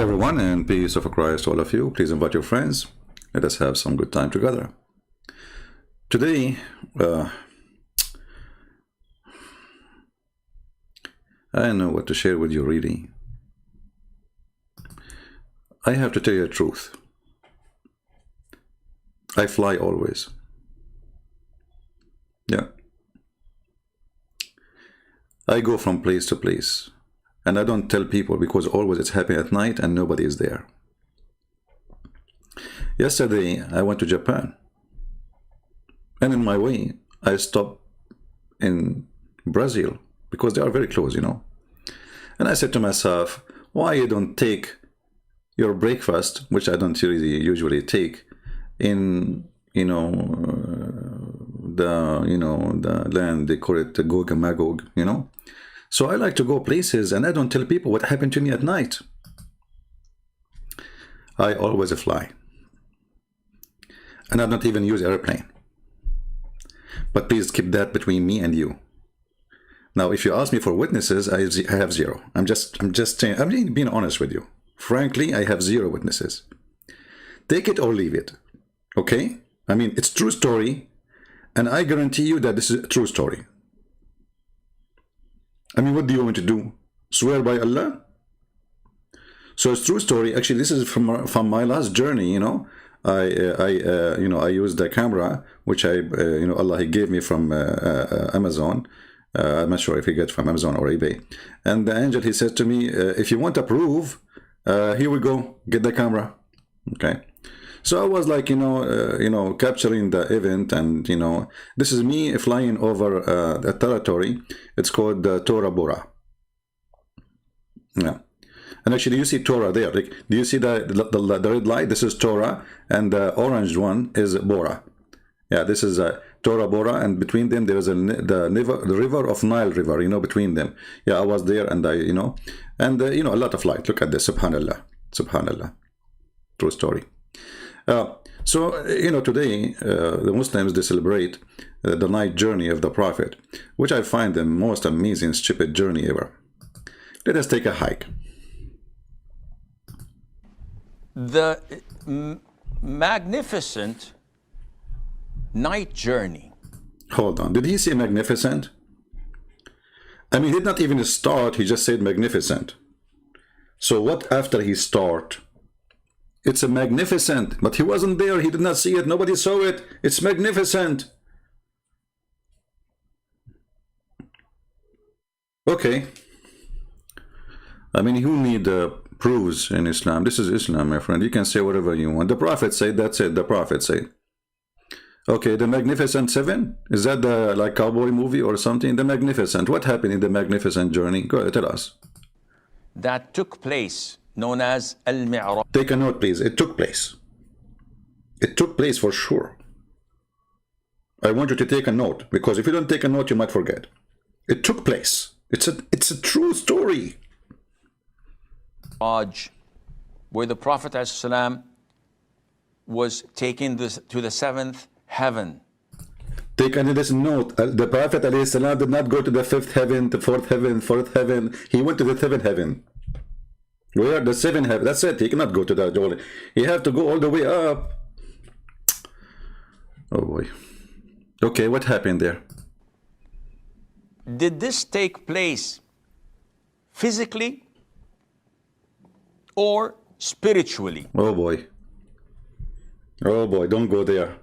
Hello everyone, and peace of Christ to all of you. Please invite your friends. Let us have some good time together. Today, I don't know what to share with you really. I have to tell you the truth. I fly always. Yeah. I go from place to place. And I don't tell people because always it's happening at night and nobody is there. Yesterday, I went to Japan. And in my way, I stopped in Brazil because they are very close, you know. And I said to myself, why you don't take your breakfast, which I don't really usually take, in, the land, they call it the Gog and Magog, you know. So I like to go places and I don't tell people what happened to me at night. I always fly. And I don't even use airplane. But please keep that between me and you. Now, if you ask me for witnesses, I have zero. I'm being honest with you. Frankly, I have zero witnesses. Take it or leave it. Okay? I mean, it's true story. And I guarantee you that this is a true story. I mean, what do you want me to do? Swear by Allah? So it's true story. Actually, this is from my last journey. You know, I used the camera which Allah He gave me from Amazon. I'm not sure if He get from Amazon or eBay. And the angel, he said to me, if you want to prove, here we go, get the camera. Okay. So I was like, capturing the event, and this is me flying over a territory. It's called Tora Bora. Yeah, and actually, you see Torah there. Like, do you see the red light? This is Torah, and the orange one is Bora. Yeah, this is Tora Bora, and between them there is the river of Nile River. Between them. Yeah, I was there, and a lot of light. Look at this, Subhanallah, Subhanallah, true story. Today the Muslims, they celebrate the night journey of the Prophet, which I find the most amazing, stupid journey ever. Let us take a hike. The magnificent night journey. Hold on. Did he say magnificent? I mean, he did not even start. He just said magnificent. So what after he start? It's a magnificent, but he wasn't there. He did not see it. Nobody saw it. It's magnificent. Okay. I mean, who need proofs in Islam? This is Islam, my friend. You can say whatever you want. The Prophet said, that's it. The Prophet said. Okay, the Magnificent Seven? Is that the like cowboy movie or something? The Magnificent. What happened in the Magnificent journey? Go ahead, tell us. That took place, known as Al-Mi'raj. Take a note, please. It took place. It took place for sure. I want you to take a note, because if you don't take a note, you might forget. It took place. It's a true story. Where the Prophet ﷺ was taken to the seventh heaven. Take this note. The Prophet ﷺ did not go to the fifth heaven, the fourth heaven. He went to the seventh heaven. Where the seven heaven? That's it. He cannot go to that. He have to go all the way up. Oh boy. Okay, what happened there? Did this take place physically or spiritually? Oh boy. Oh boy, don't go there.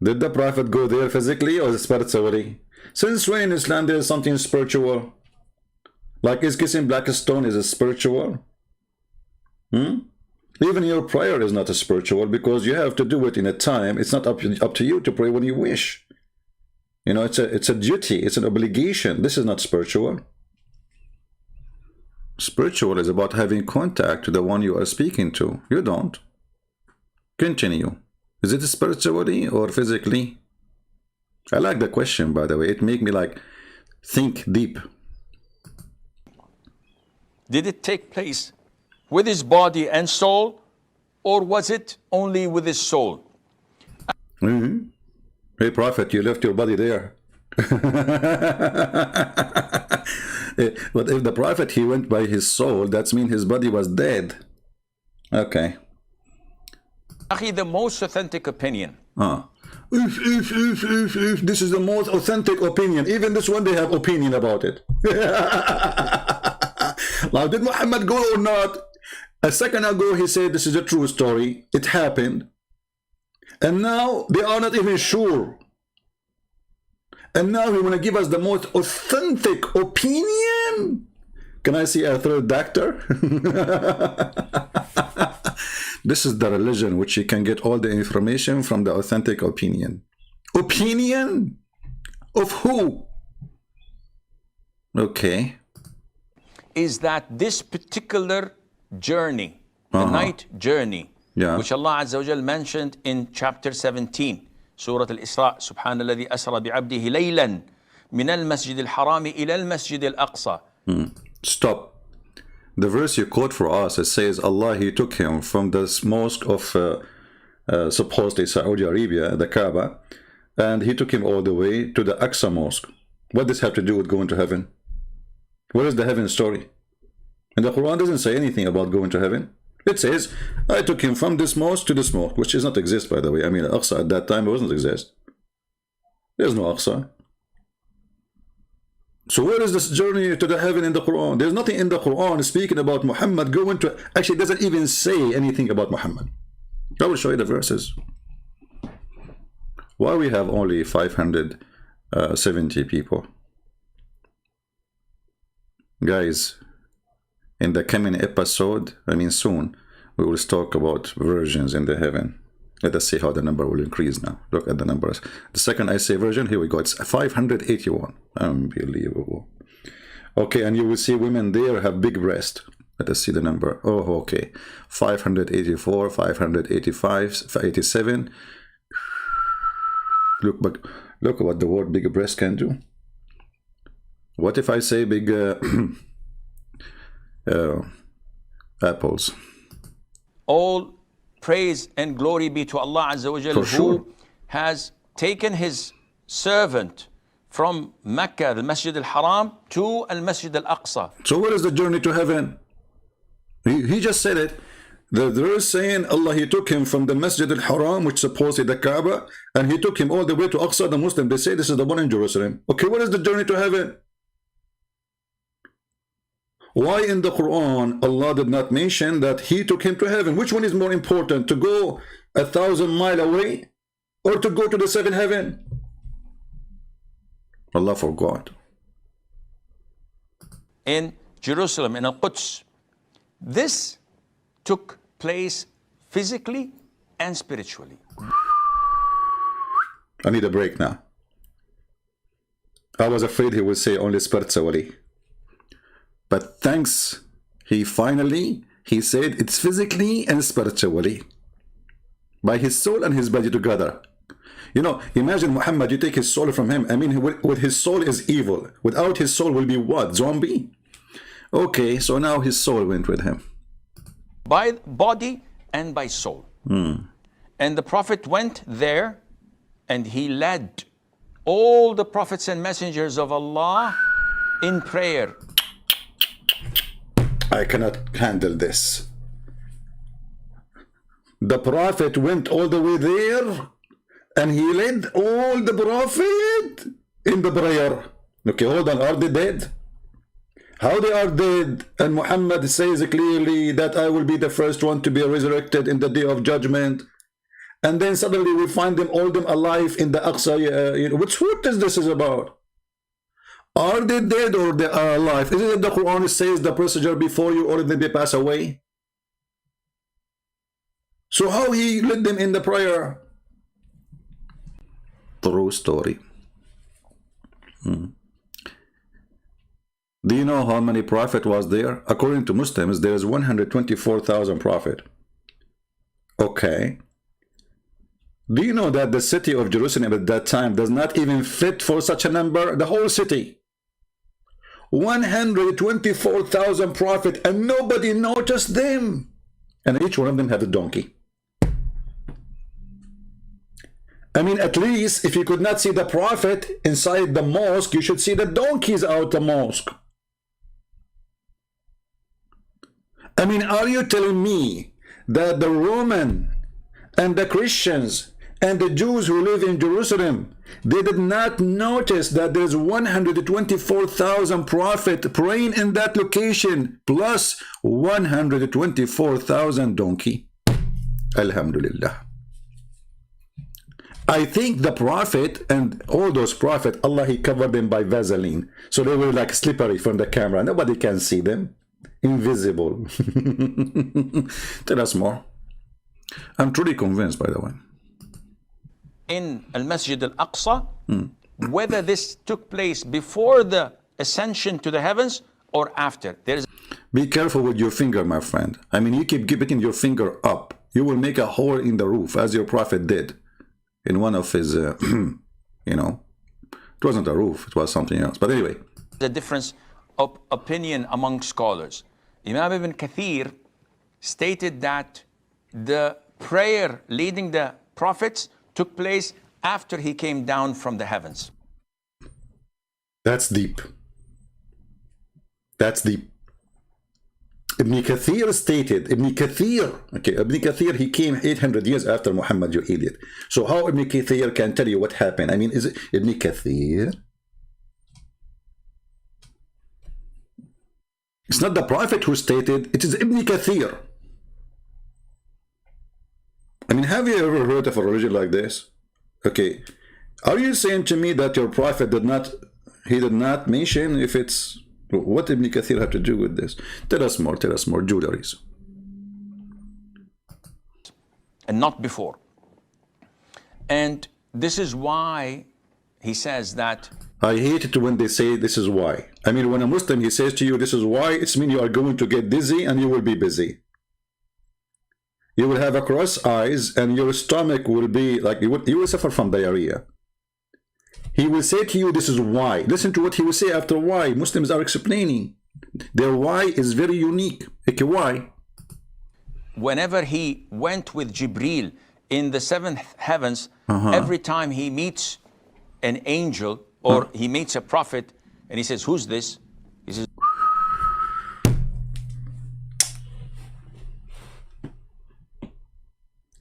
Did the Prophet go there physically or spiritually? Since when in Islam there is something spiritual? Like, is kissing black stone is a spiritual? Even your prayer is not a spiritual, because you have to do it in a time. It's not up to you to pray when you wish. It's a duty. It's an obligation. This is not spiritual. Spiritual is about having contact to the one you are speaking to. You don't. Continue. Is it spiritually or physically? I like the question, by the way. It makes me think deep. Did it take place with his body and soul, or was it only with his soul? Hey, Prophet, you left your body there. But if the Prophet, he went by his soul, that means his body was dead. Okay. The most authentic opinion. If this is the most authentic opinion, even this one they have opinion about it. Now, did Muhammad go or not? A second ago he said this is a true story, it happened, and now they are not even sure, and now he want to give us the most authentic opinion. Can I see a third doctor? This is the religion which you can get all the information from the authentic opinion. Opinion of who? Okay. Is that this particular journey, the night journey, which Allah Azza wa Jal mentioned in chapter 17, Surah Al-Isra, Subhana alladhi asra bi'abdihi laylan min al-masjid al-harami ila al-masjid al-aqsa. Stop. The verse you quote for us, it says Allah, he took him from this mosque of supposedly Saudi Arabia, the Kaaba, and he took him all the way to the Aqsa mosque. What does this have to do with going to heaven? What is the heaven story? And the Quran doesn't say anything about going to heaven. It says, I took him from this mosque to this mosque, which does not exist, by the way. I mean, Aqsa at that time doesn't exist. There's no Aqsa. So where is this journey to the heaven in the Quran? There's nothing in the Quran speaking about Muhammad going to... Actually, it doesn't even say anything about Muhammad. I will show you the verses. Why we have only 570 people? Guys, in the coming episode, I mean soon, we will talk about virgins in the heaven. Let us see how the number will increase now. Look at the numbers. The second I say virgin, here we go. It's 581. Unbelievable. Okay, and you will see women there have big breast. Let us see the number. Oh, okay. 584, 585, 87. Look what the word big breast can do. What if I say big apples? All praise and glory be to Allah Azza wa Jal, who has taken his servant from Mecca, the Masjid al-Haram, to al-Masjid al-Aqsa. So what is the journey to heaven? He just said it. The verse saying Allah, he took him from the Masjid al-Haram, which supposedly the Kaaba, and he took him all the way to Aqsa, the Muslim. They say this is the one in Jerusalem. Okay, what is the journey to heaven? Why in the Quran Allah did not mention that he took him to heaven? Which one is more important, to go 1,000 miles away or to go to the seventh heaven? Allah forgot. In Jerusalem, in Al-Quds, this took place physically and spiritually. I need a break now. I was afraid he would say only spiritually. But thanks, he said it's physically and spiritually. By his soul and his body together. You know, imagine Muhammad, you take his soul from him. I mean, with his soul is evil. Without his soul will be what? Zombie? Okay, so now his soul went with him. By body and by soul. And the Prophet went there and he led all the prophets and messengers of Allah in prayer. I cannot handle this. The Prophet went all the way there and he led all the Prophet in the prayer. Okay, hold on, are they dead? How they are dead? And Muhammad says clearly that I will be the first one to be resurrected in the day of judgment. And then suddenly we find them all them alive in the Aqsa. Which what is this is about? Are they dead or they are alive? Isn't it the Quran says the procedure before you or they pass away? So how he led them in the prayer? True story. Do you know how many prophet was there? According to Muslims, there is 124,000 prophet. Okay. Do you know that the city of Jerusalem at that time does not even fit for such a number? The whole city. 124,000 prophet and nobody noticed them. And each one of them had a donkey. I mean, at least if you could not see the prophet inside the mosque, you should see the donkeys out the mosque. I mean, are you telling me that the Roman and the Christians and the Jews who live in Jerusalem, they did not notice that there's 124,000 prophets praying in that location, plus 124,000 donkey? Alhamdulillah. I think the prophet and all those prophets, Allah, he covered them by Vaseline. So they were like slippery from the camera. Nobody can see them. Invisible. Tell us more. I'm truly convinced, by the way. In Al-Masjid Al-Aqsa, whether this took place before the ascension to the heavens or after. Be careful with your finger, my friend. I mean, you keep putting your finger up. You will make a hole in the roof, as your prophet did in one of his, you know, it wasn't a roof, it was something else. But anyway. The difference of opinion among scholars. Imam Ibn Kathir stated that the prayer leading the prophets took place after he came down from the heavens. That's deep. That's deep. Ibn Kathir stated, Ibn Kathir, he came 800 years after Muhammad, you idiot. So how Ibn Kathir can tell you what happened? I mean, is it Ibn Kathir? It's not the prophet who stated, it is Ibn Kathir. I mean, have you ever heard of a religion like this? Okay, are you saying to me that your prophet did not mention if it's, what Ibn Kathir have to do with this? Tell us more, jewelries. And not before. And this is why he says that. I hate it when they say this is why. I mean, when a Muslim, he says to you, this is why, it's mean you are going to get dizzy and you will be busy. You will have a cross eyes and your stomach will be like, you will suffer from diarrhea. He will say to you, this is why. Listen to what he will say after why. Muslims are explaining. Their why is very unique. Okay, why? Whenever he went with Jibreel in the seventh heavens, every time he meets an angel or he meets a prophet and he says, who's this? He says,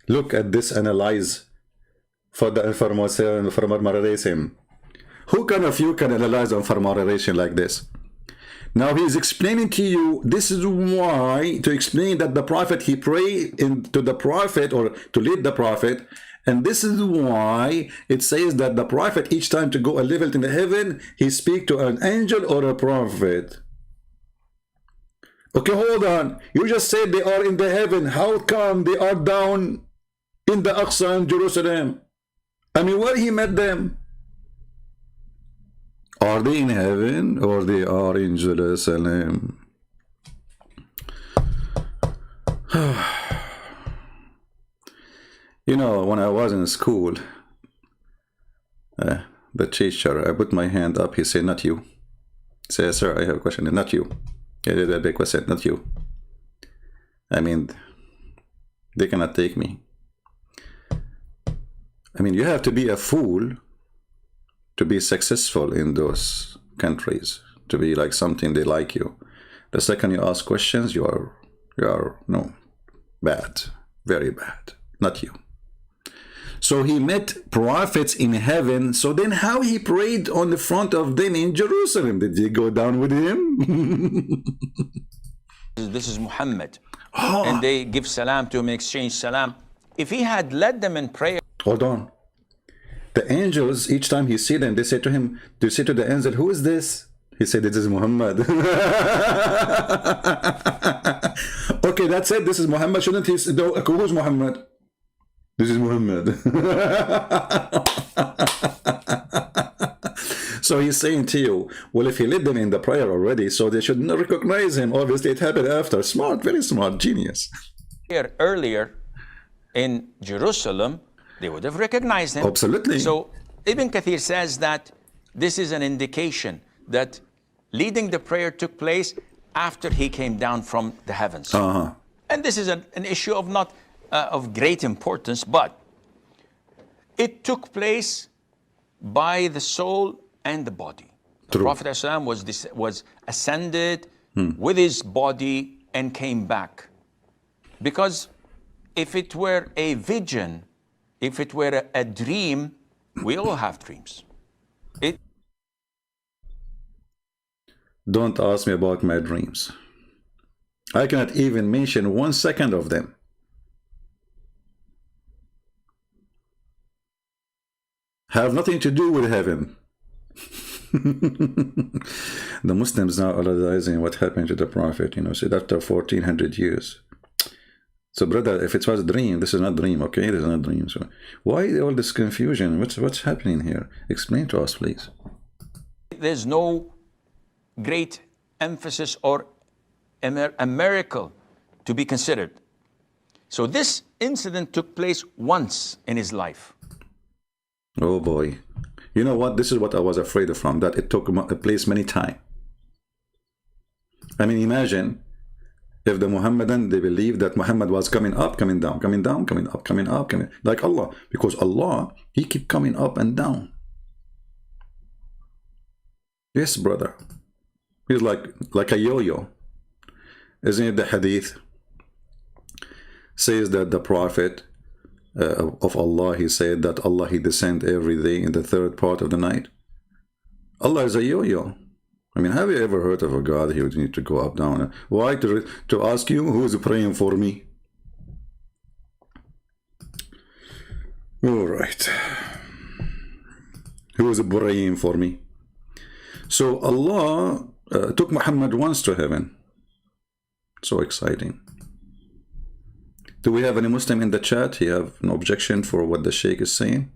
look at this, analyze for the information from moderation. Who kind of you can analyze on for moderation like this? Now he's explaining to you, this is why, to explain that the prophet, he prayed to the prophet or to lead the prophet, and this is why it says that the prophet, each time to go a level in the heaven, he speak to an angel or a prophet. Okay, hold on. You just said they are in the heaven. How come they are down in the Aqsa in Jerusalem? I mean, where he met them? Are they in heaven or they are in Jerusalem? You know, when I was in school, the teacher, I put my hand up, he said, not you. I said, sir, I have a question. Not you. Yeah, the big question, not you. I mean, they cannot take me. I mean, you have to be a fool to be successful in those countries, to be like something they like you. The second you ask questions, you are no, bad, very bad, not you. So he met prophets in heaven. So then how he prayed on the front of them in Jerusalem? Did he go down with him? this is Muhammad. And they give salam to him, exchange salam. If he had led them in prayer. Hold on. The angels, each time he see them, they say to him, they say to the angel, who is this? He said, this is Muhammad. Okay, that's it. This is Muhammad. Shouldn't he say, who's Muhammad? This is Muhammad. So he's saying to you, well, if he led them in the prayer already, so they should not recognize him. Obviously, it happened after. Smart, very smart, genius. Earlier in Jerusalem, they would have recognized him. Absolutely. So Ibn Kathir says that this is an indication that leading the prayer took place after he came down from the heavens. And this is an issue of not of great importance, but it took place by the soul and the body. The Prophet ﷺ was ascended with his body and came back. Because if it were a vision, if it were a dream, we all have dreams. Don't ask me about my dreams. I cannot even mention 1 second of them. Have nothing to do with heaven. The Muslims now are realizing what happened to the Prophet, you know, so after 1400 years. So brother, if it was a dream, this is not a dream, okay? This is not a dream. So why all this confusion? What's happening here? Explain to us, please. There's no great emphasis or a miracle to be considered. So this incident took place once in his life. Oh boy. You know what? This is what I was afraid of from, that it took place many times. I mean, imagine if the Muhammadan, they believe that Muhammad was coming up, coming down, coming down, coming up, coming up, coming, like Allah. Because Allah, He keep coming up and down. Yes, brother. He's like a yo-yo. Isn't it the hadith says that the Prophet of Allah, he said that Allah, He descend every day in the third part of the night. Allah is a yo-yo. I mean, have you ever heard of a God He would need to go up, down? Why? To ask you who's praying for me? All right. Who is praying for me? So Allah took Muhammad once to heaven. So exciting. Do we have any Muslim in the chat? You have an objection for what the Sheikh is saying?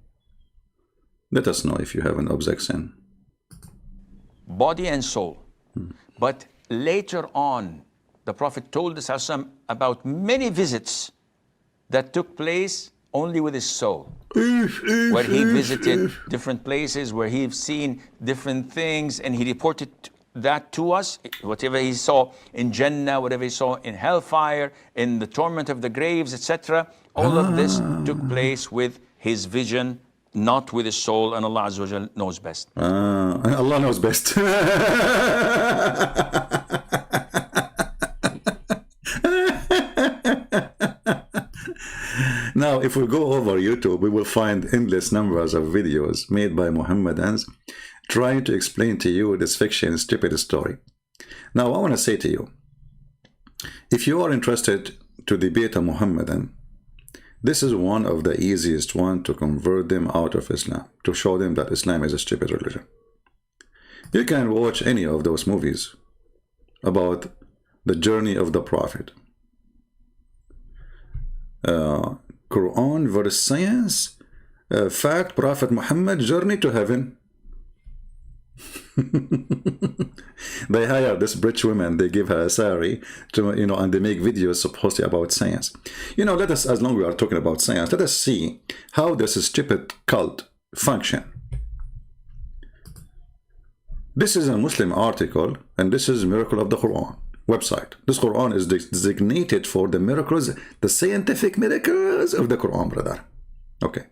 Let us know if you have an objection. Body and soul. But later on, the Prophet told us about many visits that took place only with his soul. Where he visited different places, where he's seen different things, and he reported that to us, whatever he saw in Jannah, whatever he saw in hellfire, in the torment of the graves, etc. All of this took place with his vision, not with his soul, and Allah Azza wa Jal knows best. Allah knows best. Now, if we go over YouTube, we will find endless numbers of videos made by Muhammadans trying to explain to you this fiction, stupid story. Now, I want to say to you, if you are interested to debate a Muhammadan, this is one of the easiest one to convert them out of Islam, to show them that Islam is a stupid religion. You can watch any of those movies about the journey of the Prophet. Quran versus science, fact, Prophet Muhammad journey to heaven. They hire this rich woman, they give her a salary to, you know, and they make videos supposedly about science. You know, let us, as long as we are talking about science, let us see how this stupid cult function. This is a Muslim article, and this is Miracle of the Quran website. This Quran is designated for the miracles, the scientific miracles of the Quran, brother. Okay.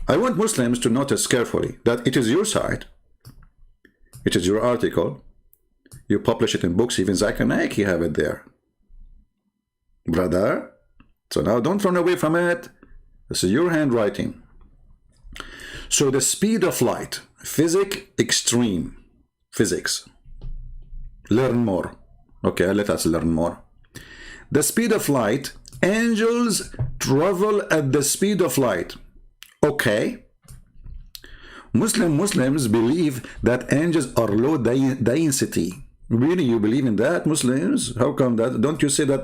I want Muslims to notice carefully that it is your site, it is your article, you publish it in books, even Zakir Naik, you have it there. Brother, so now don't run away from it. This is your handwriting. So the speed of light, extreme physics. Learn more. Okay, let us learn more. The speed of light, angels travel at the speed of light. Okay. Muslims believe that angels are low density. Really, you believe in that, Muslims? How come that? Don't you say that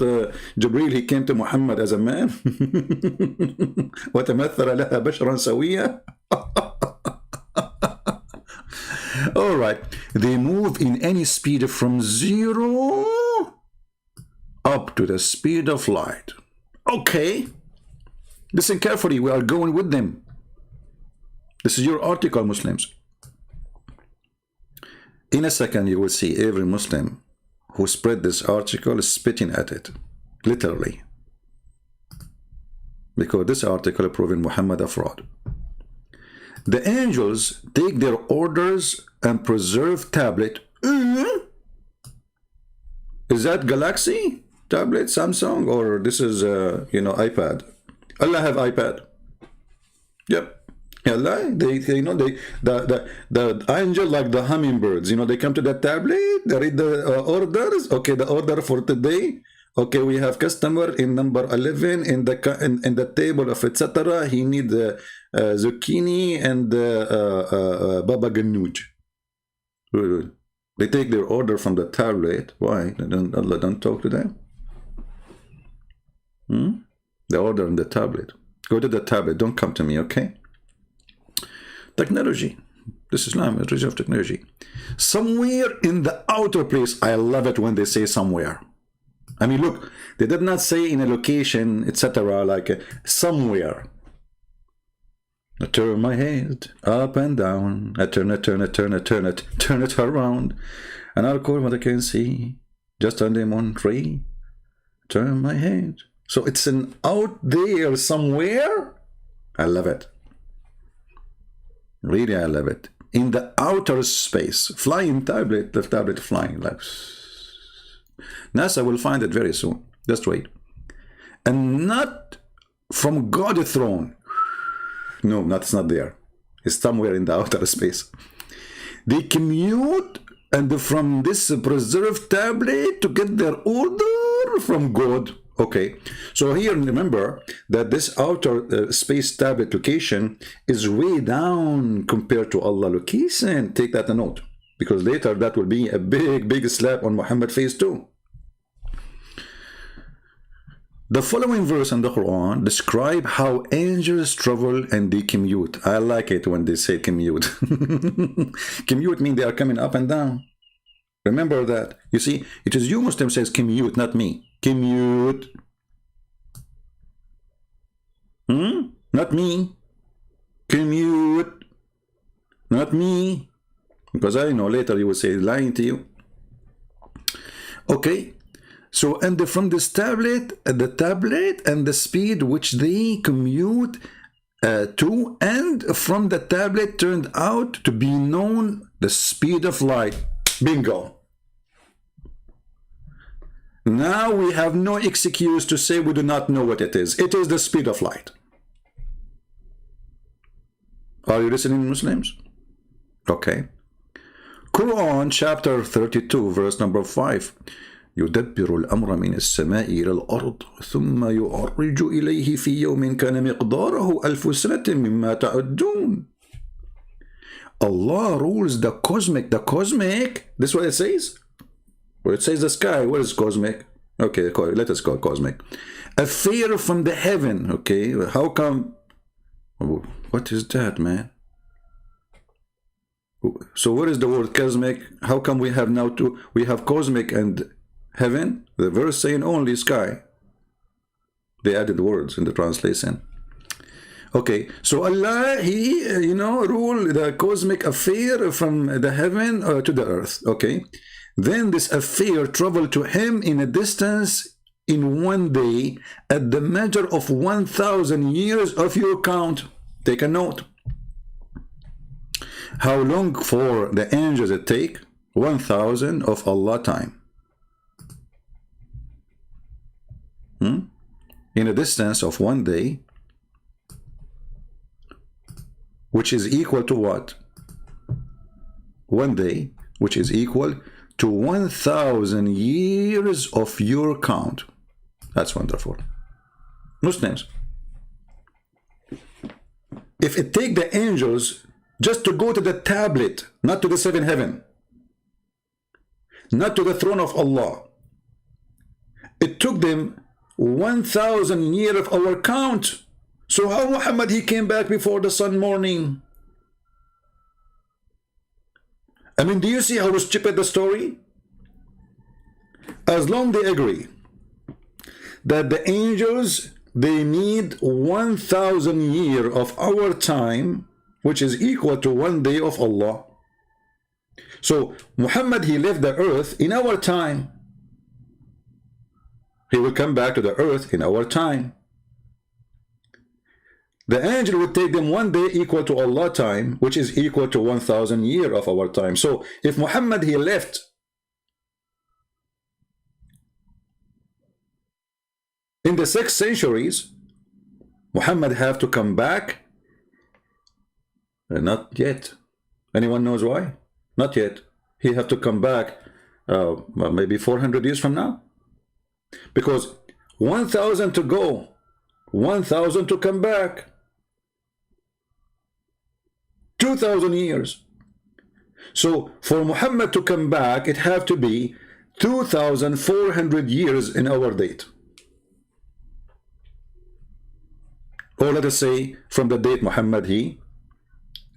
Jibreel, he came to Muhammad as a man? وَتَمَثَّلَ لَهَا بَشْرًا سَوِيًّا. All right. They move in any speed from 0 up to the speed of light. Okay. Listen carefully. We are going with them. This is your article, Muslims. In a second, you will see every Muslim who spread this article is spitting at it. Literally. Because this article proving Muhammad a fraud. The angels take their orders and preserve tablet. Is Is that Galaxy tablet, Samsung, or this is iPad? Allah have iPad. Yep. Allah, they know the angel, like the hummingbirds, they come to that tablet, they read the orders. Okay, the order for today. Okay, we have customer in number 11 in the table of etc. He need the zucchini and baba ganoush. They take their order from the tablet. Why? Allah don't talk to them. The order in the tablet. Go to the tablet. Don't come to me, okay? Technology. This is Islam, a religion of technology. Somewhere in the outer place. I love it when they say somewhere. I mean, look, they did not say in a location, etc. Like somewhere. I turn my head up and down. I turn it around. And I'll call what I can see. Just on the moon tree. Turn my head. So it's an out there somewhere. I love it. Really, I love it. In the outer space. Flying tablet, the tablet flying. Like NASA will find it very soon. Just wait. And not from God's throne. No, that's not there. It's somewhere in the outer space. They commute and from this preserved tablet to get their order from God. Okay, so here remember that this outer space tablet location is way down compared to Allah location. Take that a note, because later that will be a big slap on Muhammad face too. The following verse in the Quran describe how angels travel and they commute. I like it when they say commute. Commute means they are coming up and down. Remember that. You see, it is you Muslim says commute, not me. Commute. Not me. Commute. Not me. Because I know later you will say lying to you. Okay. So, and from this tablet, the tablet and the speed which they commute to, and from the tablet turned out to be known the speed of light. Bingo. Now we have no excuse to say we do not know what it is. It is the speed of light. Are you listening, Muslims? Okay. Quran chapter 32 verse number 5. يدبر الأمر من السماء إلى الأرض ثم يعرج إليه في يوم كان مقداره ألف سنة مما تعدون. Allah rules the cosmic. The cosmic, this is what it says? Well, it says the sky. What is cosmic? Okay, let us call it cosmic. Affair from the heaven. Okay, how come? What is that, man? So what is the word cosmic? How come we have now two? We have cosmic and heaven. The verse saying only sky. They added words in the translation. Okay, so Allah, He, rule the cosmic affair from the heaven to the earth. Okay, then this affair traveled to Him in a distance in one day at the measure of 1,000 years of your count. Take a note. How long for the angels it take? 1,000 of Allah time. In a distance of one day, which is equal to what? One day, which is equal to 1,000 years of your count. That's wonderful. Muslims, if it take the angels just to go to the tablet, not to the seventh heaven, not to the throne of Allah, it took them 1,000 years of our count. So how Muhammad, he came back before the sun morning? I mean, do you see how stupid the story? As long they agree that the angels, they need 1,000 years of our time, which is equal to one day of Allah. So Muhammad, he left the earth in our time. He will come back to the earth in our time. The angel would take them one day equal to Allah time, which is equal to 1,000 years of our time. So if Muhammad, he left the 6th centuries, Muhammad have to come back? Not yet. Anyone knows why? Not yet. He have to come back maybe 400 years from now. Because 1,000 to go, 1,000 to come back. 2,000 years. So for Muhammad to come back, it have to be 2,400 years in our date. Or let us say from the date Muhammad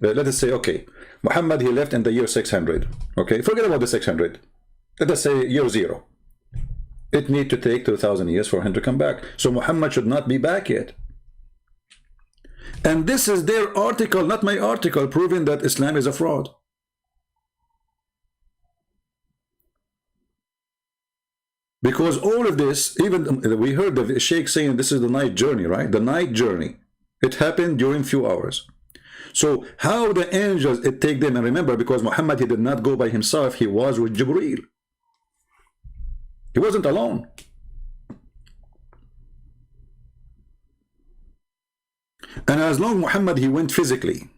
let us say, okay, Muhammad he left in the year 600. Okay, forget about the 600. Let us say year 0. It need to take 2,000 years for him to come back. So Muhammad should not be back yet. And this is their article, not my article, proving that Islam is a fraud. Because all of this, even we heard the Sheikh saying this is the night journey, right? The night journey. It happened during few hours. So how the angels, it take them, and remember, because Muhammad, he did not go by himself, he was with Jibreel. He wasn't alone. And as long Muhammad, he went physically.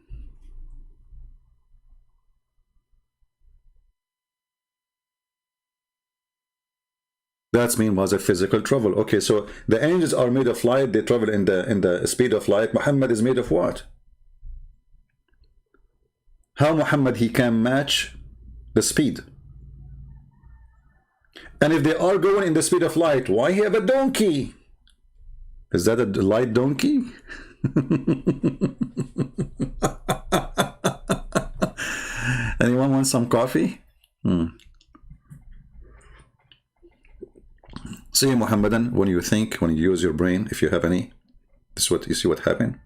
That means was a physical travel. Okay, so the angels are made of light, they travel in the speed of light. Muhammad is made of what? How Muhammad he can match the speed? And if they are going in the speed of light, why he have a donkey? Is that a light donkey? Anyone want some coffee? See, Muhammadan, when you think, when you use your brain, if you have any, this is what you see what happened.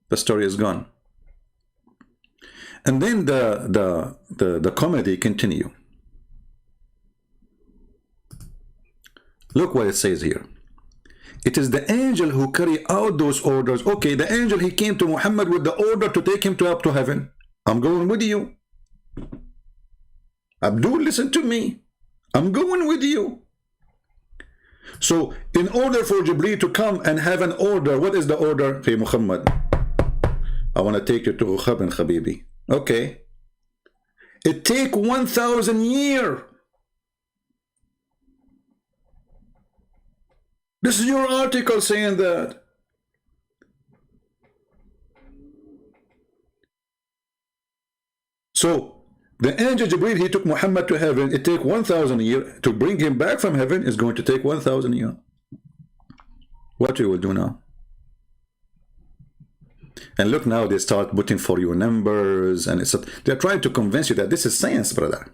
The story is gone. And then the comedy continue. Look what it says here. It is the angel who carry out those orders. Okay, the angel, he came to Muhammad with the order to take him up to heaven. I'm going with you. Abdul, listen to me. I'm going with you. So, in order for Jibreel to come and have an order, what is the order? Hey, Muhammad, I want to take you to Ukhabin, Habibi. Okay. It take 1,000 years. This is your article saying that. So, the angel Jibreel, he took Muhammad to heaven. It take 1,000 years. To bring him back from heaven is going to take 1,000 years. What we will do now? And look now, they start putting for you numbers, and they're trying to convince you that this is science, brother.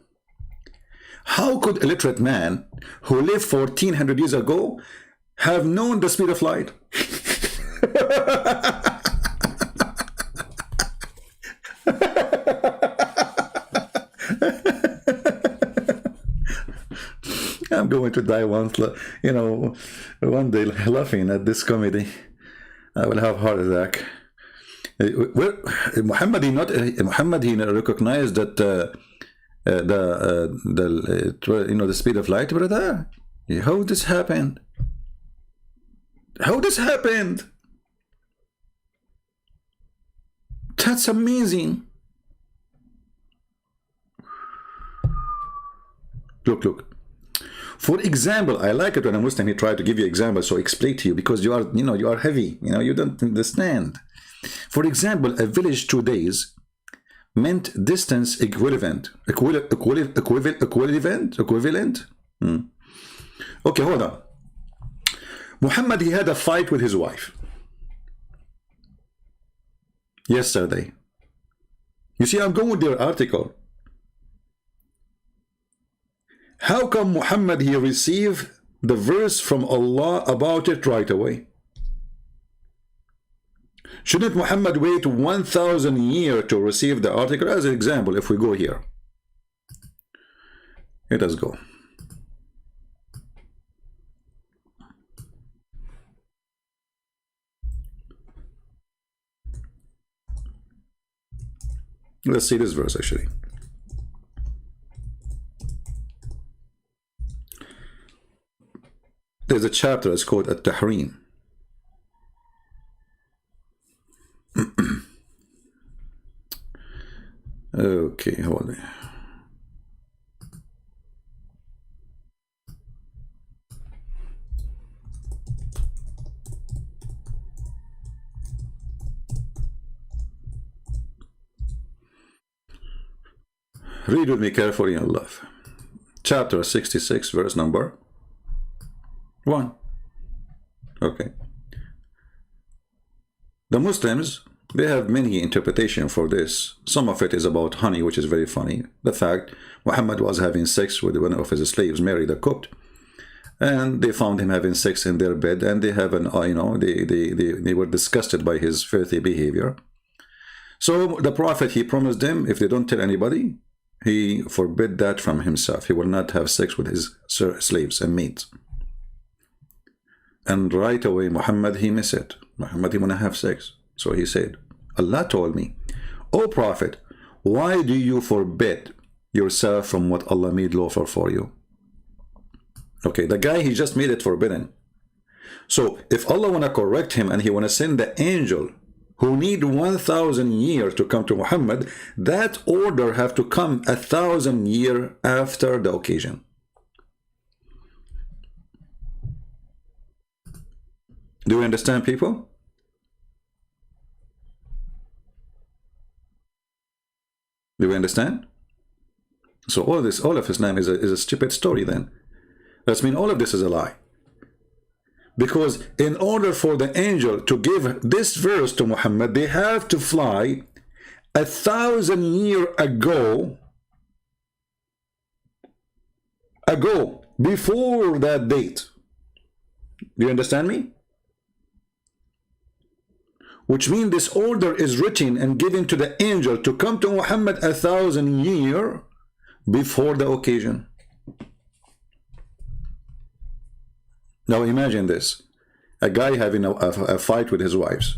How could a literate man who lived 1,400 years ago have known the speed of light? I'm going to die one day laughing at this comedy. I will have a heart attack. Muhammad he recognized that the speed of light, brother. How this happened? How this happened? That's amazing. Look. For example, I like it when a Muslim he try to give you examples, so explain to you, because you are heavy. You don't understand. For example, a village 2 days meant distance equivalent. Equivalent. Okay, hold on. Muhammad, he had a fight with his wife yesterday. You see, I'm going with their article. How come Muhammad, he received the verse from Allah about it right away? Shouldn't Muhammad wait 1,000 years to receive the article? As an example, if we go here. Let us go. Let's see this verse actually. There's a chapter, it's called At-Tahrim. Okay, hold on. Read with me carefully in love. Chapter 66, verse number 1. Okay. The Muslims, they have many interpretations for this. Some of it is about honey, which is very funny. The fact Muhammad was having sex with one of his slaves, married a Copt, and they found him having sex in their bed, and they have an, they were disgusted by his filthy behavior. So the Prophet, he promised them, if they don't tell anybody, he forbid that from himself. He will not have sex with his slaves and maids. And right away, Muhammad, he missed it. Muhammad, he want to have sex. So he said, Allah told me, O Prophet, why do you forbid yourself from what Allah made lawful for you? Okay, the guy, he just made it forbidden. So if Allah want to correct him and he want to send the angel who need 1,000 years to come to Muhammad, that order have to come 1,000 years after the occasion. Do you understand, people? Do you understand? So all of Islam is a stupid story then. That means all of this is a lie. Because in order for the angel to give this verse to Muhammad, they have to fly 1,000 years ago, before that date. Do you understand me? Which means this order is written and given to the angel to come to Muhammad 1,000 years before the occasion. Now imagine this. A guy having a fight with his wives.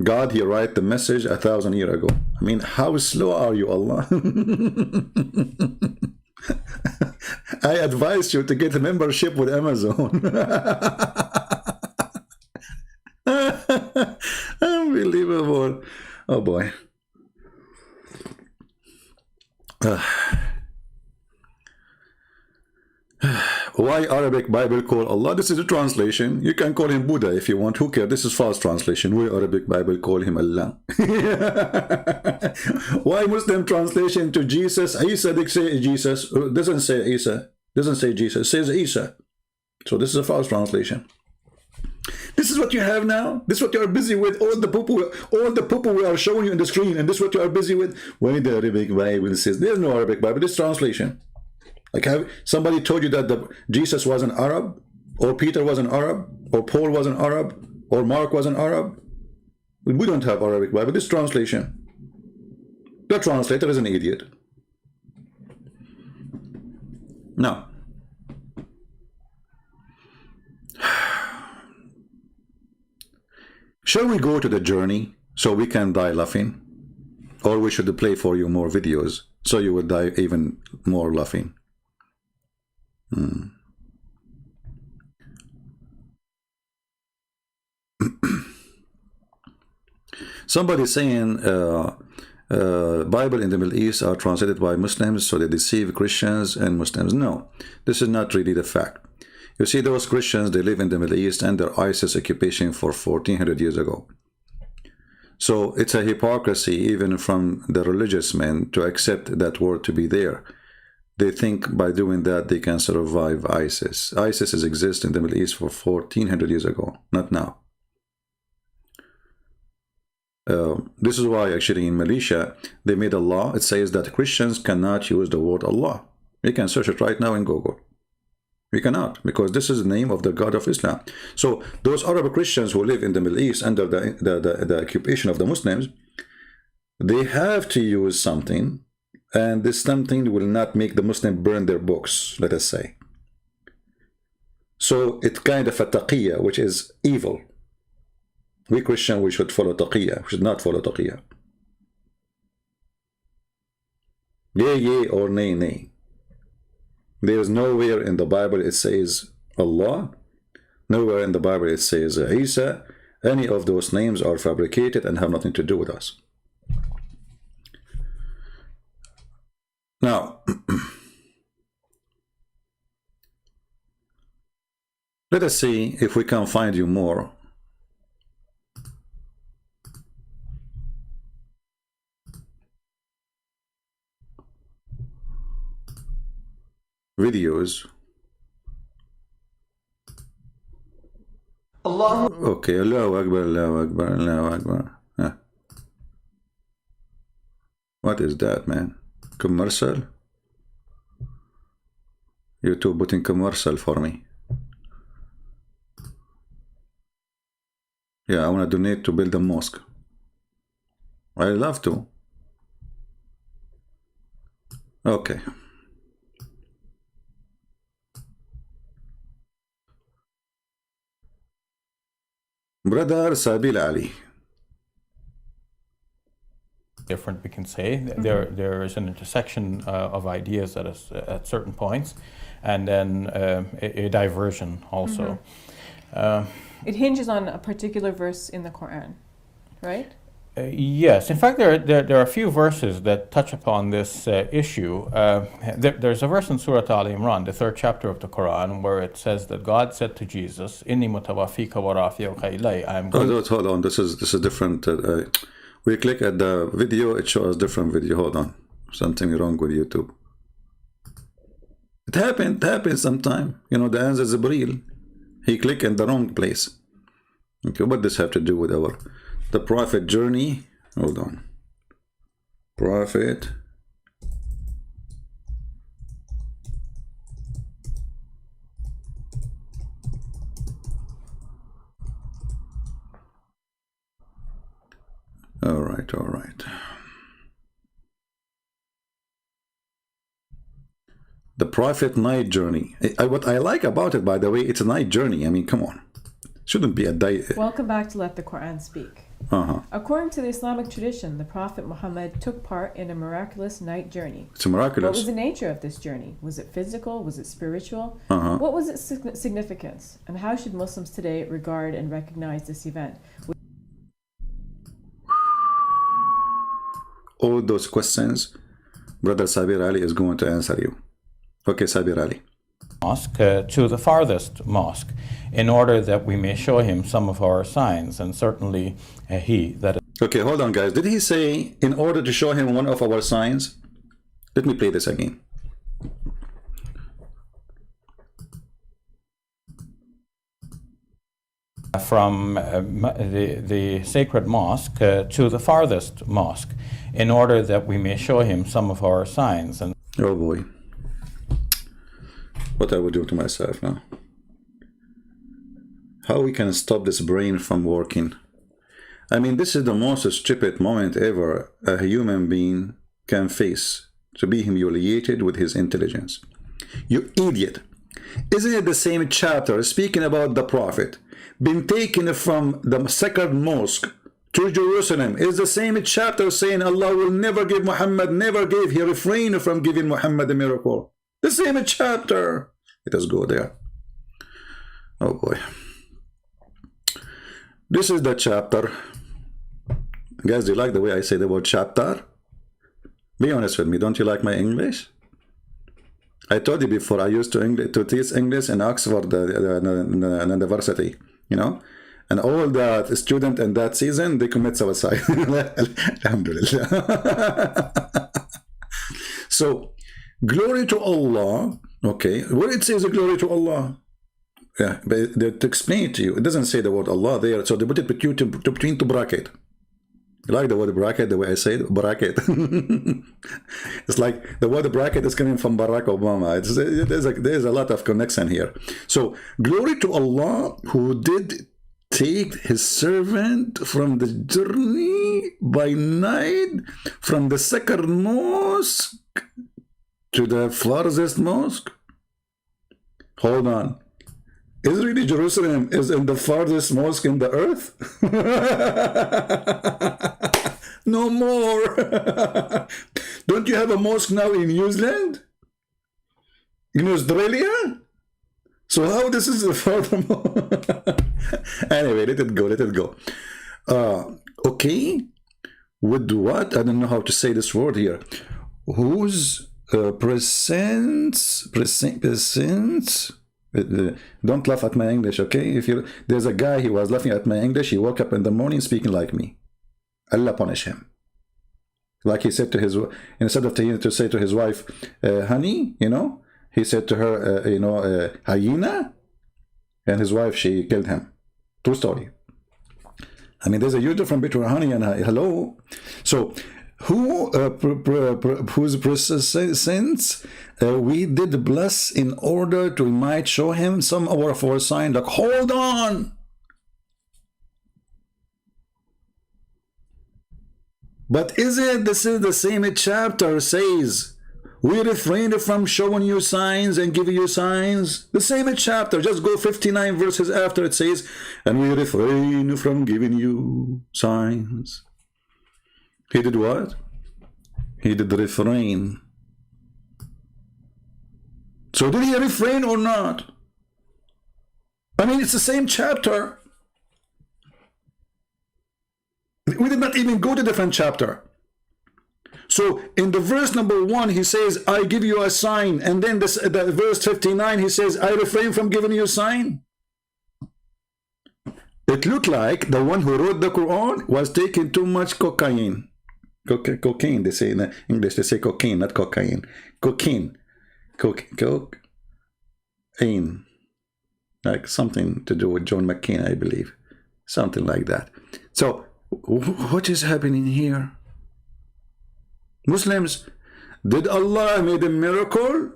God, he write the message 1,000 years ago. I mean, how slow are you, Allah? I advise you to get a membership with Amazon. Unbelievable. Oh boy. Why Arabic Bible call Allah? This is a translation. You can call him Buddha if you want. Who cares? This is false translation. Why Arabic Bible call him Allah? Why Muslim translation to Jesus? Isa, they say Jesus. Doesn't say Isa. Doesn't say Jesus. It says Isa. So this is a false translation. This is what you have now. This is what you are busy with. All the poo-poo we are showing you on the screen, and this is what you are busy with. Why the Arabic Bible says there's no Arabic Bible. This translation. Like, have somebody told you that Jesus was an Arab, or Peter was an Arab, or Paul was an Arab, or Mark was an Arab? We don't have Arabic Bible. This translation. The translator is an idiot. Now, shall we go to the journey so we can die laughing? Or we should play for you more videos so you will die even more laughing? Somebody saying Bible in the Middle East are translated by Muslims so they deceive Christians and Muslims. No, this is not really the fact. You see, those Christians, they live in the Middle East under ISIS occupation for 1400 years ago. So it's a hypocrisy even from the religious men to accept that word to be there. They think by doing that they can survive ISIS. ISIS has existed in the Middle East for 1400 years ago, not now. This is why actually in Malaysia they made a law. It says that Christians cannot use the word Allah. You can search it right now in Google. We cannot, because this is the name of the God of Islam. So those Arab Christians who live in the Middle East under the occupation of the Muslims, they have to use something. And this something will not make the Muslim burn their books, let us say. So it's kind of a taqiyya, which is evil. We Christian, we should follow taqiyya. We should not follow taqiyya. Yea, yea, or nay, nay. There is nowhere in the Bible it says Allah, Nowhere in the Bible it says Isa. Any of those names are fabricated and have nothing to do with us. Now, let us see if we can find you more videos. Okay, Allahu Akbar, Allahu Akbar, Allahu Akbar. Huh. What is that, man? Commercial? YouTube putting commercial for me. Yeah, I want to donate to build a mosque. I love to. Okay. Brother Sabil Ali. Different, we can say. There is an intersection of ideas at certain points, and then a diversion also. It hinges on a particular verse in the Quran, right? Yes, in fact, there are a few verses that touch upon this issue. There's a verse in Surah Al Imran, the 3rd chapter of the Quran, where it says that God said to Jesus, "Inni mutawaffika wa rafi'uka ilay." I am going. Hold on. This is different. We click at the video, it shows different video. Hold on. Something wrong with YouTube. It happens sometime. You know, the answer is Jibreel. He clicked in the wrong place. Okay, what does this have to do with the Prophet journey? Hold on. Prophet. All right. The Prophet night journey. What I like about it, by the way, it's a night journey. I mean, come on. Shouldn't be a day. Welcome back to Let the Quran Speak. According to the Islamic tradition, the Prophet Muhammad took part in a miraculous night journey. It's miraculous. What was the nature of this journey? Was it physical? Was it spiritual? What was its significance? And how should Muslims today regard and recognize this event? All those questions, Brother Sabir Ali is going to answer you. Okay, Sabir Ali. Mosque to the farthest mosque, in order that we may show him some of our signs, and certainly he that is. Okay, hold on, guys. Did he say in order to show him one of our signs? Let me play this again. From the sacred mosque to the farthest mosque, in order that we may show him some of our signs. And oh boy, what I would do to myself now? How we can stop this brain from working? I mean, this is the most stupid moment ever a human being can face, to be humiliated with his intelligence. You idiot! Isn't it the same chapter speaking about the Prophet been taken from the sacred mosque to Jerusalem? Is the same chapter saying Allah will never give Muhammad, never gave, he refrained from giving Muhammad a miracle. The same chapter. Let us go there. Oh boy. This is the chapter. Guys, do you like the way I say the word chapter? Be honest with me, don't you like my English? I told you before, I used to teach English in Oxford University, you know, and all the students in that season, they commit suicide. Alhamdulillah. So, glory to Allah. Okay, where it says glory to Allah? Yeah, but to explain it to you, it doesn't say the word Allah there, so they put it between two bracket. You like the word bracket, the way I say it? Bracket. It's like the word bracket is coming from Barack Obama. There's a lot of connection here. So, glory to Allah who did take his servant from the journey by night from the sacred mosque to the farthest mosque. Hold on. Is really Jerusalem is in the farthest mosque in the earth? No more. Don't you have a mosque now in New Zealand? In Australia? So how this is furthermore? Anyway, let it go, let it go. Okay, with what? I don't know how to say this word here. Whose presence? Don't laugh at my English, okay? If you there's a guy, he was laughing at my English. He woke up in the morning speaking like me. Allah punish him. Like he said to his, instead of to say to his wife, honey, you know, he said to her, hyena, and his wife, she killed him. True story. I mean, there's a huge difference between honey and hello. So, whose presence we did bless in order to might show him some of our sign. Like, hold on. But is it, this is the same chapter says, we refrained from showing you signs and giving you signs. The same chapter, just go 59 verses after it says, and we refrain from giving you signs. He did what? He did refrain. So did he refrain or not? I mean, it's the same chapter. We did not even go to different chapter. So in the verse number 1, he says, I give you a sign. And then the verse 59, he says, I refrain from giving you a sign. It looked like the one who wrote the Quran was taking too much cocaine. Cocaine, they say in English, they say cocaine, not cocaine. Cocaine. Cocaine. Like something to do with John McCain, I believe. Something like that. So, what is happening here? Muslims, did Allah made a miracle?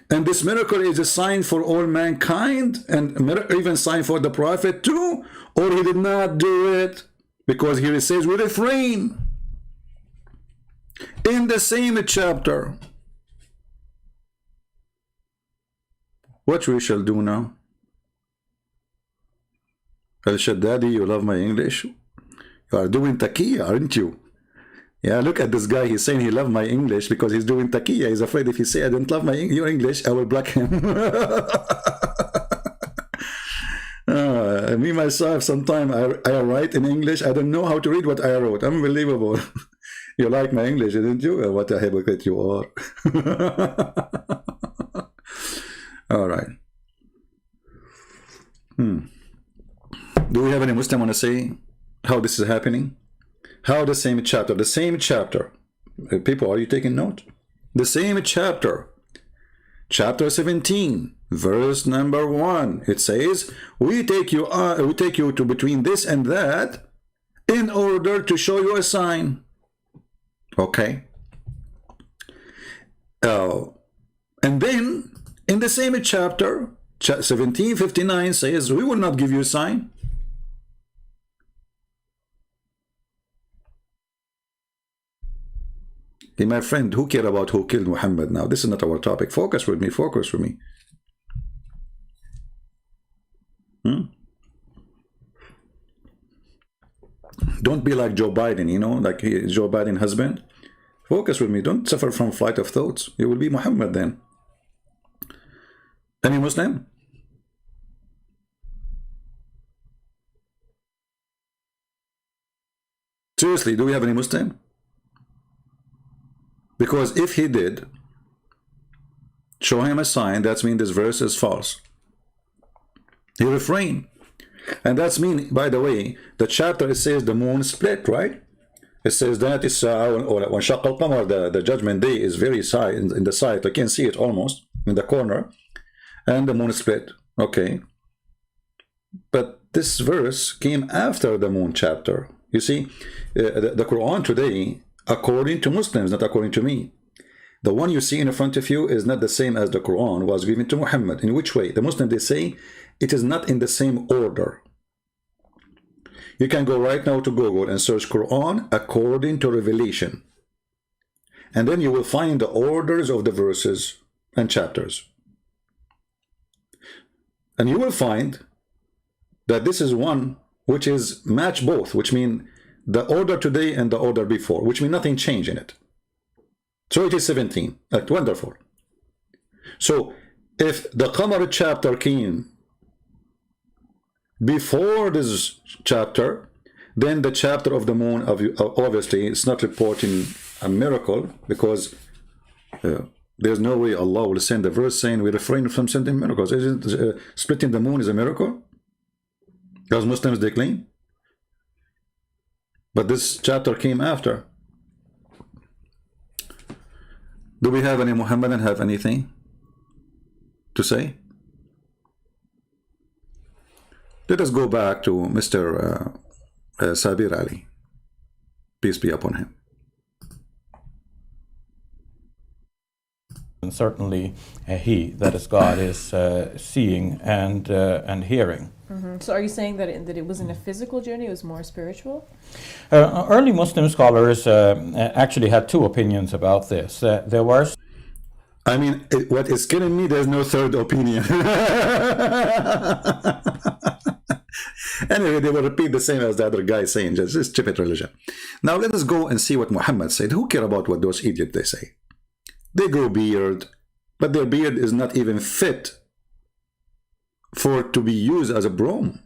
And this miracle is a sign for all mankind and even sign for the Prophet too? Or he did not do it? Because here it says we refrain. In the same chapter. What we shall do now? Al-Shaddadi, you love my English? You are doing taqiyya, aren't you? Yeah, look at this guy. He's saying he loves my English because he's doing taqiyya. He's afraid if he say I don't love your English, I will block him. Me, myself, sometimes I write in English. I don't know how to read what I wrote. Unbelievable. You like my English, didn't you? What a hypocrite you are. All right. Do we have any Muslim want to say how this is happening? How the same chapter. People, are you taking note? The same chapter. Chapter 17, verse number 1. It says, we take you to between this and that in order to show you a sign. Okay. And then in the same chapter, 17:59 says, we will not give you a sign. Hey, my friend, who cares about who killed Muhammad now? This is not our topic. Focus with me. Focus with me. Don't be like Joe Biden, you know, like Joe Biden's husband. Focus with me. Don't suffer from flight of thoughts. You will be Muhammad then. Any Muslim? Seriously, do we have any Muslim? Because if he did, show him a sign, that means this verse is false. He refrained. And that's mean, by the way, the chapter, it says the moon split, right? It says that it's when Shaq al-Qamar, the judgment day is very side in the side. I can see it almost in the corner. And the moon split. Okay. But this verse came after the moon chapter. You see, the Quran today, according to Muslims, not according to me, the one you see in front of you is not the same as the Quran was given to Muhammad. In which way? The Muslims, they say it is not in the same order. You can go right now to Google and search Quran according to Revelation. And then you will find the orders of the verses and chapters. And you will find that this is one which is match both, which means the order today and the order before, which means nothing changed in it. So it is 17. Wonderful. So if the Qamar chapter came before this chapter, then the chapter of the moon, obviously, it's not reporting a miracle, because there's no way Allah will send a verse saying we refrain from sending miracles. Isn't splitting the moon is a miracle? As Muslims they claim. But this chapter came after. Do we have any Muhammadan have anything to say? Let us go back to Mr. Sabir Ali. Peace be upon him. And certainly he, that is God, is seeing and hearing. So are you saying that it wasn't a physical journey, it was more spiritual? Early Muslim scholars actually had two opinions about this. There were... I mean, what is killing me, there's no third opinion. Anyway, they will repeat the same as the other guy saying, just stupid religion. Now let us go and see what Muhammad said. Who care about what those idiots they say? They grow beard, but their beard is not even fit for to be used as a broom.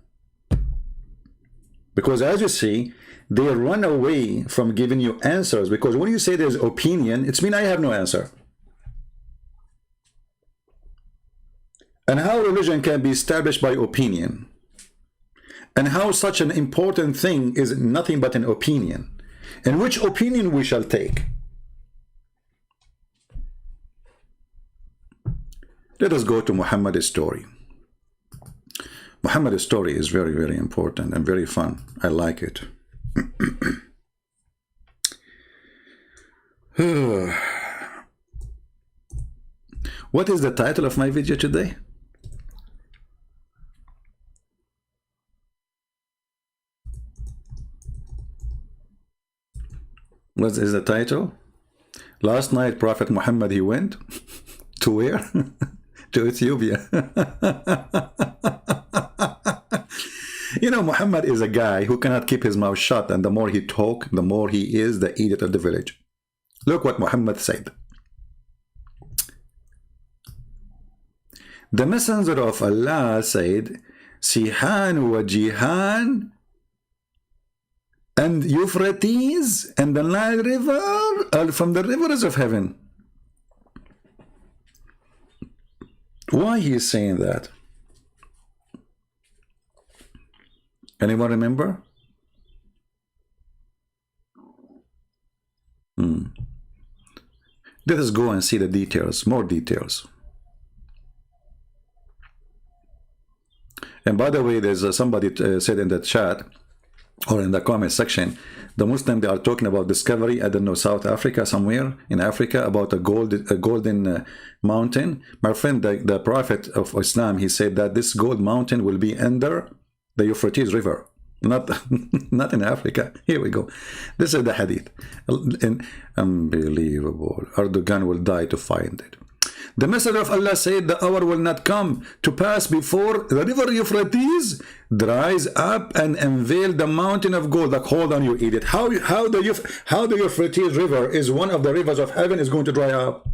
Because as you see, they run away from giving you answers, because when you say there's opinion, it's mean I have no answer. And how religion can be established by opinion, and how such an important thing is nothing but an opinion, and which opinion we shall take. Let us go to Muhammad's story. Muhammad's story is very, very important and very fun. I like it. What is the title of my video today? What is the title? Last night Prophet Muhammad, he went to where? To Ethiopia. You know, Muhammad is a guy who cannot keep his mouth shut, and the more he talk, the more he is the idiot of the village. Look what Muhammad said. The messenger of Allah said, Sihan wa Jihan and Euphrates and the Nile River are from the rivers of heaven. Why he is saying that? Anyone remember? Let us go and see the details, more details. And by the way, there's somebody said in the chat or in the comment section, the Muslim, they are talking about discovery, I don't know, South Africa, somewhere in Africa, about a golden mountain. My friend, the Prophet of Islam, he said that this gold mountain will be under the Euphrates River, not in Africa. Here we go. This is the hadith. Unbelievable. Erdogan will die to find it. The Messenger of Allah said the hour will not come to pass before the river Euphrates dries up and unveil the mountain of gold. Like, hold on, you idiot. How the Euphrates River is one of the rivers of heaven is going to dry up?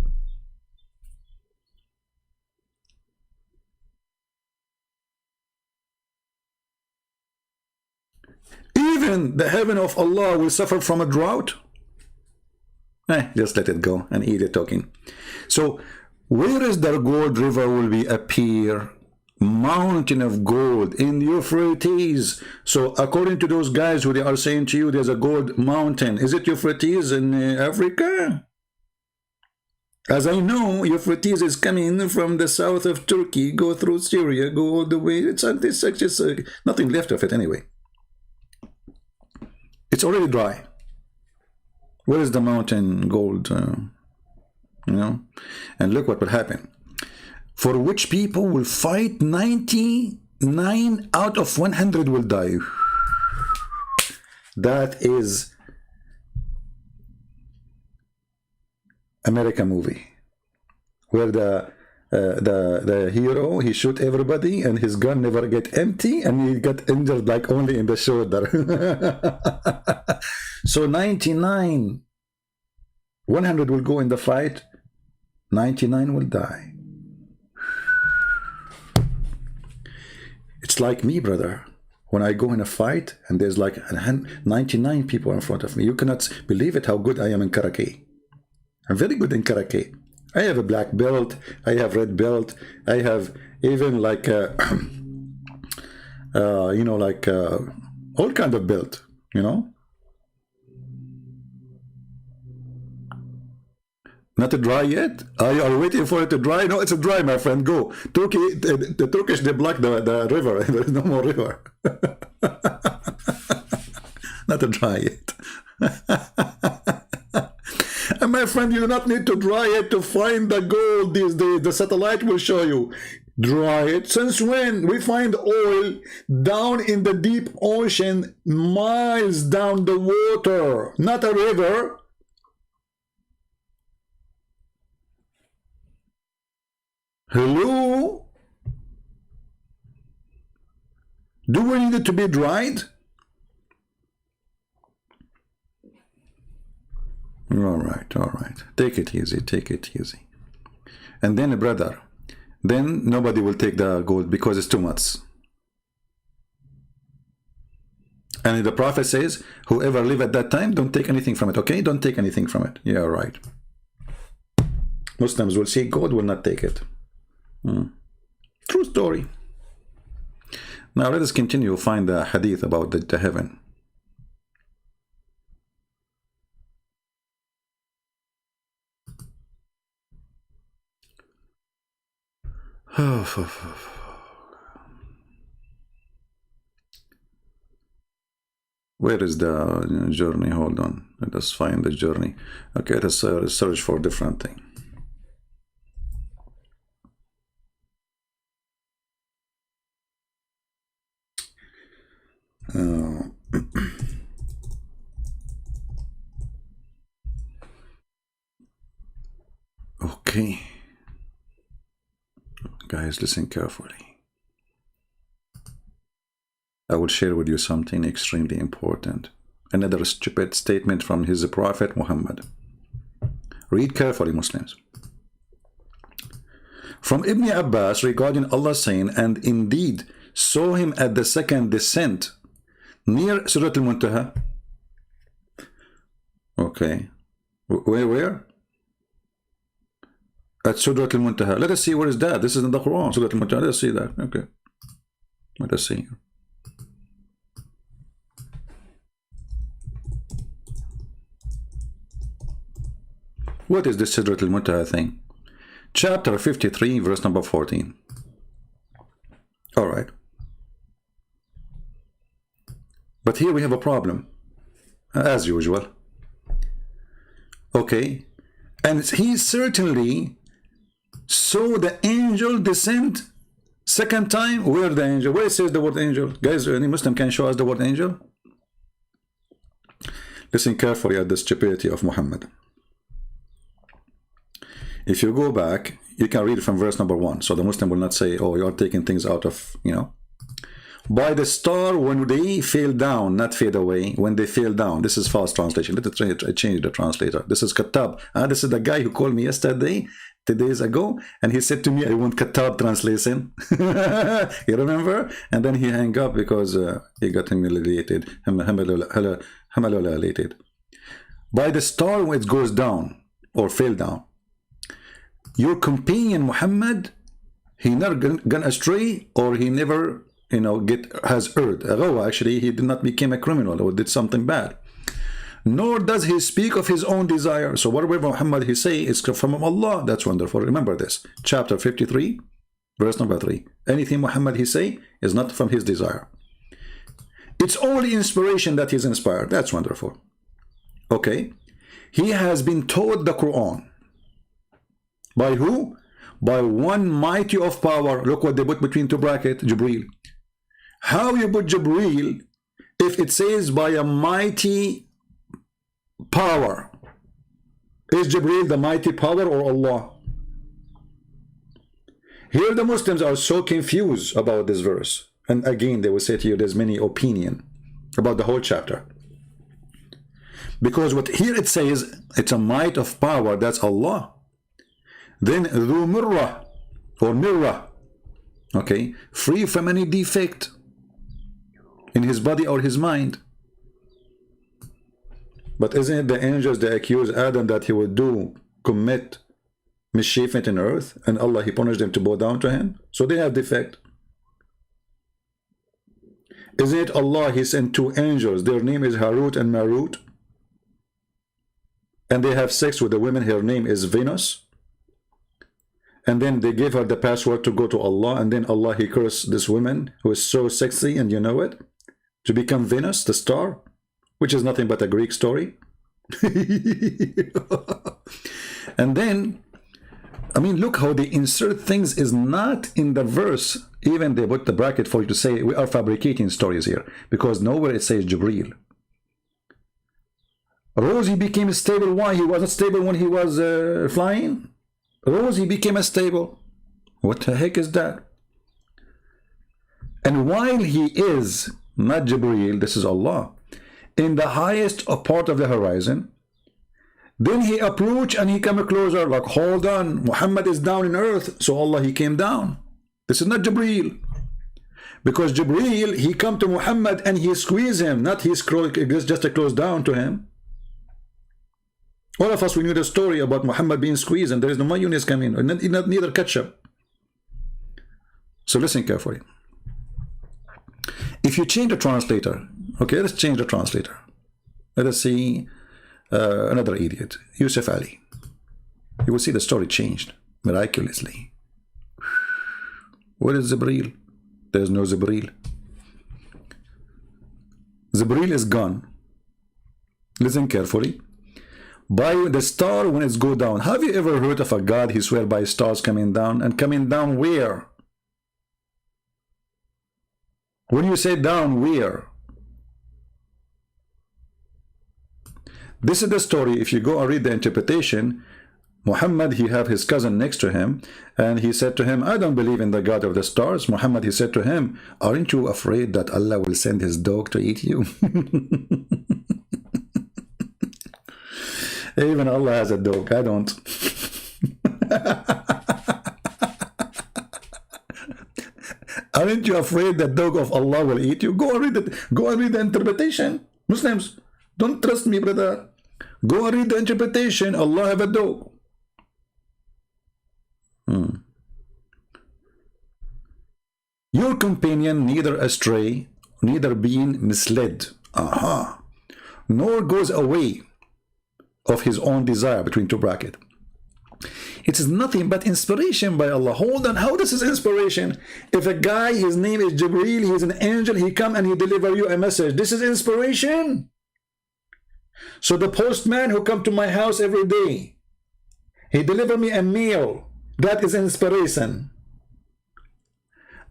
Even the heaven of Allah will suffer from a drought? Just let it go and eat it talking. So, where is the gold river will be appear? Mountain of gold in Euphrates. So according to those guys who they are saying to you there's a gold mountain, is it Euphrates in Africa? As I know, Euphrates is coming from the south of Turkey, go through Syria, go all the way. It's just nothing left of it anyway. It's already dry. Where is the mountain gold? You know, and look what will happen. For which people will fight, 99 out of 100 will die. That is American movie, where the hero, he shoot everybody and his gun never get empty and he got injured like only in the shoulder. So 99, 100 will go in the fight, 99 will die. It's like me, brother. When I go in a fight and there's like 99 people in front of me, you cannot believe it how good I am in karate. I'm very good in karate. I have a black belt, I have red belt, I have even like you know, like all kind of belt, you know. Not dry yet? Are you waiting for it to dry? No, it's a dry, my friend. Go. Turkey, the Turkish, they block the river. There is no more river. Not a dry yet. And my friend, you do not need to dry it to find the gold these days. The satellite will show you. Dry it. Since when? We find oil down in the deep ocean, miles down the water, not a river. Hello? Do we need it to be dried? All right, all right. Take it easy, take it easy. And then, brother, then nobody will take the gold because it's too much. And the Prophet says, whoever live at that time, don't take anything from it, okay? Don't take anything from it. Yeah, right. Muslims will see gold, will not take it. True story. Now let us continue find the hadith about the heaven. Where is the journey? Hold on. Let us find the journey. Okay, let us search for different thing. Okay. Guys, listen carefully. I will share with you something extremely important. Another stupid statement from his Prophet Muhammad. Read carefully, Muslims. From Ibn Abbas regarding Allah saying, and indeed saw him at the second descent near Surah Al-Muntaha. Okay. Where? At Surah Al-Muntaha. Let us see where is that. This is in the Quran, Surah Al-Muntaha. Let us see that. Okay. Let us see. What is this Surah Al-Muntaha thing? Chapter 53, verse number 14. All right. But here we have a problem, as usual. Okay. And he certainly saw the angel descend second time. Where the angel? Where it says the word angel? Guys, any Muslim can show us the word angel? Listen carefully at the stupidity of Muhammad. If you go back, you can read from verse number 1. So the Muslim will not say, oh, you are taking things out of, you know. By the star when they fell down, not fade away, when they fell down. This is false translation. Let us change the translator. This is Kattab. This is the guy who called me yesterday, 2 days ago, and he said to me, I want Kattab translation. You remember? And then he hung up because he got humiliated. By the star when it goes down or fell down. Your companion Muhammad, he never gone astray, or he never, you know, has erred. Actually, he did not become a criminal or did something bad. Nor does he speak of his own desire. So whatever Muhammad he say is from Allah. That's wonderful. Remember this. Chapter 53, verse number 3. Anything Muhammad he say is not from his desire. It's only inspiration that he's inspired. That's wonderful. Okay. He has been taught the Quran. By who? By one mighty of power. Look what they put between two brackets, Jibreel. How you put Jibreel if it says by a mighty power? Is Jibreel the mighty power or Allah? Here the Muslims are so confused about this verse. And again, they will say to you, there's many opinion about the whole chapter. Because what here it says, it's a might of power, that's Allah. Then Dhu Mirrah or Mirrah, okay, free from any defect in his body or his mind. But isn't it the angels that accuse Adam that he would commit mischief in earth, and Allah, he punished them to bow down to him? So they have defect. Isn't it Allah, he sent two angels, their name is Harut and Marut, and they have sex with the women, her name is Venus, and then they gave her the password to go to Allah, and then Allah, he cursed this woman who is so sexy, and you know it, to become Venus, the star, which is nothing but a Greek story. And then, I mean, look how they insert things is not in the verse. Even they put the bracket for you to say we are fabricating stories here, because nowhere it says Jibreel. Rose, he became stable. Why? He wasn't stable when he was flying. Rose, he became stable. What the heck is that? And while he is not Jibreel, this is Allah, in the highest part of the horizon, then he approached and he came closer, like, hold on, Muhammad is down in earth, so Allah, he came down. This is not Jibreel, because Jibreel, he come to Muhammad and he squeeze him, not he just a close down to him. All of us, we knew the story about Muhammad being squeezed, and there is no mayonnaise coming, neither ketchup. So listen carefully. If you change the translator, okay, let's change the translator. Let us see another idiot, Yusuf Ali. You will see the story changed miraculously. What is Jibreel? There is no Jibreel. Jibreel is gone. Listen carefully. By the star when it's go down. Have you ever heard of a God he swear by stars coming down? And coming down where? When you say down, where? This is the story. If you go and read the interpretation, Muhammad, he have his cousin next to him, and he said to him, I don't believe in the God of the stars. Muhammad, he said to him, aren't you afraid that Allah will send his dog to eat you? Even Allah has a dog. I don't. Aren't you afraid that dog of Allah will eat you? Go and read it. Go and read the interpretation. Muslims, don't trust me, brother. Go and read the interpretation. Allah have a dog. Your companion neither astray, neither being misled, nor goes away of his own desire, between two brackets. It is nothing but inspiration by Allah. Hold on, how this is inspiration? If a guy, his name is Jibreel, he is an angel, he come and he deliver you a message. This is inspiration. So the postman who come to my house every day, he deliver me a meal. That is inspiration.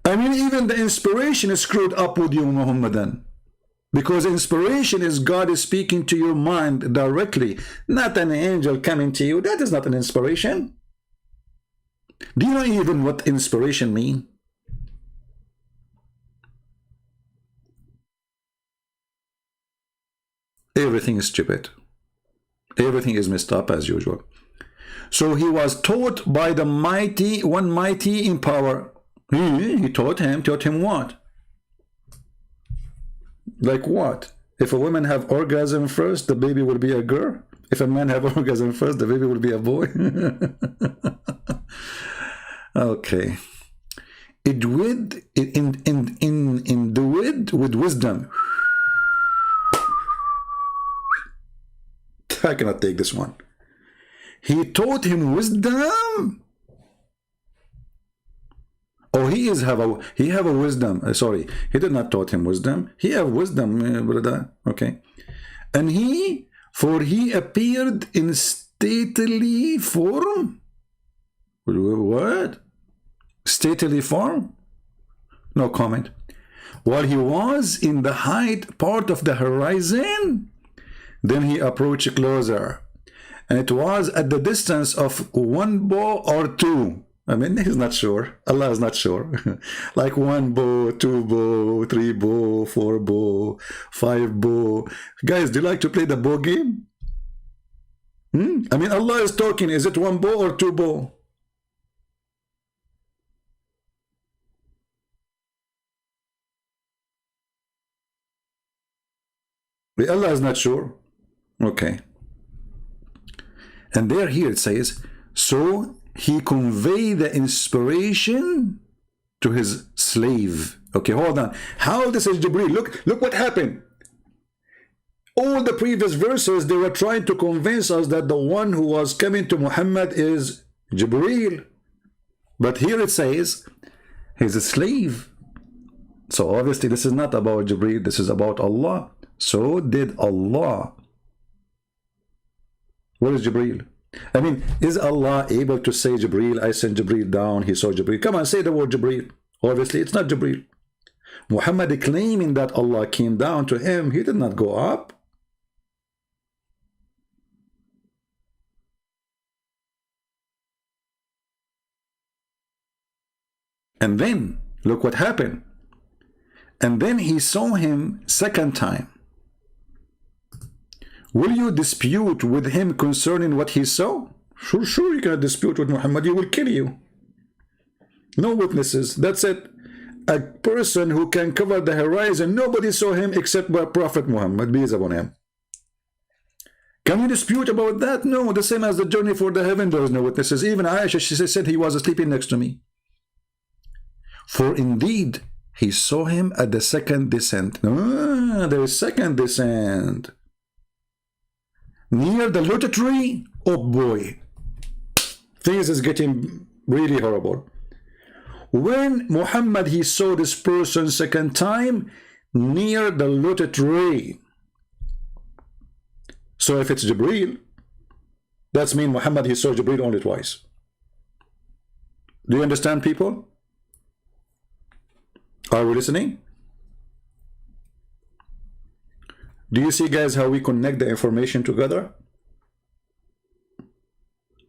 I mean, even the inspiration is screwed up with you, Muhammadan. Because inspiration is God is speaking to your mind directly, not an angel coming to you. That is not an inspiration. Do you know even what inspiration means? Everything is stupid. Everything is messed up as usual. So he was taught by the mighty, one mighty in power. He taught him what? Like what? If a woman have orgasm first, the baby will be a girl. If a man have orgasm first, the baby will be a boy. Okay. With wisdom. I cannot take this one. He taught him wisdom. Oh, he have a wisdom. Sorry, he did not taught him wisdom. He have wisdom, brother. Okay, and he appeared in stately form. What? Stately form? No comment. While he was in the height part of the horizon, then he approached closer, and it was at the distance of one bow or two. I mean, he's not sure. Allah is not sure. Like one bow, two bow, three bow, four bow, five bow. Guys, do you like to play the bow game? I mean, Allah is talking. Is it one bow or two bow? Allah is not sure. Okay. And here it says, so he conveyed the inspiration to his slave. Okay, hold on. How this is Jibreel? Look what happened. All the previous verses, they were trying to convince us that the one who was coming to Muhammad is Jibreel. But here it says, he's a slave. So obviously this is not about Jibreel, this is about Allah. So did Allah. Where is Jibreel? I mean, is Allah able to say Jibreel, I sent Jibreel down, he saw Jibreel? Come on, say the word Jibreel. Obviously it's not Jibreel. Muhammad claiming that Allah came down to him, he did not go up. And then, look what happened. And then he saw him second time. Will you dispute with him concerning what he saw? Sure, you cannot dispute with Muhammad, he will kill you. No witnesses, that's it. A person who can cover the horizon, nobody saw him except by Prophet Muhammad, peace upon him. Can you dispute about that? No, the same as the journey for the heaven, there is no witnesses. Even Aisha, she said he was sleeping next to me. For indeed, he saw him at the second descent. There is second descent. Near the lotus tree? Oh boy. Things is getting really horrible. When Muhammad, he saw this person second time, near the lotus tree. So if it's Jibreel, that's mean Muhammad, he saw Jibreel only twice. Do you understand, people? Are we listening? Do you see, guys, how we connect the information together?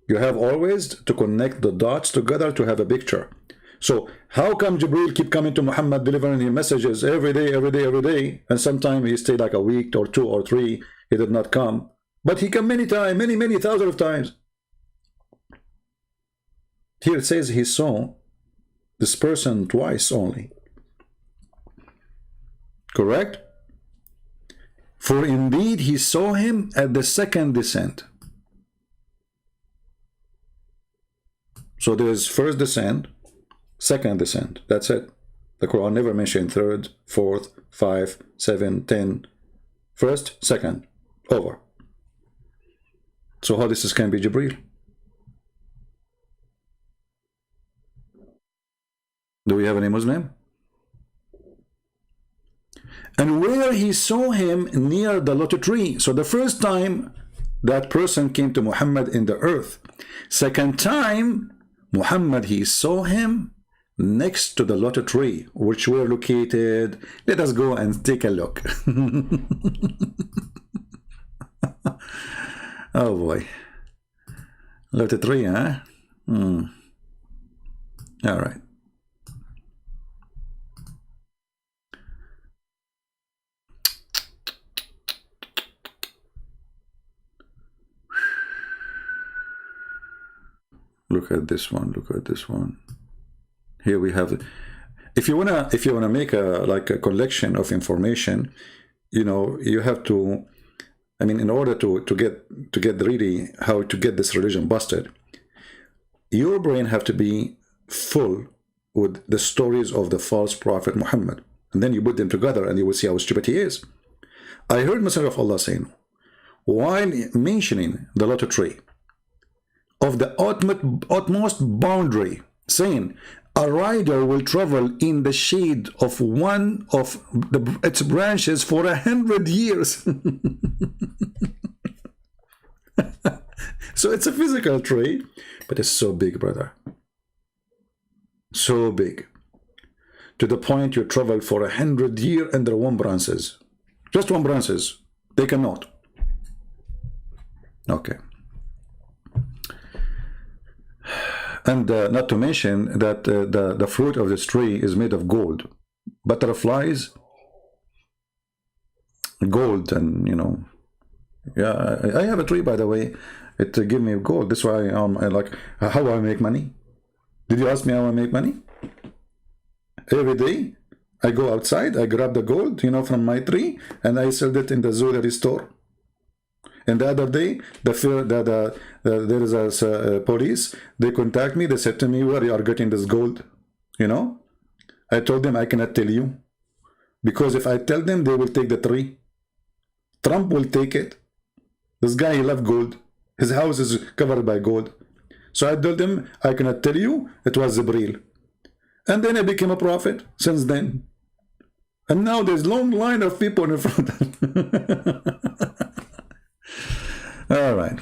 You have always to connect the dots together to have a picture. So how come Jibreel keep coming to Muhammad, delivering his messages every day, and sometimes he stayed like a week or 2 or 3, he did not come, but he come many times, many thousands of times. Here it says he saw this person twice only. Correct? For indeed he saw him at the second descent. So there is first descent, second descent. That's it. The Quran never mentioned third, fourth, 5, 7, 10. First, second, over. So how this can be Jibreel? Do we have any Muslim? And where he saw him near the lotus tree. So the first time that person came to Muhammad in the earth. Second time, Muhammad, he saw him next to the lotus tree, which were located. Let us go and take a look. Oh boy. Lotus tree, huh? All right. Look at this one. Look at this one. Here we have. If you wanna make a collection of information, you know, you have to. I mean, in order to get really how to get this religion busted, your brain have to be full with the stories of the false prophet Muhammad, and then you put them together, and you will see how stupid he is. I heard Messenger of Allah saying, while mentioning the lotus tree, of the utmost boundary, saying a rider will travel in the shade of one of its branches for 100 years. So it's a physical tree, but it's so big, brother. So big. To the point you travel for 100 years under one branches. Just one branches. They cannot. Okay. And not to mention that the fruit of this tree is made of gold. Butterflies, gold, and you know, yeah, I have a tree, by the way. It give me gold. That's why I like how I make money. Did you ask me how I make money? Every day I go outside, I grab the gold, you know, from my tree, and I sell it in the jewelry store. And the other day, there is a police. They contact me. They said to me, "Where you are getting this gold?" You know, I told them I cannot tell you, because if I tell them, they will take the tree. Trump will take it. This guy, he loves gold. His house is covered by gold. So I told him I cannot tell you. It was Jibril. And then I became a prophet since then. And now there's a long line of people in front of All right.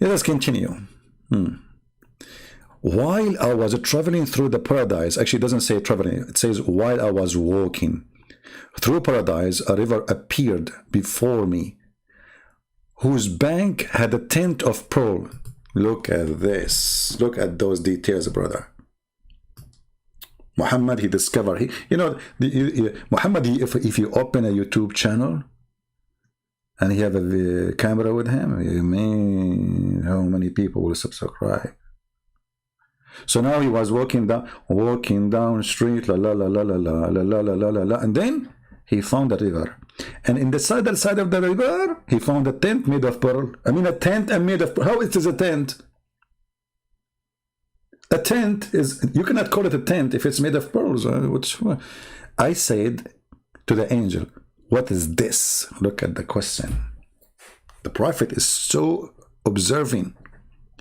Let us continue. While I was traveling through the paradise, actually it doesn't say traveling, it says while I was walking through paradise, a river appeared before me, whose bank had a tint of pearl. Look at this. Look at those details, brother. Muhammad, he discovered, Muhammad, if you open a YouTube channel, and he have a camera with him, man, how many people will subscribe? So now he was walking down street, la la la la la la la la la la la, and then he found a river, and in the other side of the river, he found a tent made of pearl. I mean, a tent made of pearl. How it is a tent? A tent is, you cannot call it a tent if it's made of pearls. I said to the angel, what is this? Look at the question. The prophet is so observing.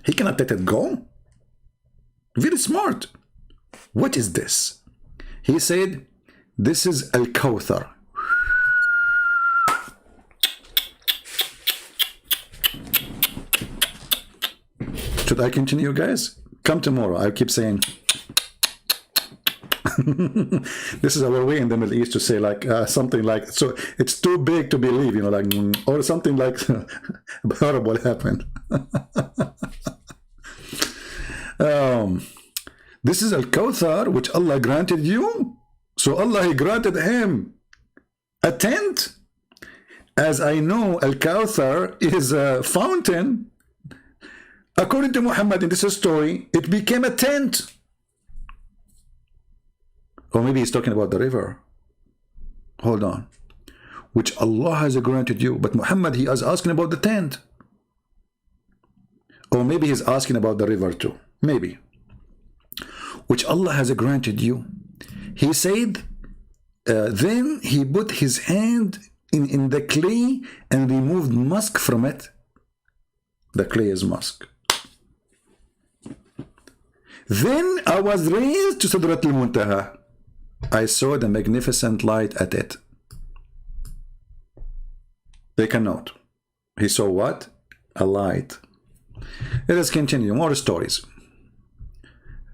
He cannot let it go. Very smart. What is this? He said, this is Al-Kawthar. Should I continue, guys? Come tomorrow. I keep saying... This is our way in the Middle East to say like something like, so it's too big to believe, you know, like, or something like horrible happened. This is Al-Kawthar, which Allah granted you. So Allah, he granted him a tent. As I know, Al-Kawthar is a fountain. According to Muhammad in this story, it became a tent. Or maybe he's talking about the river. Hold on. Which Allah has granted you. But Muhammad, he is asking about the tent. Or maybe he's asking about the river too. Maybe. Which Allah has granted you. He said, then he put his hand in the clay and removed musk from it. The clay is musk. Then I was raised to Sidrat al-Muntaha. I saw the magnificent light at it. They cannot. He saw what? A light. Let us continue. More stories.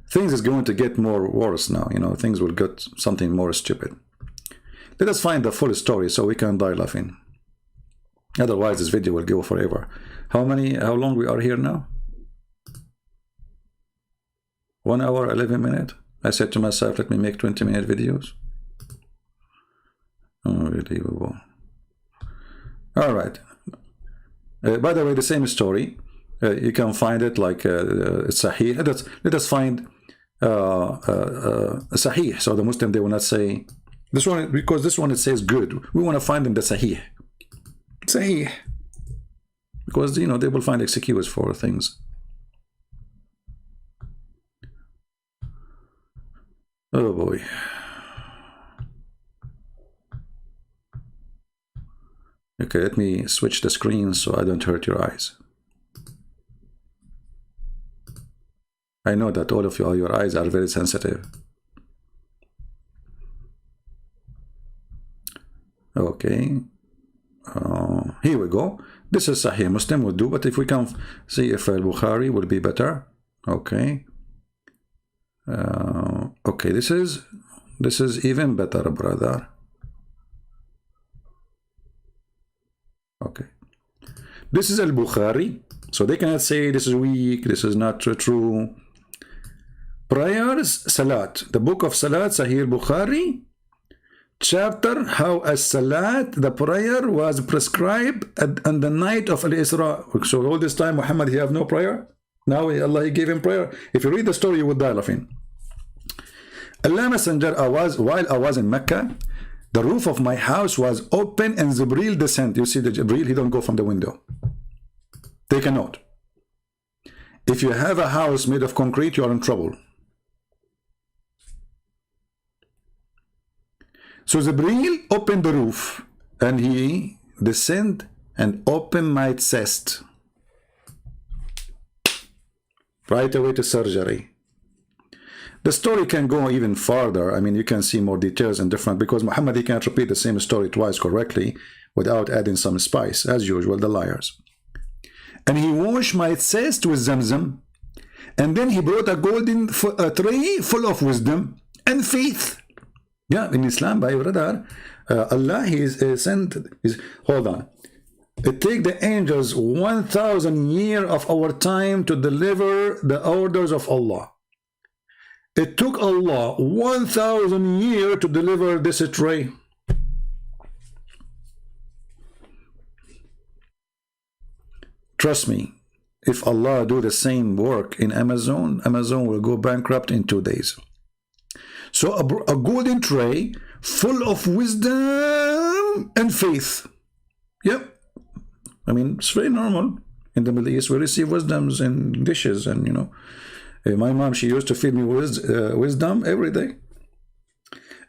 Things is going to get more worse now. You know, things will get something more stupid. Let us find the full story so we can die laughing. Otherwise, this video will go forever. How long we are here now? 1 hour, 11 minutes. I said to myself, let me make 20-minute videos. Unbelievable. All right. By the way, the same story. You can find it like Sahih. Let us find Sahih. So the Muslim, they will not say this one, because this one it says good. We want to find in the Sahih. Sahih. Because, you know, they will find excuse for things. Oh boy. Okay, let me switch the screen so I don't hurt your eyes. I know that all of you, your eyes are very sensitive. Okay. Here we go. This is Sahih Muslim will do, but if we can see if Al-Bukhari will be better. Okay. Okay, this is even better, brother. Okay. This is Al-Bukhari. So they cannot say this is weak, this is not true. Prayers, Salat. The book of Salat, Sahih Bukhari. Chapter, how as Salat, the prayer was prescribed on the night of Al-Isra. So all this time, Muhammad, he have no prayer? Now Allah, he gave him prayer. If you read the story, you would die laughing. Allah Messenger, while I was in Mecca, the roof of my house was open and Jibreel descend. You see the Jibreel, he don't go from the window. Take a note. If you have a house made of concrete, you are in trouble. So Jibreel opened the roof and he descend and open my chest right away to surgery. The story can go even farther. I mean, you can see more details and different, because Muhammad, he can't repeat the same story twice correctly without adding some spice, as usual, the liars. And he washed my chest with Zamzam, and then he brought a golden tray full of wisdom and faith. Yeah, in Islam, by brother, Allah, he sent, hold on. It takes the angels 1,000 years of our time to deliver the orders of Allah. It took Allah 1,000 years to deliver this tray. Trust me, if Allah do the same work in Amazon, Amazon will go bankrupt in 2 days. So a golden tray full of wisdom and faith. Yep. I mean, it's very normal. In the Middle East, we receive wisdoms in dishes. And, you know, my mom, she used to feed me wisdom every day.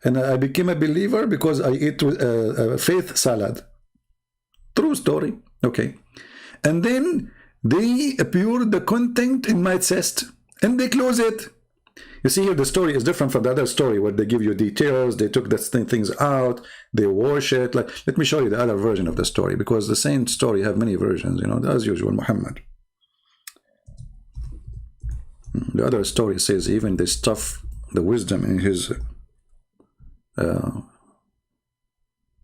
And I became a believer because I ate faith salad. True story. Okay. And then they poured the content in my chest and they close it. You see here, the story is different from the other story where they give you details, they took the things out, they wash it. Like, let me show you the other version of the story, because the same story have many versions, you know, as usual, Muhammad. The other story says even they stuff the wisdom in his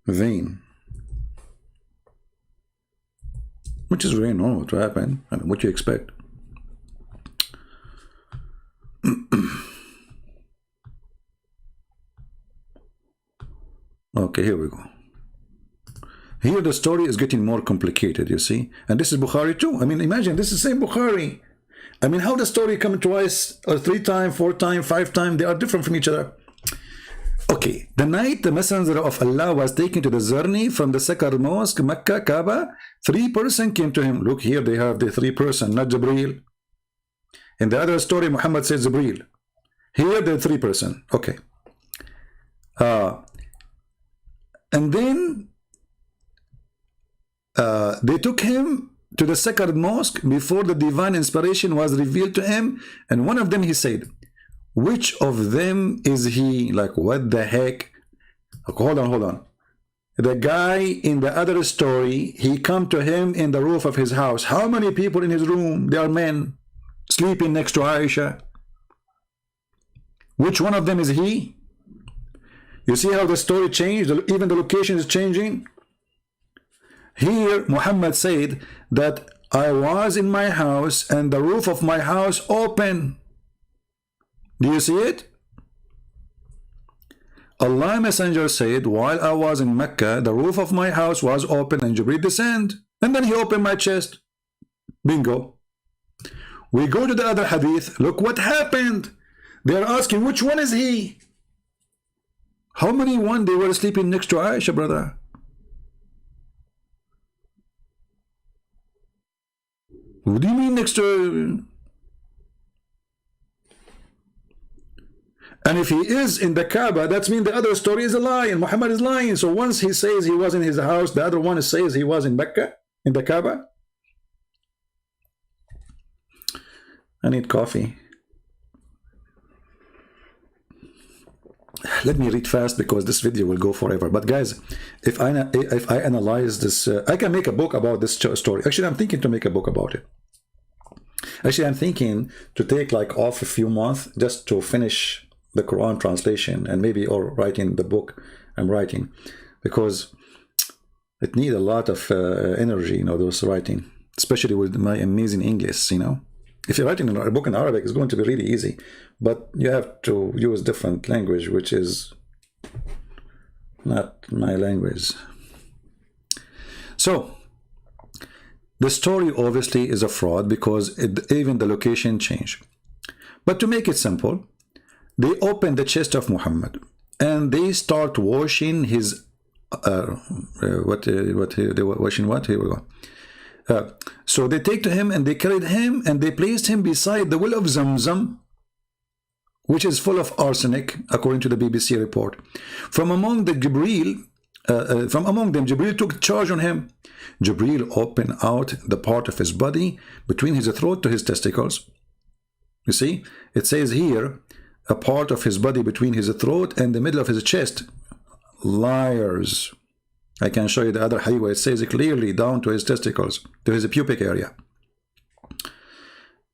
vein, which is very normal to happen. I mean, what you expect? Okay, here we go. Here the story is getting more complicated, you see. And this is Bukhari too. I mean, imagine, this is the same Bukhari. I mean, how the story come twice or 3 times, 4 times, 5 times, they are different from each other. Okay, the night the messenger of Allah was taken to the journey from the sacred mosque, Mecca, Kaaba, 3 persons came to him. Look here, they have the 3 persons, not Jibreel. In the other story, Muhammad says Jibreel. Here, the 3 persons. Okay. And then they took him to the sacred mosque before the divine inspiration was revealed to him. And one of them, he said, which of them is he? Like, what the heck? Okay, hold on. The guy in the other story, he come to him in the roof of his house. How many people in his room? They are men sleeping next to Aisha. Which one of them is he? You see how the story changed? Even the location is changing. Here, Muhammad said that I was in my house and the roof of my house open. Do you see it? Allah Messenger said, while I was in Mecca, the roof of my house was open and Jibreel descended. And then he opened my chest. Bingo. We go to the other hadith. Look what happened. They are asking, which one is he? How many one they were sleeping next to Aisha, brother? What do you mean next to? And if he is in the Kaaba, that means the other story is a lie and Muhammad is lying. So once he says he was in his house, the other one says he was in Mecca, in the Kaaba. I need coffee. Let me read fast because this video will go forever. But guys, if I analyze this, I can make a book about this story. Actually, I'm thinking to make a book about it. Actually, I'm thinking to take like off a few months just to finish the Quran translation and maybe or writing the book I'm writing, because it needs a lot of energy, you know, those writing, especially with my amazing English, you know. If you're writing a book in Arabic, it's going to be really easy, but you have to use different language, which is not my language. So the story obviously is a fraud because even the location changed. But to make it simple, they open the chest of Muhammad and they start washing his they were washing what? Here we go. So they take to him and they carried him and they placed him beside the well of Zamzam, which is full of arsenic, according to the BBC report. From among them, Jibril took charge on him. Jibril opened out the part of his body between his throat to his testicles. You see, it says here, a part of his body between his throat and the middle of his chest. Liars. I can show you the other hadith where it says it clearly down to his testicles, to his pubic area.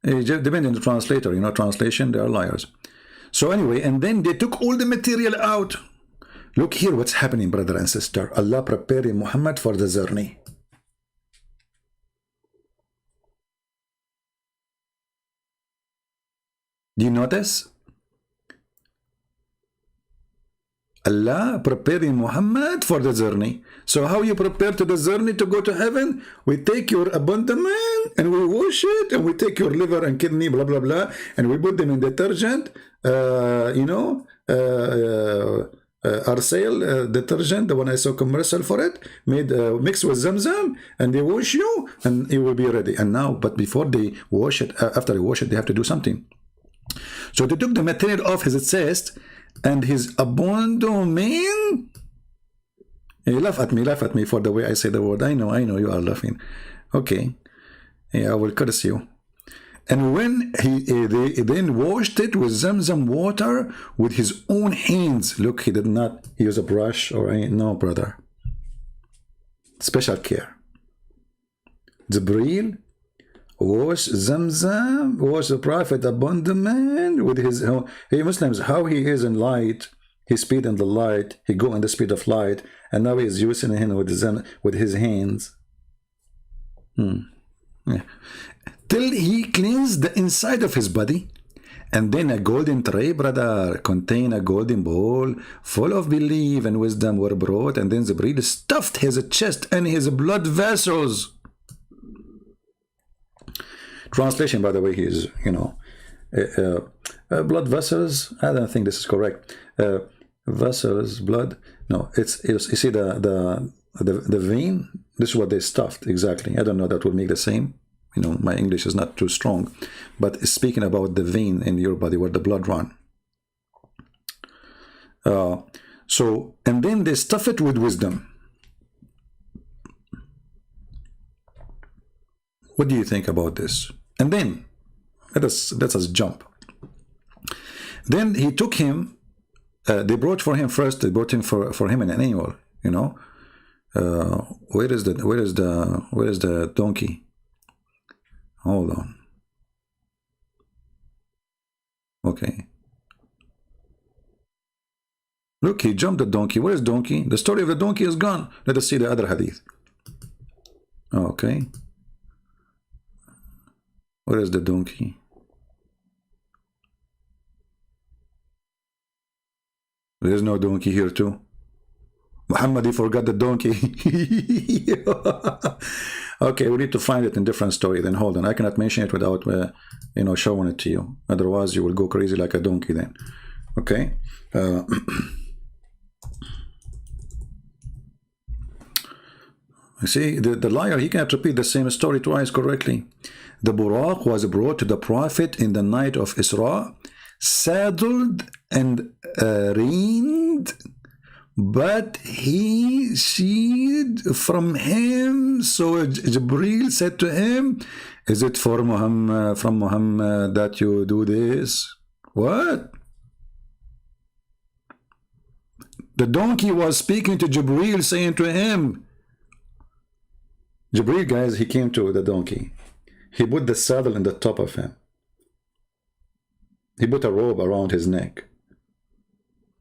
Depending on the translator, you know, translation, they are liars. So anyway, and then they took all the material out. Look here what's happening, brother and sister. Allah preparing Muhammad for the journey. Do you notice? Allah preparing Muhammad for the journey. So how you prepare to the journey to go to heaven? We take your abdomen and we wash it, and we take your liver and kidney, blah, blah, blah, and we put them in detergent, Arcel detergent, the one I saw commercial for it, made mixed with Zamzam, and they wash you, and it will be ready. And now, but before they wash it, after they wash it, they have to do something. So they took the material off his chest and his abdomen. You laugh at me for the way I say the word. I know you are laughing. Okay, yeah, I will curse you. And when they then washed it with Zamzam water with his own hands. Look, he did not use a brush or no, brother. Special care. Jibril wash Zamzam, wash the Prophet abandonment with his. Hey Muslims, how he is in light, he speed in the light, he go in the speed of light, and now he is using him with his hands. Yeah. Till he cleansed the inside of his body, and then a golden tray, brother, contain a golden bowl full of belief and wisdom were brought, and then Jibril stuffed his chest and his blood vessels. Translation, by the way, is, you know, blood vessels. I don't think this is correct. Vessels, blood. No, it's you see the vein. This is what they stuffed exactly. I don't know. That would make the same. You know, my English is not too strong, but it's speaking about the vein in your body where the blood run. So, and then they stuff it with wisdom. What do you think about this? And then let us jump. Then he took him. They brought for him first. They brought him for him an animal. You know, where is the donkey? Hold on. Okay. Look, he jumped the donkey. Where is donkey? The story of the donkey is gone. Let us see the other hadith. Okay. Where is the donkey? There's no donkey here too. Muhammad, he forgot the donkey. Okay, we need to find it in different story. Then hold on. I cannot mention it without, you know, showing it to you. Otherwise, you will go crazy like a donkey then. Okay. You see, the liar, he cannot repeat the same story twice correctly. The Buraq was brought to the Prophet in the night of Isra, saddled and reined, but he sheed from him. So Jibril said to him, is it for Muhammad, from Muhammad that you do this? What? The donkey was speaking to Jibril, saying to him, Jibril, guys, he came to the donkey. He put the saddle in the top of him. He put a robe around his neck.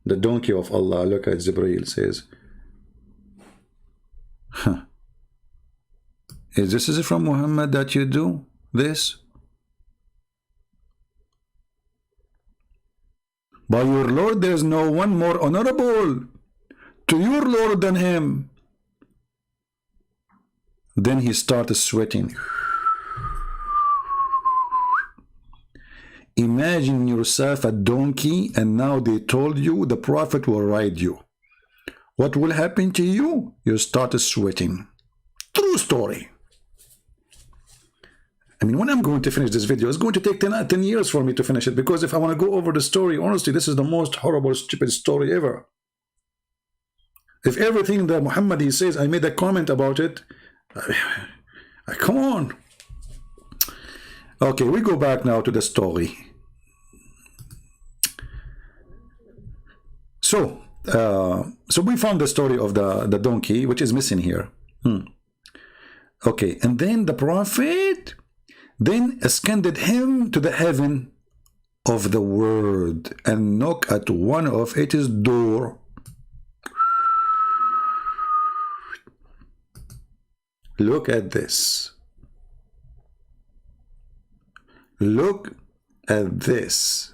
The donkey of Allah, look at Jibreel, says, is it from Muhammad that you do this? By your Lord, there is no one more honorable to your Lord than him. Then he started sweating. Imagine yourself a donkey, and now they told you the prophet will ride you. What will happen to you? You start sweating. True story. I mean, when I'm going to finish this video, it's going to take 10 years for me to finish it, because if I want to go over the story, honestly, this is the most horrible, stupid story ever. If everything that Muhammad says, I made a comment about it, come on. Okay, we go back now to the story. So we found the story of the donkey, which is missing here. Okay, and then the prophet then ascended him to the heaven of the world and knocked at one of its door. Look at this. Look at this.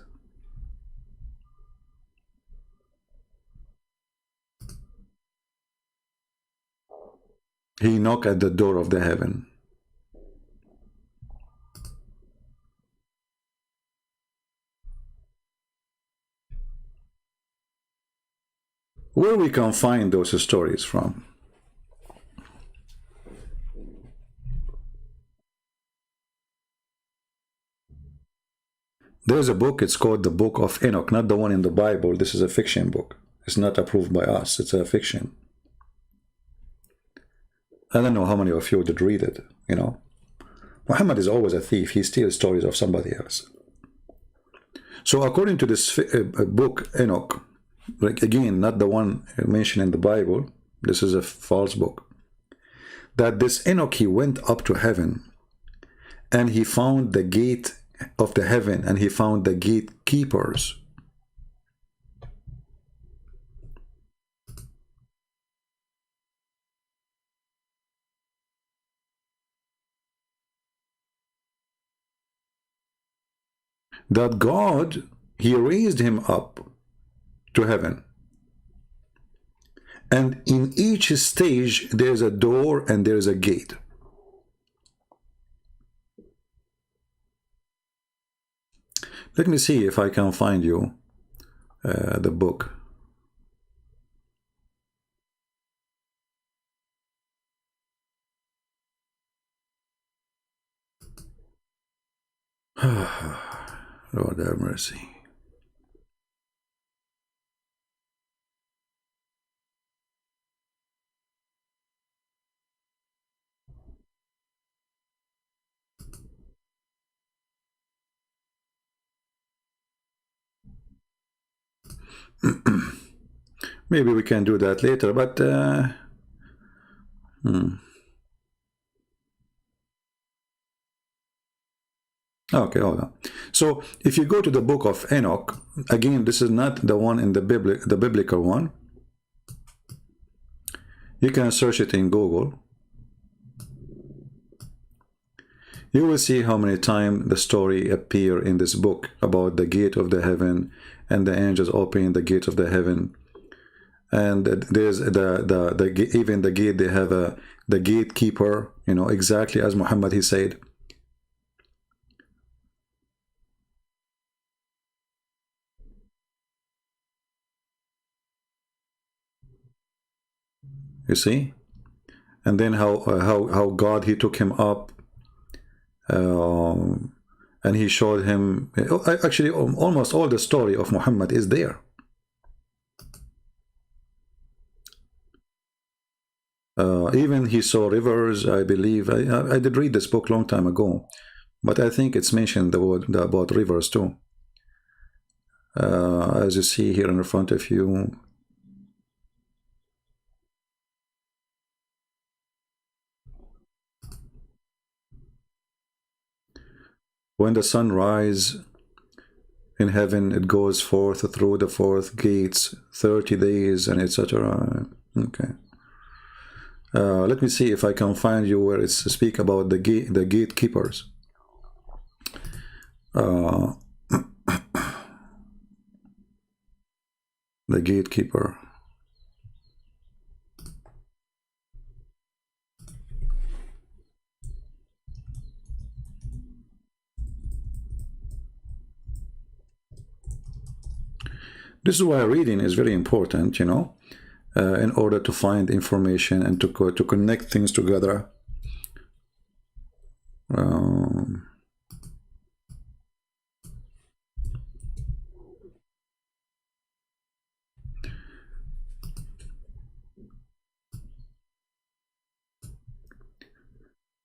He knocked at the door of the heaven. Where we can find those stories from? There's a book, it's called the Book of Enoch, not the one in the Bible. This is a fiction book. It's not approved by us, it's a fiction. I don't know how many of you did read it, you know. Muhammad is always a thief. He steals stories of somebody else. So according to this book, Enoch, like again, not the one mentioned in the Bible, this is a false book, that this Enoch, he went up to heaven and he found the gate of the heaven and he found the gatekeepers. That God, he raised him up to heaven. And in each stage, there's a door and there's a gate. Let me see if I can find you the book. Lord have mercy. Maybe we can do that later, but okay, hold on. So if you go to the book of Enoch, again, this is not the one in the biblical one. You can search it in Google. You will see how many times the story appear in this book about the gate of the heaven and the angels opening the gate of the heaven. And there's even the gate, they have the gatekeeper, you know, exactly as Muhammad he said. You see? And then how God, he took him up and he showed him, actually almost all the story of Muhammad is there. Even he saw rivers, I believe. I did read this book long time ago, but I think it's mentioned about rivers too. As you see here in front of you. When the sun rises in heaven, it goes forth through the fourth gates, 30 days, and etc. Okay. Let me see if I can find you where it's speak about the gatekeepers. The gatekeeper. This is why reading is very important, you know, in order to find information and to connect things together.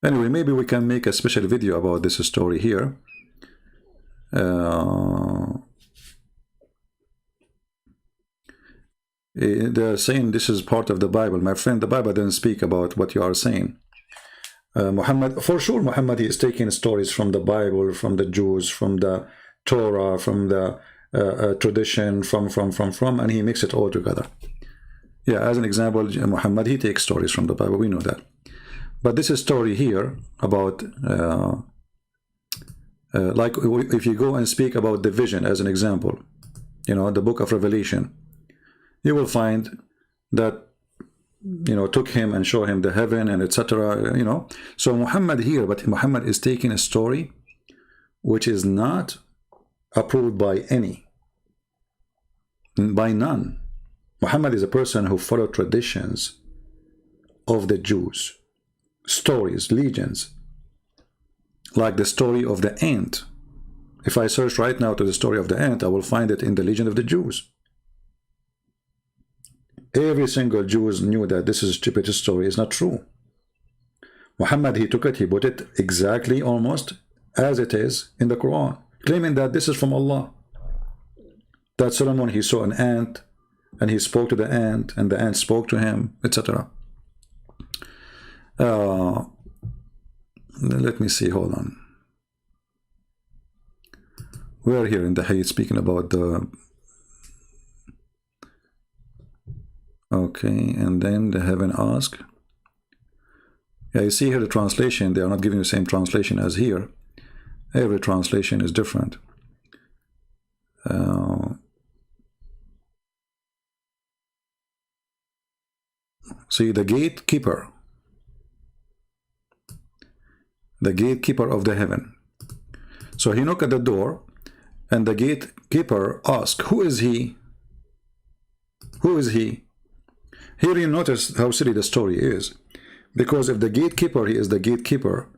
Anyway, maybe we can make a special video about this story here. They're saying this is part of the Bible. My friend, the Bible doesn't speak about what you are saying. Muhammad, for sure, Muhammad, he is taking stories from the Bible, from the Jews, from the Torah, from the tradition, from, and he mixes it all together. Yeah, as an example, Muhammad, he takes stories from the Bible. We know that. But this is story here about, like if you go and speak about the vision as an example, you know, the book of Revelation, you will find that, you know, took him and show him the heaven and etc. You know, so Muhammad here, but Muhammad is taking a story which is not approved by none. Muhammad is a person who followed traditions of the Jews, stories, legends, like the story of the ant. If I search right now to the story of the ant, I will find it in the legend of the Jews. Every single Jew knew that this is a stupid story. It's not true. Muhammad, he took it, he put it exactly almost as it is in the Quran, claiming that this is from Allah. That Solomon, he saw an ant and he spoke to the ant and the ant spoke to him, etc. Let me see, hold on. We are here in the Hadith speaking about the... Okay, and then the heaven ask. Yeah, you see here the translation, they are not giving the same translation as here. Every translation is different. See, the gatekeeper of the heaven. So he knocked at the door, and the gatekeeper asked, who is he? Who is he? Here you notice how silly the story is. Because if the gatekeeper, he is the gatekeeper,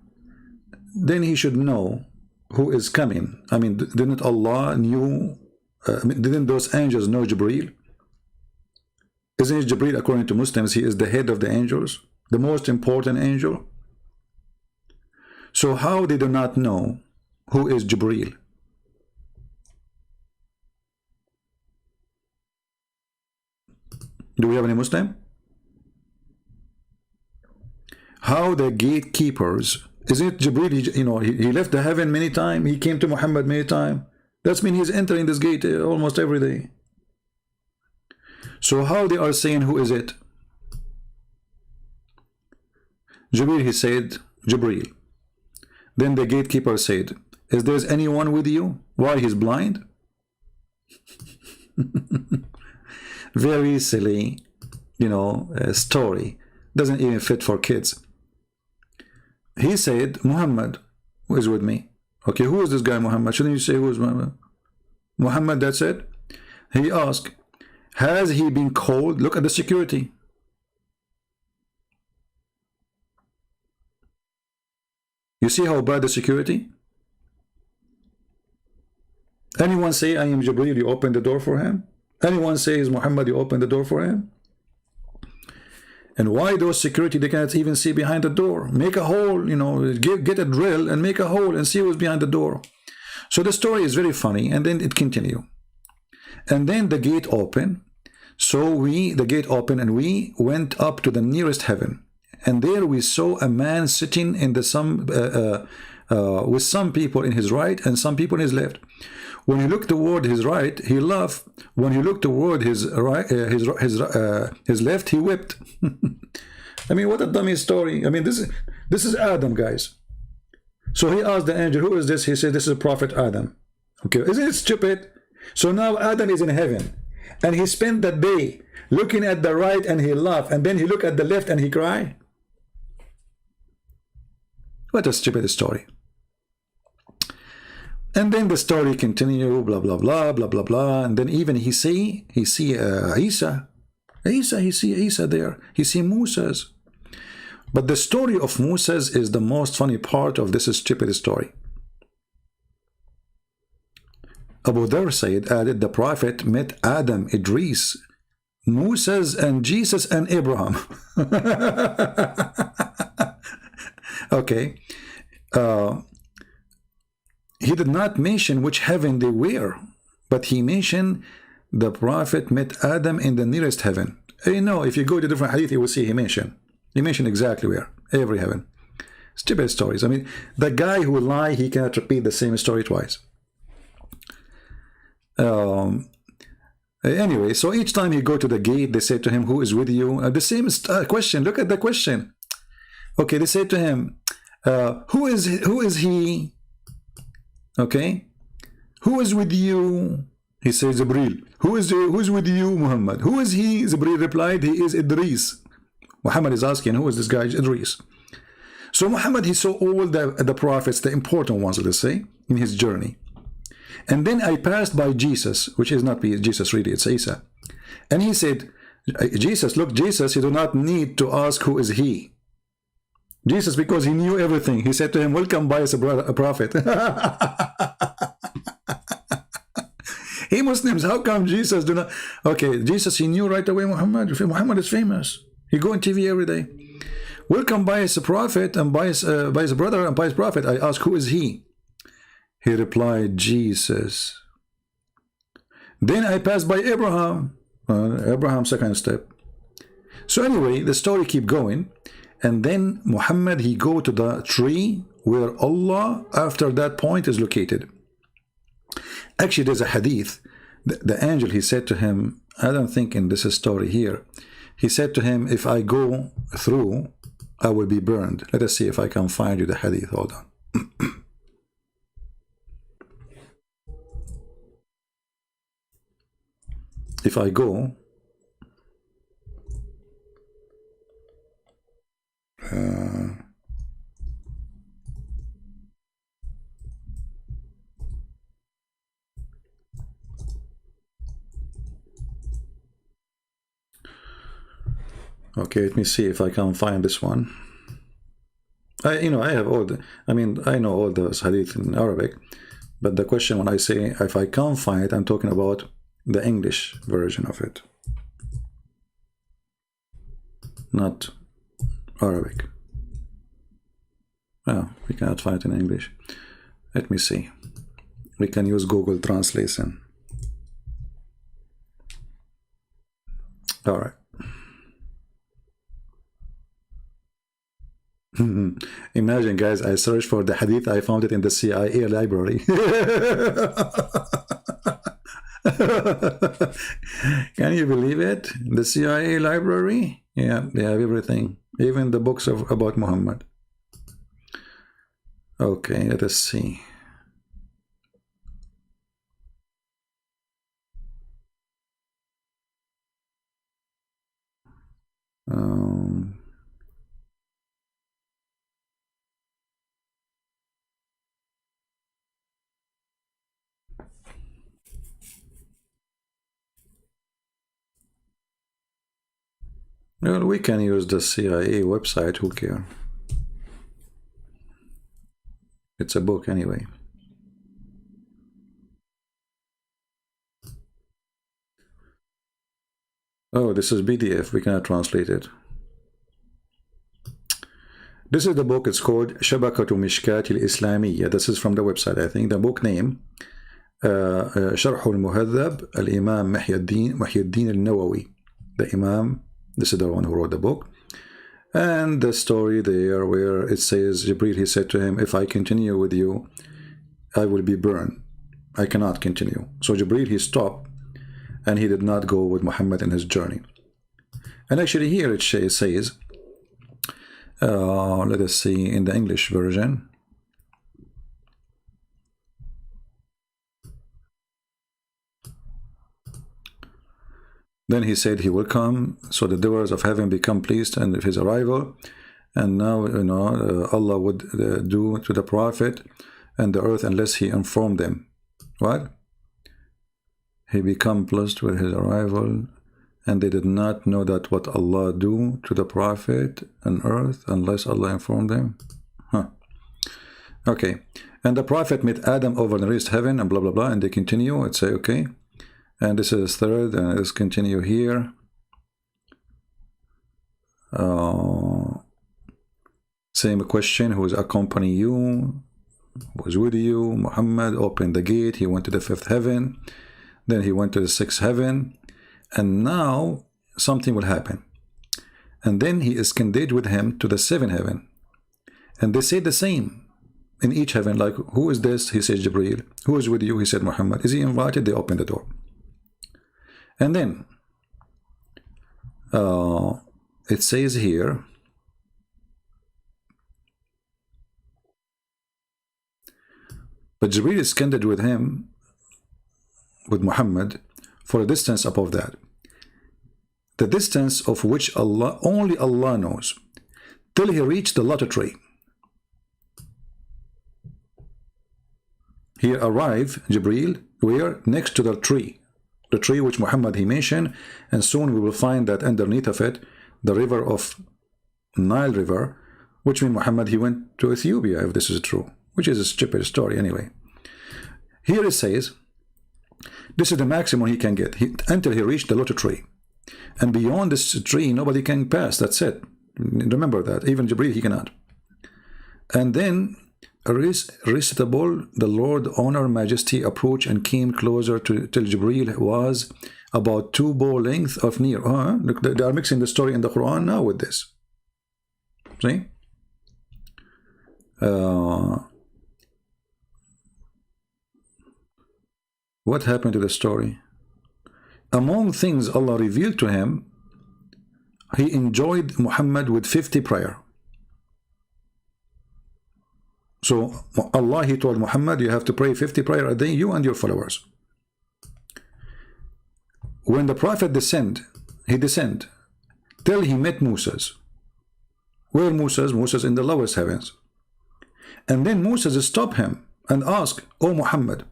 then he should know who is coming. I mean, didn't Allah knew, didn't those angels know Jibreel? Isn't it Jibreel, according to Muslims, he is the head of the angels, the most important angel? So how they do not know who is Jibreel? Do we have any Muslim? How the gatekeepers, isn't it Jibreel, he left the heaven many times, he came to Muhammad many times. That means he's entering this gate almost every day. So how they are saying who is it? Jibreel, he said, Jibreel. Then the gatekeeper said, is there anyone with you? Why, he's blind? Very silly, story. Doesn't even fit for kids. He said, Muhammad is with me. Okay, who is this guy Muhammad? Shouldn't you say who is Muhammad? Muhammad, that's it. He asked, has he been called? Look at the security. You see how bad the security? Anyone say, I am Jibreel, you open the door for him? Anyone says, Muhammad, you open the door for him? And why those security, they cannot even see behind the door? Make a hole, get a drill and make a hole and see who's behind the door. So the story is very funny, and then it continues. And then the gate opened. So the gate opened and we went up to the nearest heaven. And there we saw a man sitting in the with some people in his right and some people in his left. When he looked toward his right, he laughed. When he looked toward his right, his left, he wept. I mean, what a dummy story. I mean, this is Adam, guys. So he asked the angel, who is this? He said, this is Prophet Adam. Okay, isn't it stupid? So now Adam is in heaven, and he spent the day looking at the right and he laughed, and then he looked at the left and he cried. What a stupid story. And then the story continue, blah, blah, blah, blah, blah, blah. And then even he see Isa. He see Isa there. He see Moses. But the story of Moses is the most funny part of this stupid story. Abu Dharr added, the prophet met Adam, Idris, Moses, and Jesus, and Abraham. Okay. He did not mention which heaven they were, but he mentioned the prophet met Adam in the nearest heaven. You know, if you go to different hadith, you will see he mentioned exactly where, every heaven. Stupid stories. I mean, the guy who lie, he cannot repeat the same story twice. Anyway, so each time he go to the gate, they say to him, who is with you? The same question. Look at the question. Okay, they say to him, who is he? Okay, who is with you? He says, Jibril. Who's with you, Muhammad? Who is he? Jibril replied, he is Idris. Muhammad is asking, who is this guy? Idris. So Muhammad, he saw all the prophets, the important ones, let's say, in his journey. And then I passed by Jesus, which is not Jesus really, it's Isa. And he said, Jesus, look, Jesus, you do not need to ask who is he. Jesus, because he knew everything, he said to him, welcome by as a prophet. Hey Muslims, how come Jesus do not? Okay, Jesus, he knew right away Muhammad. Muhammad is famous. He go on TV every day. Welcome by as a prophet and by his brother and by his prophet. I ask, who is he? He replied, Jesus. Then I passed by Abraham. Abraham, second step. So anyway, the story keep going. And then Muhammad, he go to the tree where Allah, after that point, is located. Actually, there's a hadith. The angel, he said to him, I don't think in this story here, he said to him, if I go through, I will be burned. Let us see if I can find you the hadith. Hold on. If I go, okay, let me see if I can find this one. I have all the, I know all those hadith in Arabic, but the question when I say if I can't find it, I'm talking about the English version of it, not Arabic. Oh, we cannot find it in English. Let me see. We can use Google Translation. All right. Imagine, guys, I searched for the hadith, I found it in the CIA library. Can you believe it? The CIA library? Yeah, they have everything, even the books about Muhammad. Okay, let us see. Well, we can use the CIA website, who cares? It's a book anyway. Oh, this is PDF, we cannot translate it. This is the book, it's called Shabakatu Mishkat al-Islamiyya. This is from the website, I think. The book name, Sharh al-Muhadhab, al-Imam Muhyiddin al-Nawawi. The Imam, this is the one who wrote the book. And the story there where it says, Jibril, he said to him, if I continue with you, I will be burned. I cannot continue. So Jibril, he stopped, and he did not go with Muhammad in his journey. And actually here it says, let us see in the English version. Then he said he will come, so the doors of heaven become pleased and his arrival. And now, Allah would do to the Prophet and the earth unless he informed them. What? He became pleased with his arrival, and they did not know that what Allah do to the Prophet on earth unless Allah informed them. Huh. Okay. And the Prophet met Adam over the nearest heaven, and blah blah blah, and they continue. Let's say okay. And this is third, and let's continue here. Same question, who is accompanying you, was with you. Muhammad opened the gate, he went to the fifth heaven, then he went to the sixth heaven, and now something will happen. And then he ascended with him to the seventh heaven, and they say the same in each heaven, like, who is this? He says Jibreel. Who is with you? He said Muhammad. Is he invited? They open the door. And then it says here, but Jibreel ascended with him, with Muhammad, for a distance above that, the distance of which only Allah knows, till he reached the lotus tree. He arrived, Jibreel, where? Next to the tree which Muhammad he mentioned, and soon we will find that underneath of it, the river of Nile River, which means Muhammad he went to Ethiopia, if this is true, which is a stupid story anyway. Here it says, this is the maximum he can get, until he reached the lotus tree. And beyond this tree, nobody can pass, that's it. Remember that, even Jibreel, he cannot. And then, irresistible, the Lord, honor, majesty, approached and came closer till Jibreel was about 2 bow length of near. Look, they are mixing the story in the Quran now with this. See? What happened to the story? Among things Allah revealed to him, he enjoyed Muhammad with 50 prayer. So Allah, he told Muhammad, you have to pray 50 prayer a day, you and your followers. When the Prophet he descended till he met Moses. Where Moses? Moses in the lowest heavens. And then Moses stopped him and asked, O Muhammad,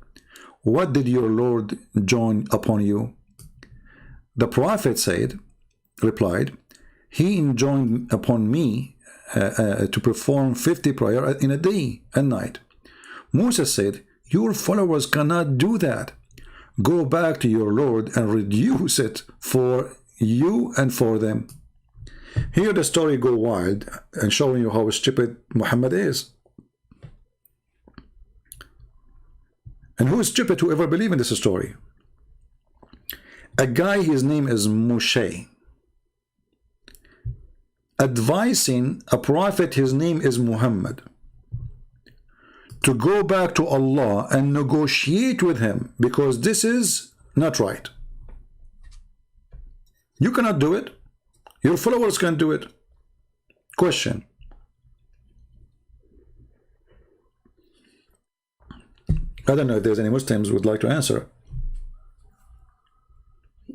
what did your Lord join upon you? The Prophet replied, he enjoined upon me to perform 50 prayer in a day and night. Moses said, your followers cannot do that. Go back to your Lord and reduce it for you and for them. Here the story go wild and showing you how stupid Muhammad is. And who is stupid who ever believe in this story? A guy, his name is Moshe, advising a prophet, his name is Muhammad, to go back to Allah and negotiate with him, because this is not right. You cannot do it. Your followers can't do it. Question. I don't know if there's any Muslims who would like to answer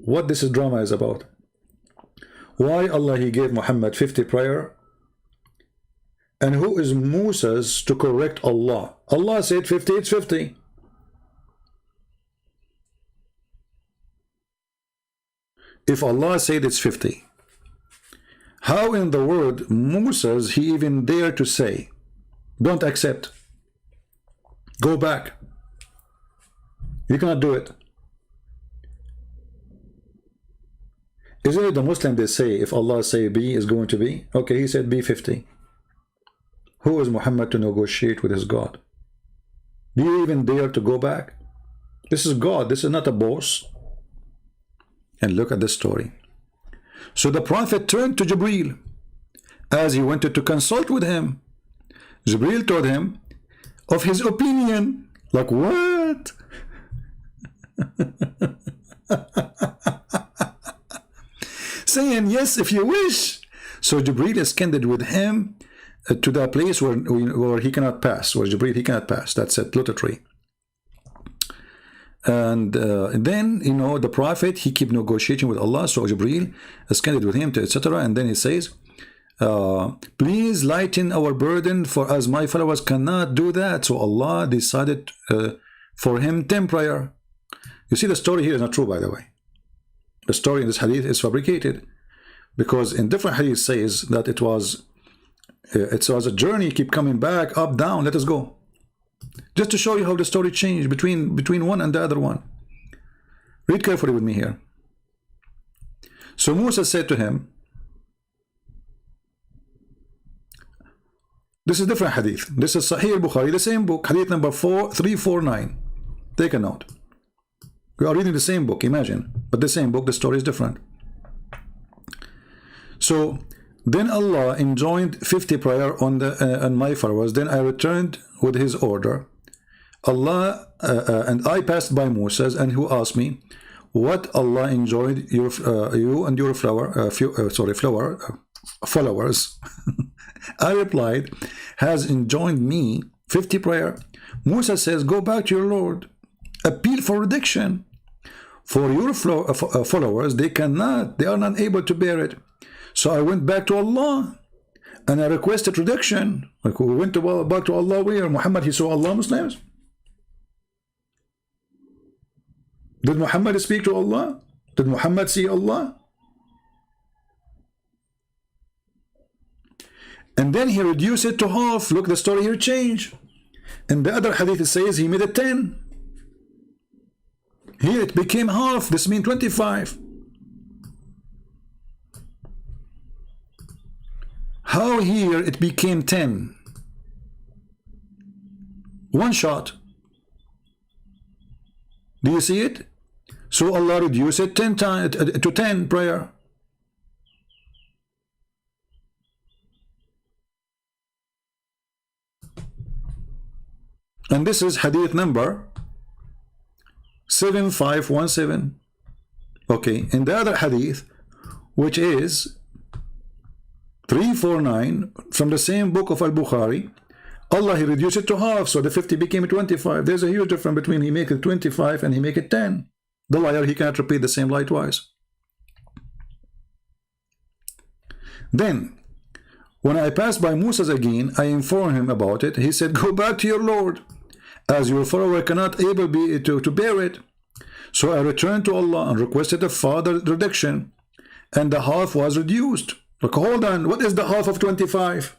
what this drama is about. Why Allah he gave Muhammad 50 prayer, and who is Moses to correct Allah? Allah said 50, it's 50. If Allah said it's 50, how in the world Moses he even dare to say, don't accept, go back? You cannot do it. Isn't it the Muslim they say, if Allah say B is going to be? Okay, he said B 50. Who is Muhammad to negotiate with his God? Do you even dare to go back? This is God, this is not a boss. And look at this story. So the Prophet turned to Jibreel as he wanted to consult with him. Jibreel told him of his opinion. Like what? Saying yes if you wish. So Jibreel ascended with him to that place where he cannot pass, where Jibreel he cannot pass. That's at lotus tree. And then the Prophet he keep negotiating with Allah. So Jibreel ascended with him to etc. And then he says, please lighten our burden, for as my followers cannot do that. So Allah decided for him 10 prayer. You see, the story here is not true, by the way. The story in this hadith is fabricated, because in different hadith says that it was a journey, keep coming back, up, down, let us go. Just to show you how the story changed between one and the other one. Read carefully with me here. So Musa said to him, this is different hadith. This is Sahih al-Bukhari, the same book, hadith number 349. Take a note. We are reading the same book, imagine. But the same book, the story is different. So then Allah enjoined 50 prayer on my followers. Then I returned with his order. Allah and I passed by Moses, and who asked me, what Allah enjoined you and your followers? I replied, has enjoined me 50 prayer. Musa says, go back to your Lord, appeal for redemption. For your followers, they are not able to bear it. So I went back to Allah and I requested reduction. Like, we went back to Allah where? Muhammad, he saw Allah, Muslims? Did Muhammad speak to Allah? Did Muhammad see Allah? And then he reduced it to half. Look, the story here changed. In the other hadith it says he made it 10. Here it became half. This means 25. How here it became 10? One shot. Do you see it? So Allah reduced it 10 times to 10 prayer. And this is hadith number 7517. Okay, in the other hadith, which is 349 from the same book of Al-Bukhari, Allah, he reduced it to half, so the 50 became 25. There's a huge difference between he make it 25 and he make it 10. The liar, he cannot repeat the same lie twice. Then, when I passed by Moses again, I informed him about it. He said, go back to your Lord, as your follower cannot able be to bear it. So I returned to Allah and requested a further reduction, and the half was reduced. Look, hold on, what is the half of 25?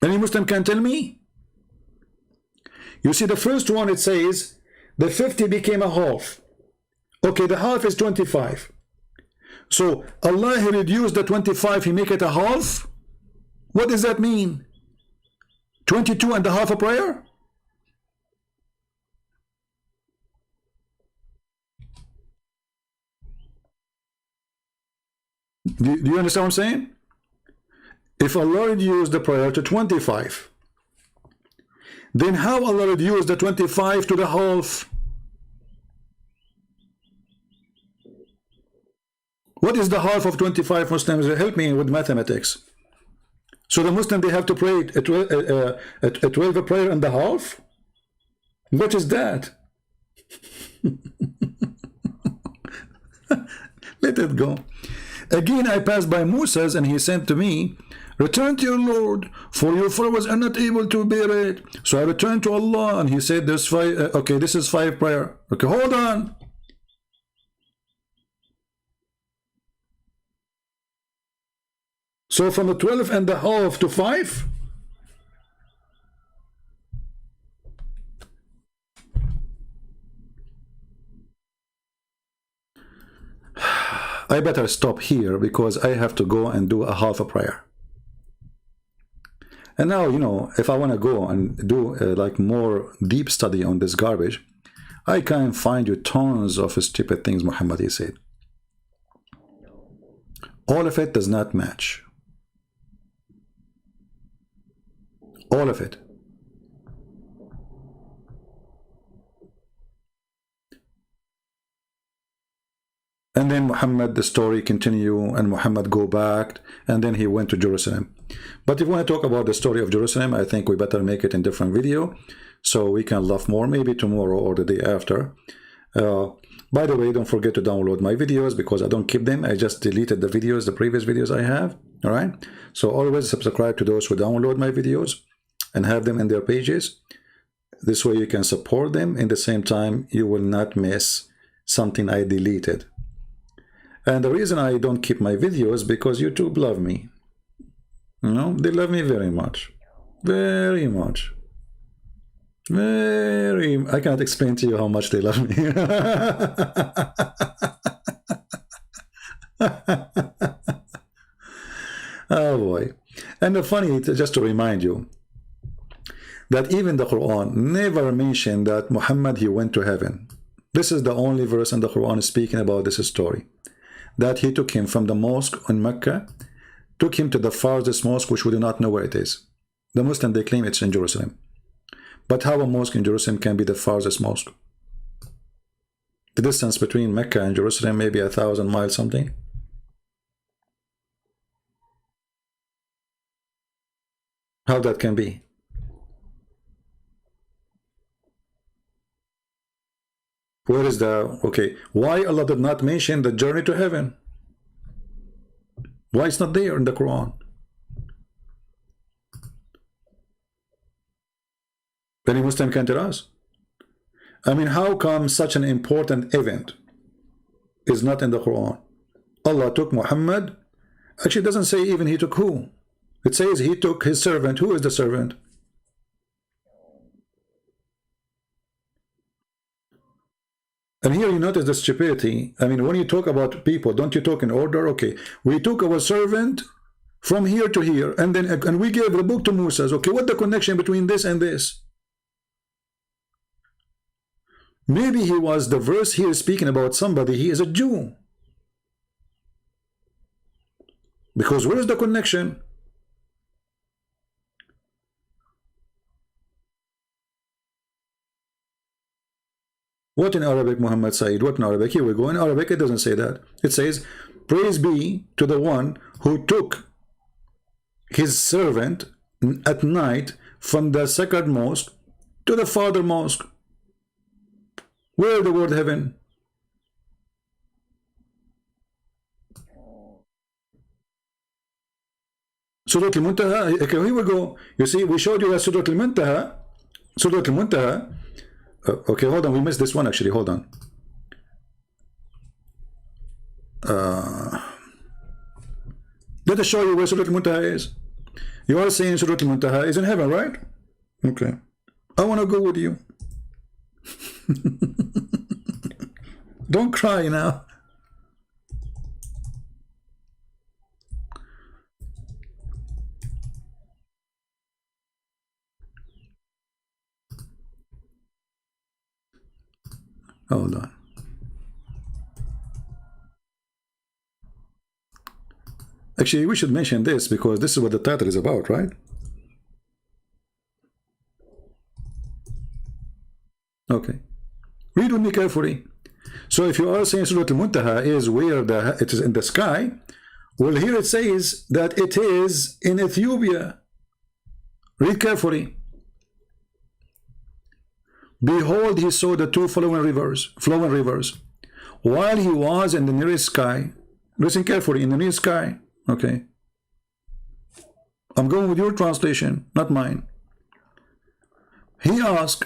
Any Muslim can tell me? You see, the first one, it says the 50 became a half. Okay, the half is 25. So Allah, he reduced the 25, he make it a half. What does that mean? 22 and a half a prayer? Do you understand what I'm saying? If Allah reduced the prayer to 25, then how Allah reduced the 25 to the half? What is the half of 25, Muslims? Help me with mathematics. So the Muslim, they have to pray a 12 prayer and a half? What is that? Let it go. Again, I passed by Moses, and he said to me, return to your Lord, for your followers are not able to bear it. So I returned to Allah, and he said, there's 5, okay, this is 5 prayer. Okay, hold on. So from the 12 and a half to 5? I better stop here, because I have to go and do a half a prayer. And now, you know, if I want to go and do like more deep study on this garbage, I can find you tons of stupid things Muhammad, he said. All of it does not match. All of it. And then Muhammad, the story continue, and Muhammad go back, and then he went to Jerusalem. But if we want to talk about the story of Jerusalem, I think we better make it in different video, so we can laugh more, maybe tomorrow or the day after. By the way, don't forget to download my videos because I don't keep them. I just deleted the videos, the previous videos I have. All right. So always subscribe to those who download my videos and have them in their pages. This way you can support them. In the same time, you will not miss something I deleted. And the reason I don't keep my videos because YouTube love me. You know, they love me very much. Very much. I cannot explain to you how much they love me. Oh boy. And the funny, just to remind you, that even the Quran never mentioned that Muhammad, he went to heaven. This is the only verse in the Quran speaking about this story. That he took him from the mosque in Mecca, took him to the farthest mosque, which we do not know where it is. The Muslims, they claim it's in Jerusalem. But how a mosque in Jerusalem can be the farthest mosque? The distance between Mecca and Jerusalem may be 1,000 miles something. How that can be? Where is the, okay, why Allah did not mention the journey to heaven? Why it's not there in the Quran? Any Muslim can tell us. I mean, how come such an important event is not in the Quran? Allah took Muhammad. Actually, it doesn't say even he took who. It says he took his servant. Who is the servant? And here you notice the stupidity. I mean, when you talk about people, don't you talk in order? Okay, we took our servant from here to here, and then we gave the book to Musa. Okay, what the connection between this and this? Maybe he was, the verse here speaking about somebody, he is a Jew. Because where is the connection? What in Arabic, Muhammad Said? What in Arabic? Here we go. In Arabic, it doesn't say that. It says, praise be to the one who took his servant at night from the sacred mosque to the farther mosque. Where the word heaven? Surah Al-Muntaha. Okay, here we go. You see, we showed you that Surah Al-Muntaha. Surah Al-Muntaha. Okay, hold on. We missed this one actually. Hold on. Let us show you where Surah Al-Muntaha is. You are saying Surah Al-Muntaha is in heaven, right? Okay. I want to go with you. Don't cry now. Hold on. Actually, we should mention this because this is what the title is about, right? Okay. Read with me carefully. So if you are saying Surah Al-Muntaha is where it is in the sky, well, here it says that it is in Ethiopia. Read carefully. Behold, he saw the two flowing rivers, while he was in the nearest sky. Listen carefully, in the nearest sky. Okay. I'm going with your translation, not mine. He asked,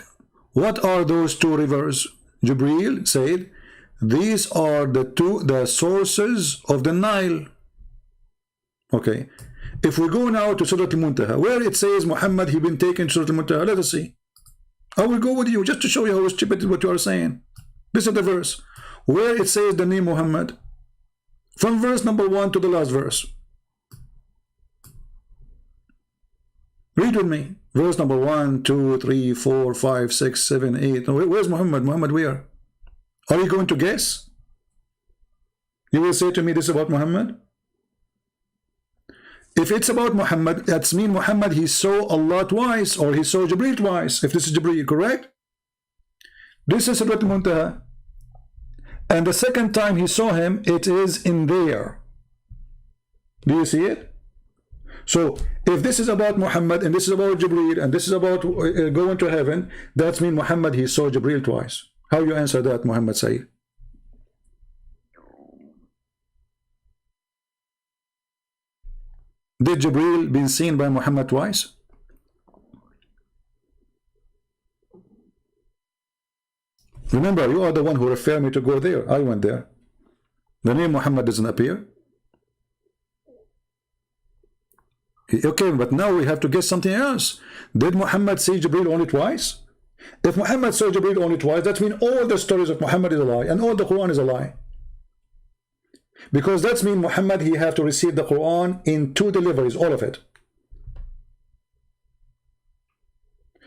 what are those two rivers? Jibreel said, these are the sources of the Nile. Okay. If we go now to Surah Al-Muntaha, where it says Muhammad, he been taken to Surah Al-Muntaha, let us see. I will go with you just to show you how stupid is what you are saying. This is the verse where it says the name Muhammad. From verse number 1 to the last verse. Read with me. Verse number 1, 2, 3, 4, 5, 6, 7, 8. Where's Muhammad? Muhammad where? Are you going to guess? You will say to me this is about Muhammad? If it's about Muhammad, that's mean Muhammad, he saw Allah twice, or he saw Jibreel twice, if this is Jibreel, correct? This is Surah Al-Muntaha. And the second time he saw him, it is in there. Do you see it? So, if this is about Muhammad, and this is about Jibreel, and this is about going to heaven, that means Muhammad, he saw Jibreel twice. How you answer that, Muhammad Sayyid? Did Jibril been seen by Muhammad twice? Remember, you are the one who referred me to go there. I went there. The name Muhammad doesn't appear. Okay, but now we have to guess something else. Did Muhammad see Jibril only twice? If Muhammad saw Jibril only twice, that means all the stories of Muhammad is a lie, and all the Quran is a lie. Because that means Muhammad, he have to receive the Quran in 2 deliveries, all of it.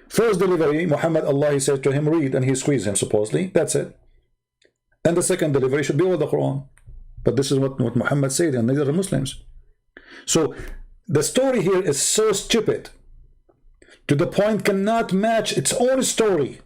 First delivery, Muhammad, Allah, he said to him, read, and he squeezed him, supposedly. That's it. And the second delivery should be all the Quran. But this is what Muhammad said, and neither are Muslims. So the story here is so stupid, to the point cannot match its own story.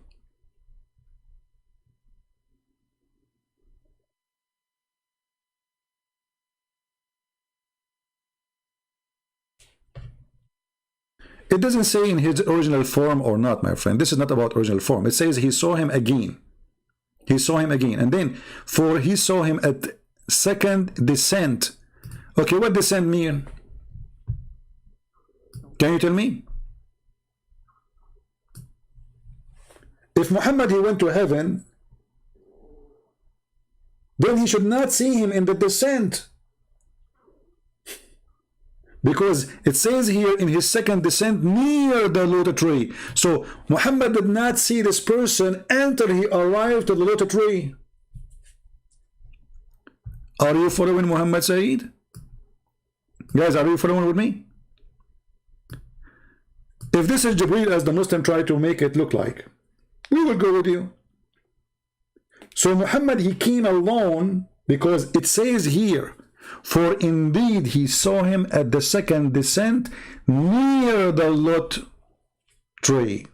It doesn't say in his original form or not, my friend. This is not about original form. It says he saw him again. He saw him again. And then, for he saw him at second descent. Okay, what descent mean? Can you tell me? If Muhammad, he went to heaven, then he should not see him in the descent. Because it says here in his second descent near the lotus tree. So Muhammad did not see this person until he arrived to the lotus tree. Are you following Muhammad Saeed? Guys, are you following with me? If this is Jibreel as the Muslim try to make it look like, we will go with you. So Muhammad, he came alone because it says here, for indeed he saw him at the second descent near the Lot tree.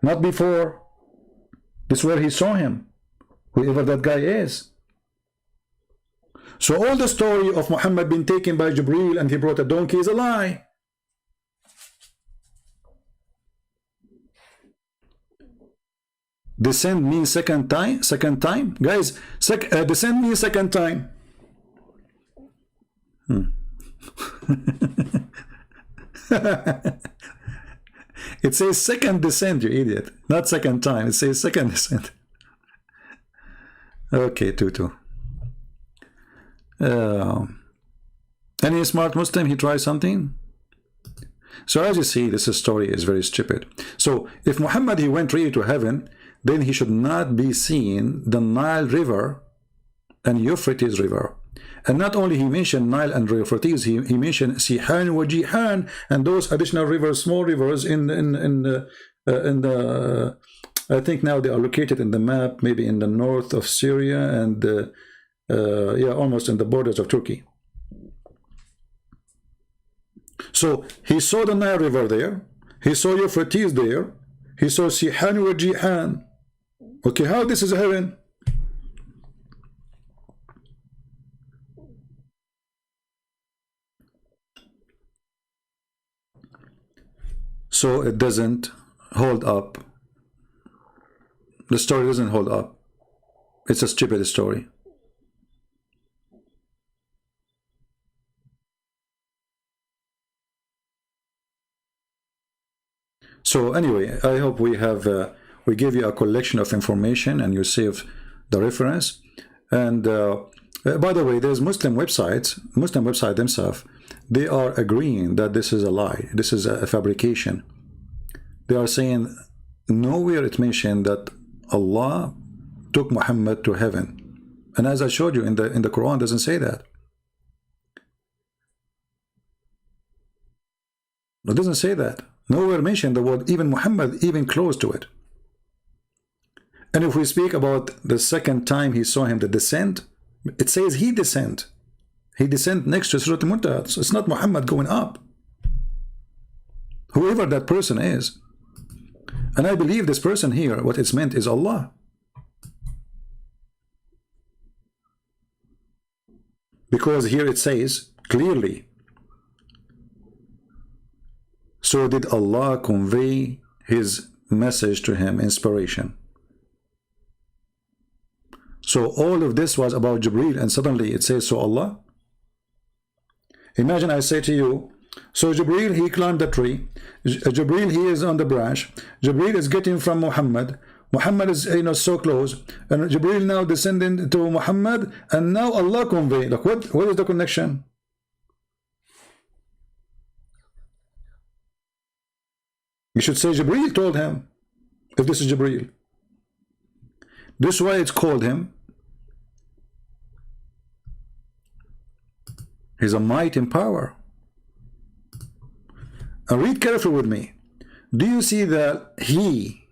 Not before. This is where he saw him, whoever that guy is. So all the story of Muhammad being taken by Jibreel and he brought a donkey is a lie. Descent means second time, guys. Descent means second time. It says second descent, you idiot, not second time. It says second descent. Okay, Tutu. Any smart Muslim, he tries something. So as you see, this story is very stupid. So if Muhammad, he went really to heaven, then he should not be seeing the Nile River and Euphrates River. And not only he mentioned Nile and Euphrates, he mentioned Sihan wa Jihan and those additional rivers, small rivers in the I think now they are located in the map, maybe in the north of Syria and yeah, almost in the borders of Turkey. So he saw the Nile River there, he saw Euphrates there, he saw Sihan wa Jihan. Okay, how this is heaven? So it doesn't hold up. The story doesn't hold up. It's a stupid story. So anyway, I hope we have we give you a collection of information and you save the reference. And by the way, there's Muslim websites themselves, they are agreeing that this is a lie, this is a fabrication. They are saying nowhere it mentioned that Allah took Muhammad to heaven. And as I showed you in the Quran, doesn't say that. It doesn't say that. Nowhere mentioned the word even Muhammad, even close to it. And if we speak about the second time he saw him, the descent, it says he descent. He descent next to Surah Al-Muntaha. So it's not Muhammad going up. Whoever that person is. And I believe this person here, what it's meant is Allah. Because here it says clearly, so did Allah convey his message to him, inspiration. So all of this was about Jibreel, and suddenly it says, so Allah. Imagine I say to you, so Jibreel, he climbed the tree. Jibreel, he is on the branch. Jibreel is getting from Muhammad. Muhammad is, so close. And Jibreel now descending to Muhammad. And now Allah convey. Like what is the connection? You should say Jibreel told him. If this is Jibreel. This is why it's called him. He's a might in power. And read carefully with me. Do you see that he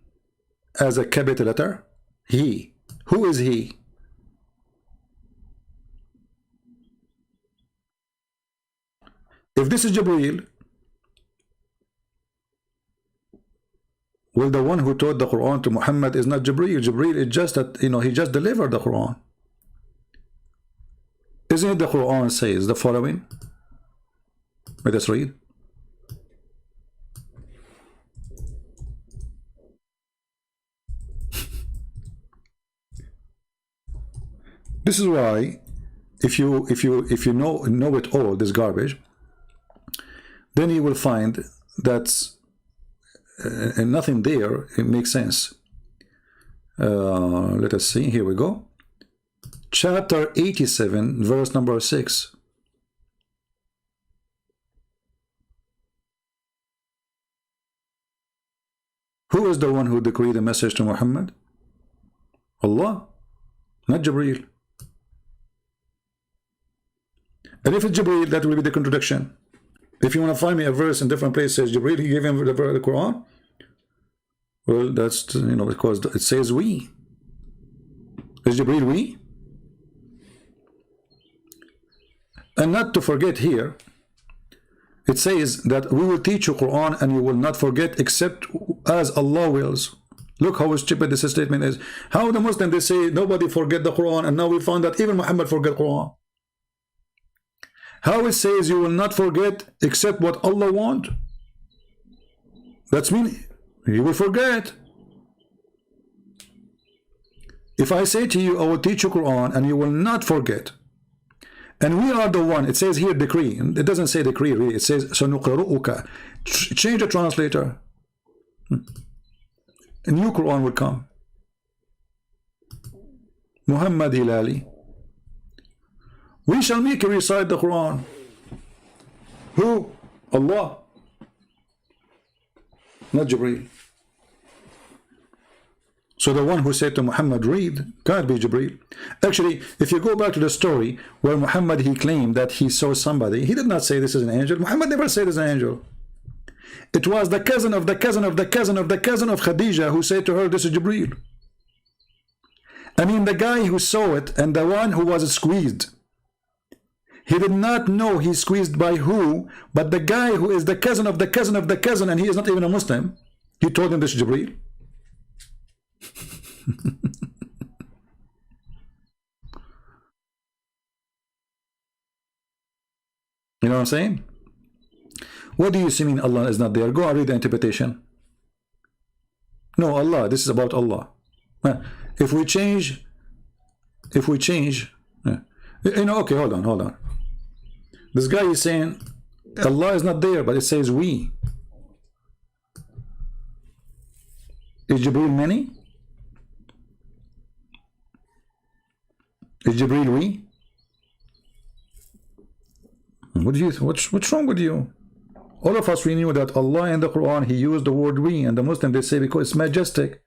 as a capital letter? He. Who is he? If this is Jibreel, well, the one who taught the Quran to Muhammad is not Jibreel. Jibreel is just that, he just delivered the Quran. Isn't it the Quran says the following? Let us read. This is why, if you know it all, this garbage, then you will find that nothing there. It makes sense. Let us see. Here we go. Chapter 87, verse number 6. Who is the one who decreed the message to Muhammad? Allah, not Jibreel. And if it's Jibreel, that will be the contradiction. If you want to find me a verse in different places, Jibreel, he gave him the Quran. Well, that's, because it says we. Is Jibreel we? And not to forget here, it says that we will teach you Quran and you will not forget except as Allah wills. Look how stupid this statement is. How the Muslims, they say nobody forget the Quran, and now we found that even Muhammad forget Quran. How it says you will not forget except what Allah want. That's mean you will forget. If I say to you, I will teach you Quran and you will not forget. And we are the one, it says here decree. It doesn't say decree really, it says sanuqra'uka. Change the translator. A new Quran will come. Muhammad Hilali. We shall make you recite the Quran. Who? Allah. Not Jibreel. So the one who said to Muhammad, read, can't be Jibreel. Actually, if you go back to the story where Muhammad, he claimed that he saw somebody, he did not say this is an angel. Muhammad never said it's an angel. It was the cousin of the cousin of the cousin of the cousin of Khadija who said to her, this is Jibreel. I mean, the guy who saw it and the one who was squeezed. He did not know he's squeezed by who, but the guy who is the cousin of the cousin of the cousin, and he is not even a Muslim, he told him this is Jibreel. You know what I'm saying? What do you see mean Allah is not there? Go and read the interpretation. No, Allah, this is about Allah. If we change, okay, hold on. This guy is saying Allah is not there, but it says we. Is Jibreel many? Is Jibreel we? What do you? What's wrong with you? All of us, we knew that Allah in the Quran, he used the word we, and the Muslims, they say because it's majestic,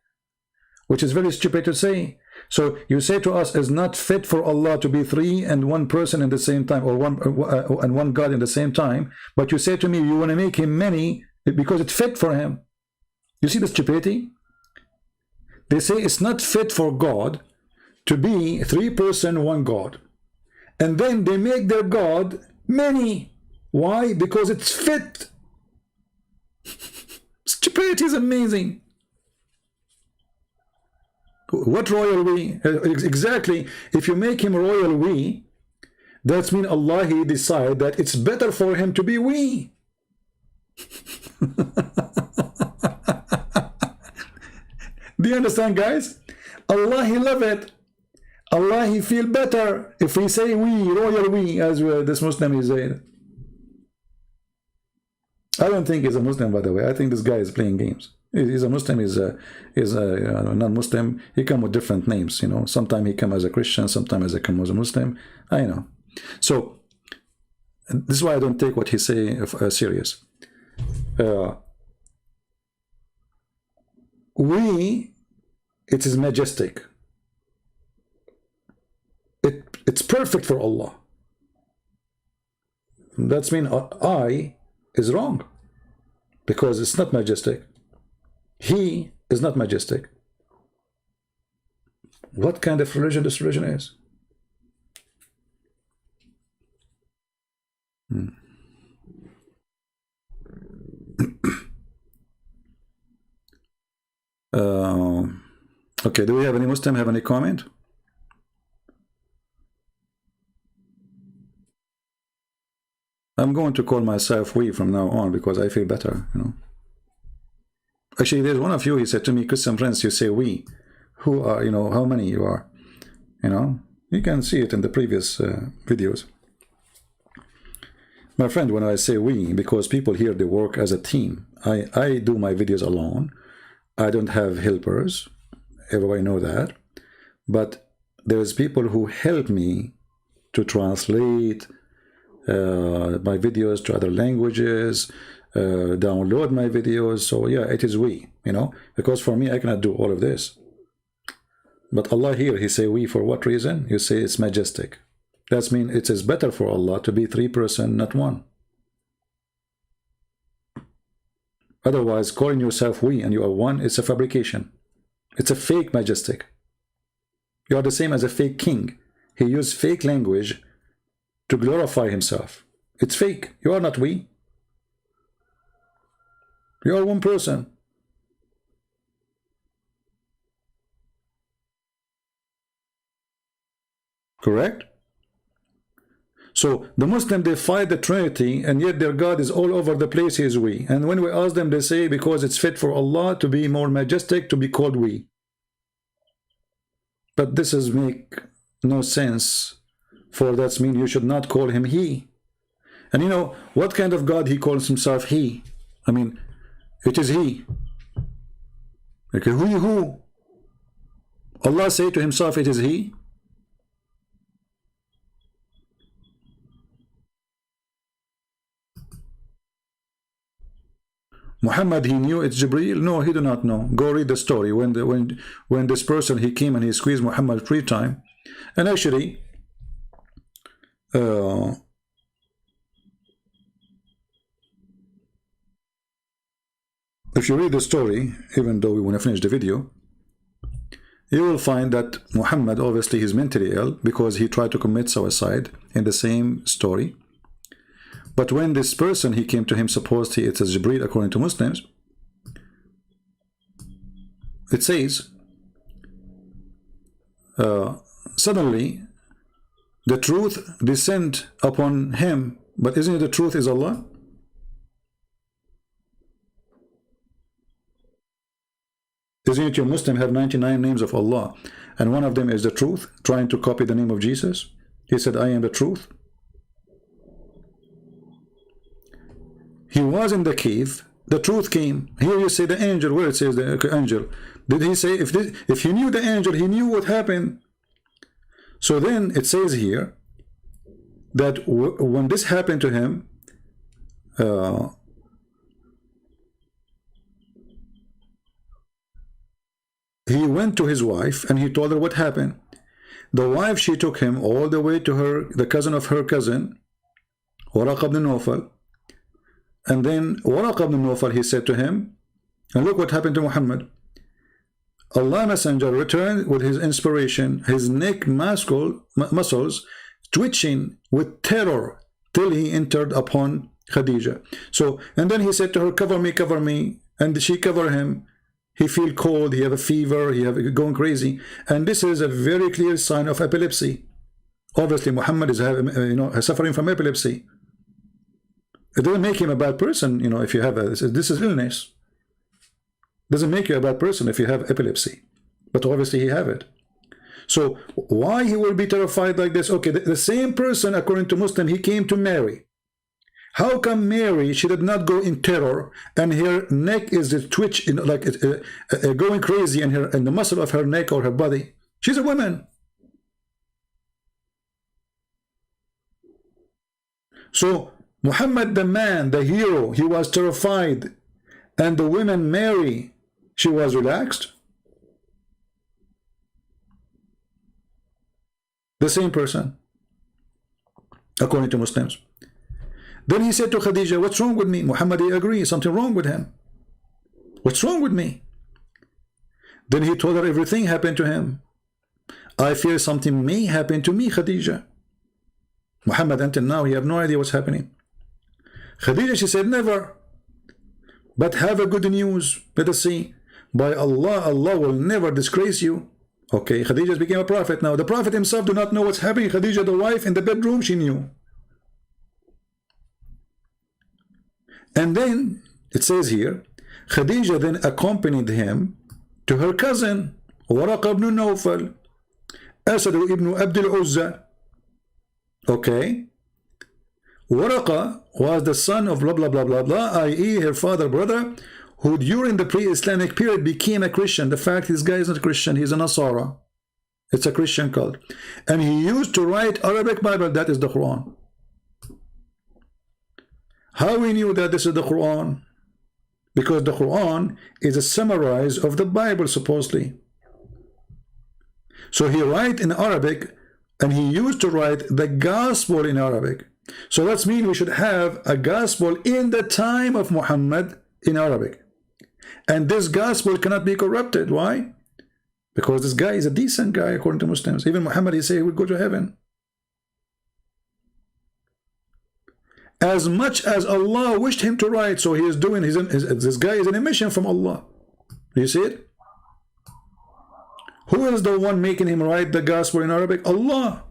which is very stupid to say. So you say to us, it's not fit for Allah to be three and one person in the same time, or one God in the same time. But you say to me, you want to make him many because it's fit for him. You see the stupidity? They say it's not fit for God to be three person, one God. And then they make their God many. Why? Because it's fit. Stupidity is amazing. What royal we? Exactly. If you make him royal we, that's mean Allah, he decide that it's better for him to be we. Do you understand, guys? Allah, he love it. Allah, he feel better if we say we, royal we, as this Muslim is saying. I don't think he's a Muslim, by the way. I think this guy is playing games. He's a Muslim, he's a non-Muslim. He come with different names, you know. Sometimes he come as a Christian, sometimes he come as a Muslim. I know. So this is why I don't take what he say serious. It is majestic. It's perfect for Allah. That's mean I is wrong, because it's not majestic. He is not majestic. What kind of religion this religion is? Okay, do we have any Muslim have any comment? I'm going to call myself we from now on because I feel better, you know. Actually, there's one of you, he said to me, Christian friends, you say we. Who are, you know, how many you are? You know, you can see it in the previous videos. My friend, when I say we, because people here, they work as a team. I do my videos alone. I don't have helpers. Everybody know that. But there's people who help me to translate my videos to other languages, download my videos. So yeah, it is we, you know, because for me, I cannot do all of this. But Allah here, he say we for what reason? You say it's majestic. That means it is better for Allah to be 3 persons, not 1. Otherwise, calling yourself we and you are 1, it's a fabrication. It's a fake majestic. You are the same as a fake king. He used fake language to glorify himself. It's fake. You are not we. You are 1 person. Correct? So the Muslim, they fight the Trinity, and yet their God is all over the place. He is we. And when we ask them, they say because it's fit for Allah to be more majestic, to be called we. But this is make no sense. For that means you should not call him he. And you know what kind of God he calls himself he? I mean, it is he. Okay, who? Allah say to himself it is he. Muhammad, he knew it's Jibreel? No, he do not know. Go read the story. When this person, he came and he squeezed Muhammad 3 times. And actually, if you read the story, even though we want to finish the video, you will find that Muhammad, obviously, he's mentally ill because he tried to commit suicide in the same story. But when this person, he came to him, supposedly it's as Jibreel according to Muslims, it says, suddenly the truth descend upon him. But isn't it the truth is Allah? Isn't it your Muslim have 99 names of Allah, and one of them is the truth, trying to copy the name of Jesus? He said, I am the truth. He was in the cave, the truth came. Here you say the angel, where it says the angel. Did he say, if he knew the angel, he knew what happened? So then it says here that when this happened to him, he went to his wife and he told her what happened. The wife, she took him all the way to the cousin of her cousin, Waraq ibn Nawfal. And then Waraq ibn Nawfal, he said to him, and look what happened to Muhammad. Allah Messenger returned with his inspiration, his neck muscles twitching with terror till he entered upon Khadija. So, and then he said to her, cover me, and she covered him. He feel cold, he have a fever, he have going crazy, and this is a very clear sign of epilepsy. Obviously, Muhammad is suffering from epilepsy. It doesn't make him a bad person, you know, if you have this is illness. It doesn't make you a bad person if you have epilepsy, but obviously he have it. So why he will be terrified like this? Okay, the same person, according to Muslim, he came to marry, How come Mary, she did not go in terror and her neck is twitch, like going crazy in the muscle of her neck or her body? She's a woman. So Muhammad, the man, the hero, he was terrified, and the woman Mary, she was relaxed. The same person, according to Muslims. Then he said to Khadija, what's wrong with me? Muhammad, he agrees, something wrong with him. What's wrong with me? Then he told her everything happened to him. I fear something may happen to me, Khadija. Muhammad, until now, he have no idea what's happening. Khadija, she said, never. But have a good news. Let us see. By Allah, Allah will never disgrace you. Okay, Khadija became a prophet now. The prophet himself do not know what's happening. Khadija, the wife, in the bedroom, she knew. And then, it says here, Khadija then accompanied him to her cousin, Waraqa ibn Nawfal, Asad ibn Abdul Uzza. Okay. Waraqa was the son of blah blah blah blah blah, i.e. her father brother, who during the pre-Islamic period became a Christian. The fact this guy is not a Christian, he's a Nasara. It's a Christian cult. And he used to write Arabic Bible, that is the Quran. How we knew that this is the Quran? Because the Quran is a summarize of the Bible, supposedly. So he write in Arabic, and he used to write the gospel in Arabic. So that means we should have a gospel in the time of Muhammad in Arabic. And this gospel cannot be corrupted. Why? Because this guy is a decent guy according to Muslims. Even Muhammad, he say he will go to heaven. As much as Allah wished him to write, so he is doing, this guy is an emission from Allah. Do you see it? Who is the one making him write the gospel in Arabic? Allah.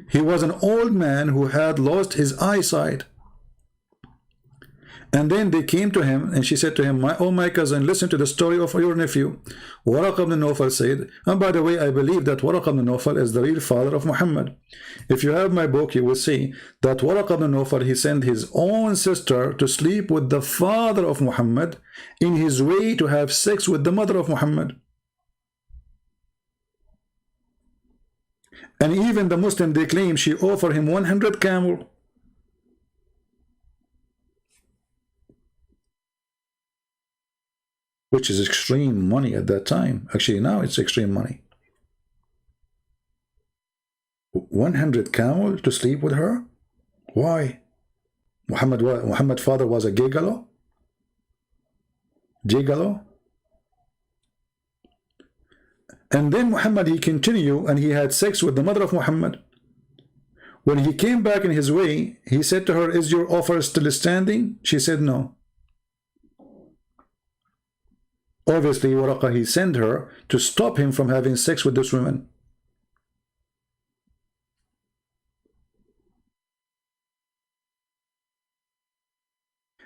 He was an old man who had lost his eyesight. And then they came to him, and she said to him, oh my cousin, listen to the story of your nephew. Waraqa ibn Nawfal said, and by the way, I believe that Waraqa ibn Nawfal is the real father of Muhammad. If you have my book, you will see that Waraqa ibn Nawfal, he sent his own sister to sleep with the father of Muhammad in his way to have sex with the mother of Muhammad. And even the Muslim, they claim she offered him 100 camel. Which is extreme money at that time. Actually, now it's extreme money. 100 camel to sleep with her? Why? Muhammad's father was a gigolo? Gigolo? And then Muhammad, he continued and he had sex with the mother of Muhammad. When he came back in his way, he said to her, is your offer still standing? She said no. Obviously, Waraqa, he sent her to stop him from having sex with this woman.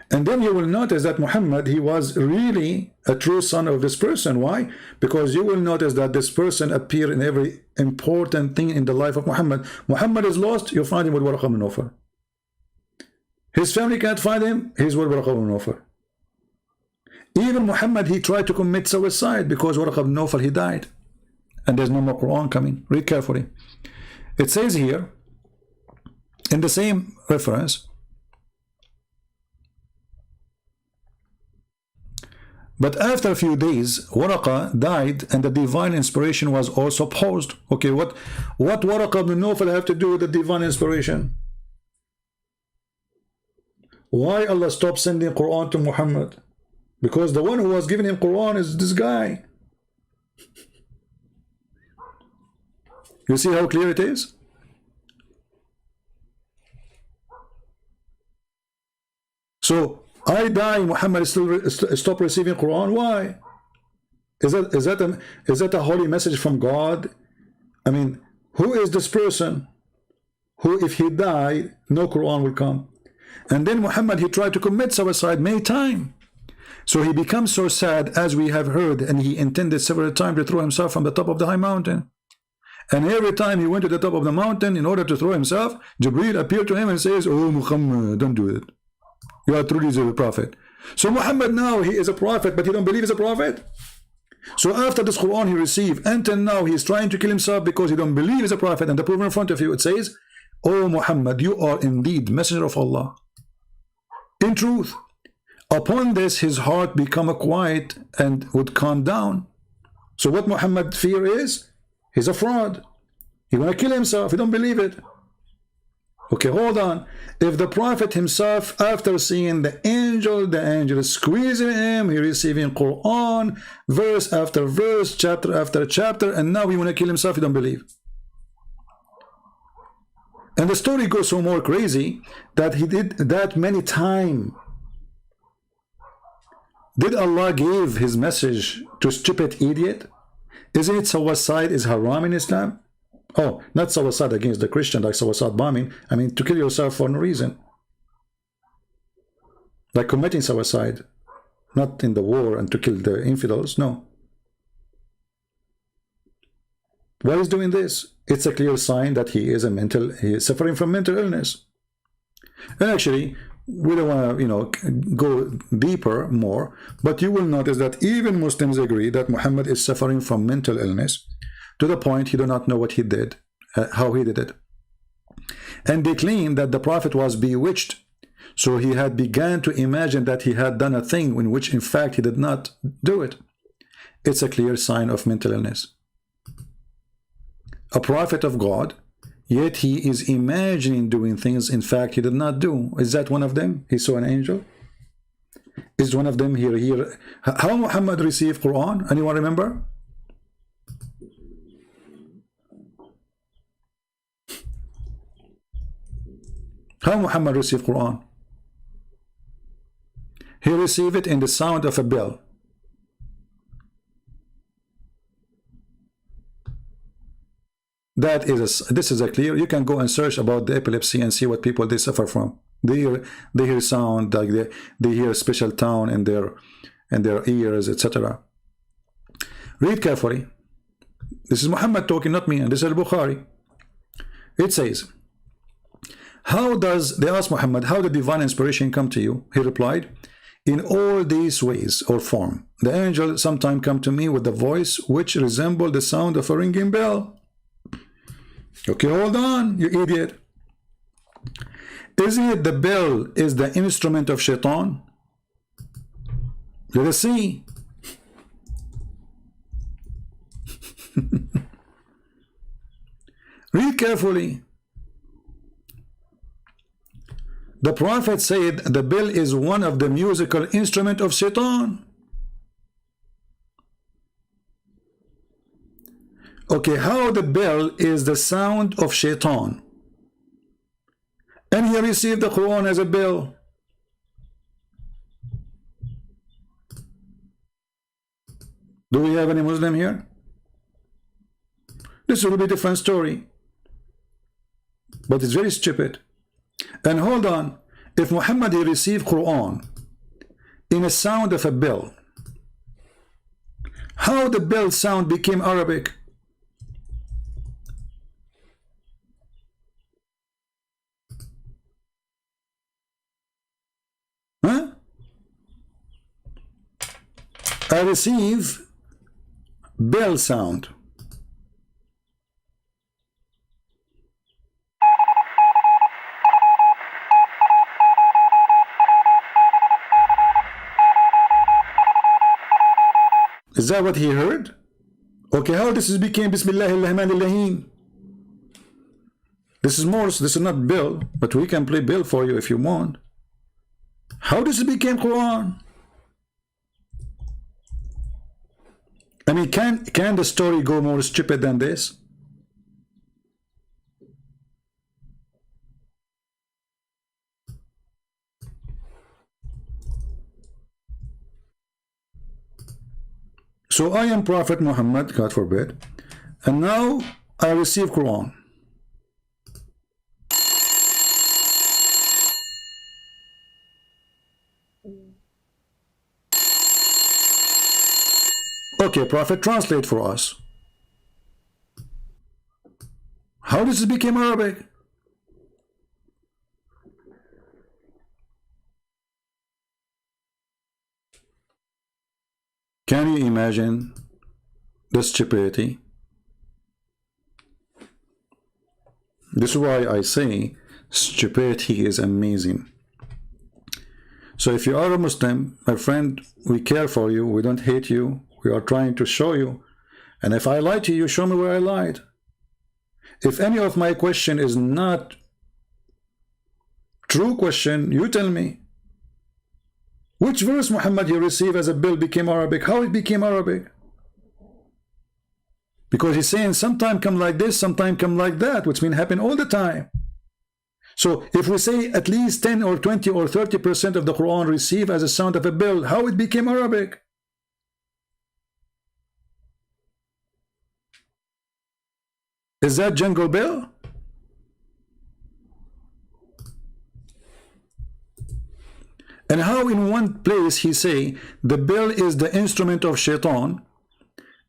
And then you will notice that Muhammad, he was really a true son of this person. Why? Because you will notice that this person appeared in every important thing in the life of Muhammad. Muhammad is lost, you find him with Waraqa ibn Nawfal. His family can't find him, he's with Waraqa ibn Nawfal. Even Muhammad, he tried to commit suicide because Waraqa ibn Nawfal, he died. And there's no more Quran coming. Read carefully. It says here, in the same reference, but after a few days, Waraqa died and the divine inspiration was also paused. Okay, what Waraqa ibn Nawfal have to do with the divine inspiration? Why Allah stopped sending Quran to Muhammad? Because the one who was giving him Quran is this guy. You see how clear it is? So I die, Muhammad still stop receiving Quran. Why? Is that a holy message from God? I mean, who is this person who, if he died, no Quran will come? And then Muhammad, he tried to commit suicide many times. So he becomes so sad, as we have heard, and he intended several times to throw himself from the top of the high mountain. And every time he went to the top of the mountain in order to throw himself, Jibreel appeared to him and says, "Oh Muhammad, don't do it. You are truly a prophet." So Muhammad now, he is a prophet, but he don't believe he's a prophet. So after this Quran he received, until now he is trying to kill himself because he don't believe he's a prophet. And the proof in front of you, it says, "Oh Muhammad, you are indeed messenger of Allah in truth." Upon this, his heart become quiet and would calm down. So what Muhammad fear is, he's a fraud. He want to kill himself. He don't believe it. Okay, hold on. If the Prophet himself, after seeing the angel is squeezing him, he receiving Quran, verse after verse, chapter after chapter, and now he want to kill himself, he don't believe. And the story goes so more crazy that he did that many times. Did Allah give his message to stupid idiot? Isn't it suicide is haram in Islam? Oh, not suicide against the Christian, like suicide bombing. I mean, to kill yourself for no reason. Like committing suicide. Not in the war and to kill the infidels, no. Why is doing this? It's a clear sign that he is suffering from mental illness. And actually, we don't want to, go deeper more, but you will notice that even Muslims agree that Muhammad is suffering from mental illness to the point he do not know what he did, how he did it. And they claim that the Prophet was bewitched, so he had begun to imagine that he had done a thing in which in fact he did not do it. It's a clear sign of mental illness. A prophet of God, yet he is imagining doing things in fact he did not do. Is that one of them? He saw an angel? Is one of them here? How Muhammad received Quran? Anyone remember? How Muhammad received Quran? He received it in the sound of a bell. This is a clear. You can go and search about the epilepsy and see what people they suffer from. They hear sound, like they hear a special tone in their ears, etc. Read carefully. This is Muhammad talking, not me, and this is Al-Bukhari. It says, they asked Muhammad, how did divine inspiration come to you? He replied, in all these ways or form. The angel sometimes come to me with a voice which resembled the sound of a ringing bell. Okay, hold on, you idiot. Isn't it the bell is the instrument of shaitan? Let us see. Read carefully. The Prophet said the bell is one of the musical instrument of shaitan. Okay, how the bell is the sound of shaitan? And he received the Quran as a bell. Do we have any Muslim here? This will be a different story. But it's very stupid. And hold on, if Muhammad received Quran in a sound of a bell, how the bell sound became Arabic? Huh? I receive bell sound. Is that what he heard? Okay, how this became Bismillahirrahmanirrahim? This is Morse, this is not Bill, but we can play Bill for you if you want. How does it become Quran? I mean, can the story go more stupid than this? So I am Prophet Muhammad, God forbid, and now I receive Quran. Okay, Prophet, translate for us. How does it become Arabic? Can you imagine the stupidity? This is why I say stupidity is amazing. So if you are a Muslim, my friend, we care for you, we don't hate you, we are trying to show you. And if I lied to you, show me where I lied. If any of my question is not true question, you tell me. Which verse Muhammad he received as a bill became Arabic? How it became Arabic? Because he's saying sometime come like this, sometime come like that, which means happen all the time. So if we say at least 10 or 20 or 30% of the Quran receive as a sound of a bell, how it became Arabic? Is that Jungle Bell? And how in one place he say the bell is the instrument of shaitan,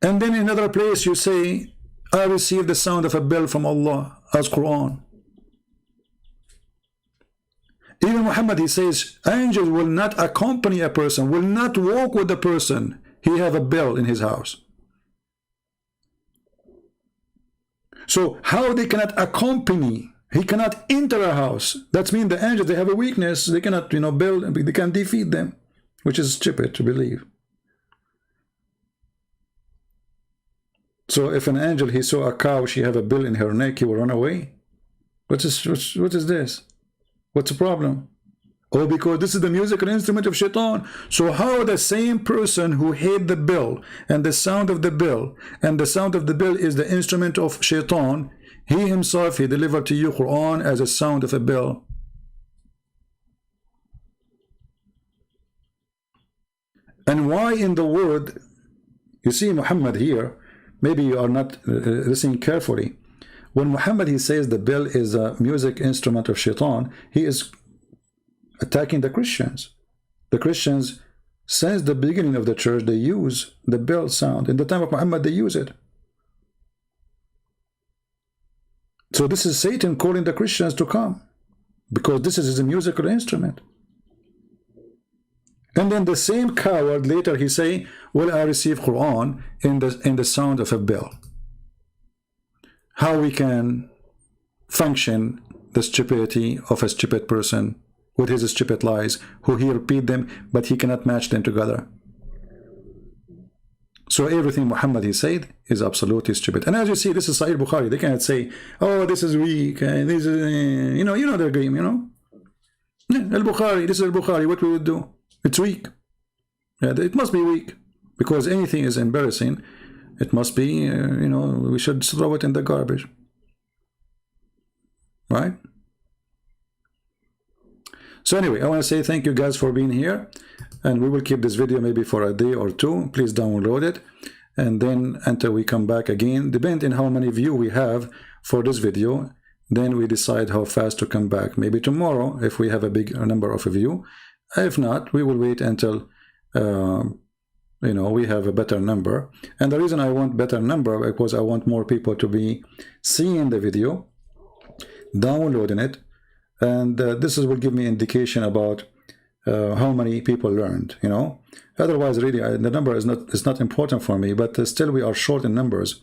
and then in another place you say I received the sound of a bell from Allah as Quran. Even Muhammad, he says angels will not accompany a person, will not walk with the person. He have a bell in his house. So how they cannot accompany? He cannot enter a house. That means the angels, they have a weakness. They cannot, build, they can defeat them, which is stupid to believe. So if an angel, he saw a cow, she have a bill in her neck, he will run away. What is this? What's the problem? Oh, because this is the musical instrument of shaitan. So how the same person who hate the bell and the sound of the bell, and the sound of the bell is the instrument of shaitan, he himself, he delivered to you Quran as a sound of a bell. And why in the word, you see Muhammad here, maybe you are not listening carefully. When Muhammad, he says the bell is a music instrument of shaitan, he is attacking the Christians. The Christians, since the beginning of the church, they use the bell sound. In the time of Muhammad, they use it. So this is Satan calling the Christians to come, because this is a musical instrument. And then the same coward later he say, well, I receive Quran in the sound of a bell. How we can function the stupidity of a stupid person with his stupid lies, who he repeat them, but he cannot match them together. So everything Muhammad he said is absolutely stupid. And as you see, this is Sahih Bukhari. They cannot say, oh, this is weak, this is, you know their game, Al-Bukhari, this is Al-Bukhari, what we would do? It's weak. Yeah, it must be weak, because anything is embarrassing. It must be, we should throw it in the garbage. Right? So anyway, I want to say thank you guys for being here. And we will keep this video maybe for a day or two. Please download it. And then until we come back again, depending on how many views we have for this video, then we decide how fast to come back. Maybe tomorrow, if we have a big number of views. If not, we will wait until we have a better number. And the reason I want better number, because I want more people to be seeing the video, downloading it, and this will give me indication about how many people learned. Otherwise, really, the number is not important for me. But still, we are short in numbers.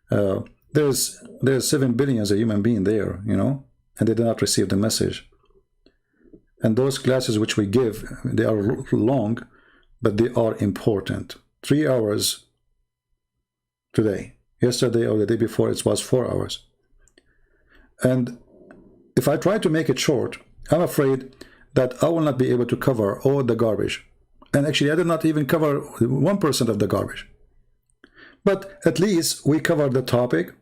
There's 7 billion as a human being there, and they did not receive the message. And those classes which we give, they are long, but they are important. 3 hours today. Yesterday or the day before, it was 4 hours. And if I try to make it short, I'm afraid that I will not be able to cover all the garbage. And actually, I did not even cover 1% of the garbage. But at least we covered the topic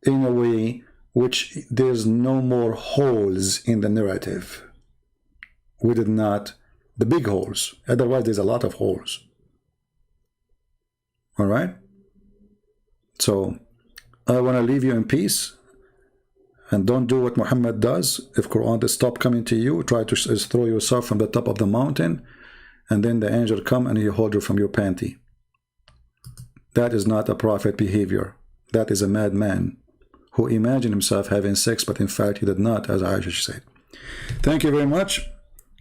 in a way which there's no more holes in the narrative. We did not, the big holes. Otherwise, there's a lot of holes. All right? So, I want to leave you in peace. And don't do what Muhammad does. If Quran does stop coming to you, try to throw yourself from the top of the mountain, and then the angel come and he hold you from your panty. That is not a prophet behavior. That is a madman who imagined himself having sex, but in fact he did not, as Aisha said. Thank you very much.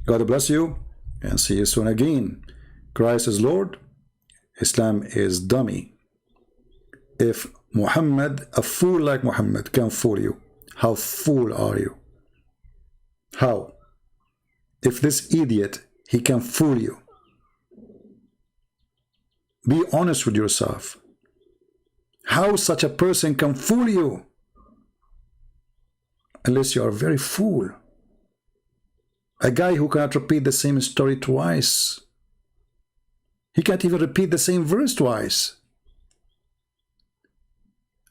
God bless you, and see you soon again. Christ is Lord. Islam is dummy. If Muhammad, a fool like Muhammad, can fool you, how fool are you? How? If this idiot, he can fool you. Be honest with yourself. How such a person can fool you? Unless you are very fool. A guy who cannot repeat the same story twice. He can't even repeat the same verse twice.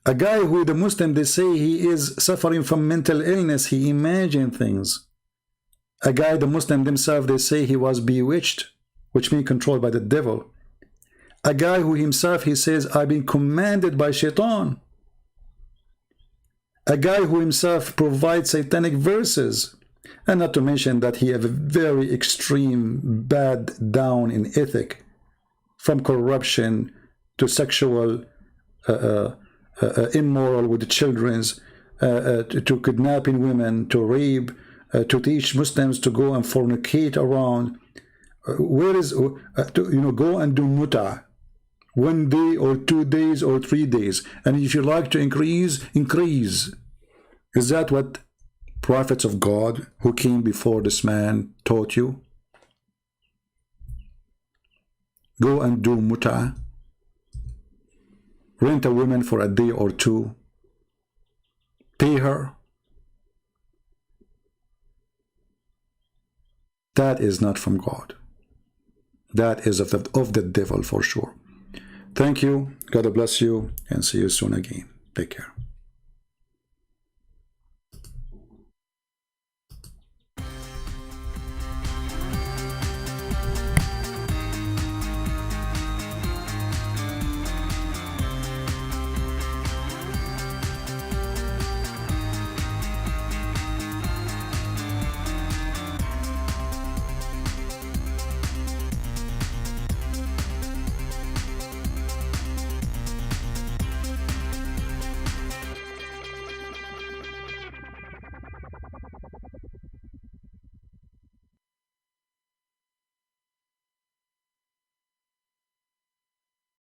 A guy who the Muslim, they say he is suffering from mental illness. He imagined things. A guy, the Muslim themselves, they say he was bewitched, which means controlled by the devil. A guy who himself, he says, I've been commanded by shaitan. A guy who himself provides satanic verses. And not to mention that he have a very extreme, bad down in ethic. From corruption to sexual immoral with the children, to kidnapping women, to rape, to teach Muslims to go and fornicate around. Where is, go and do muta. 1 day or 2 days or 3 days. And if you like to increase, increase. Is that what prophets of God who came before this man taught you? Go and do muta. Rent a woman for a day or two. Pay her. That is not from God. That is of the devil for sure. Thank you. God bless you, and see you soon again. Take care.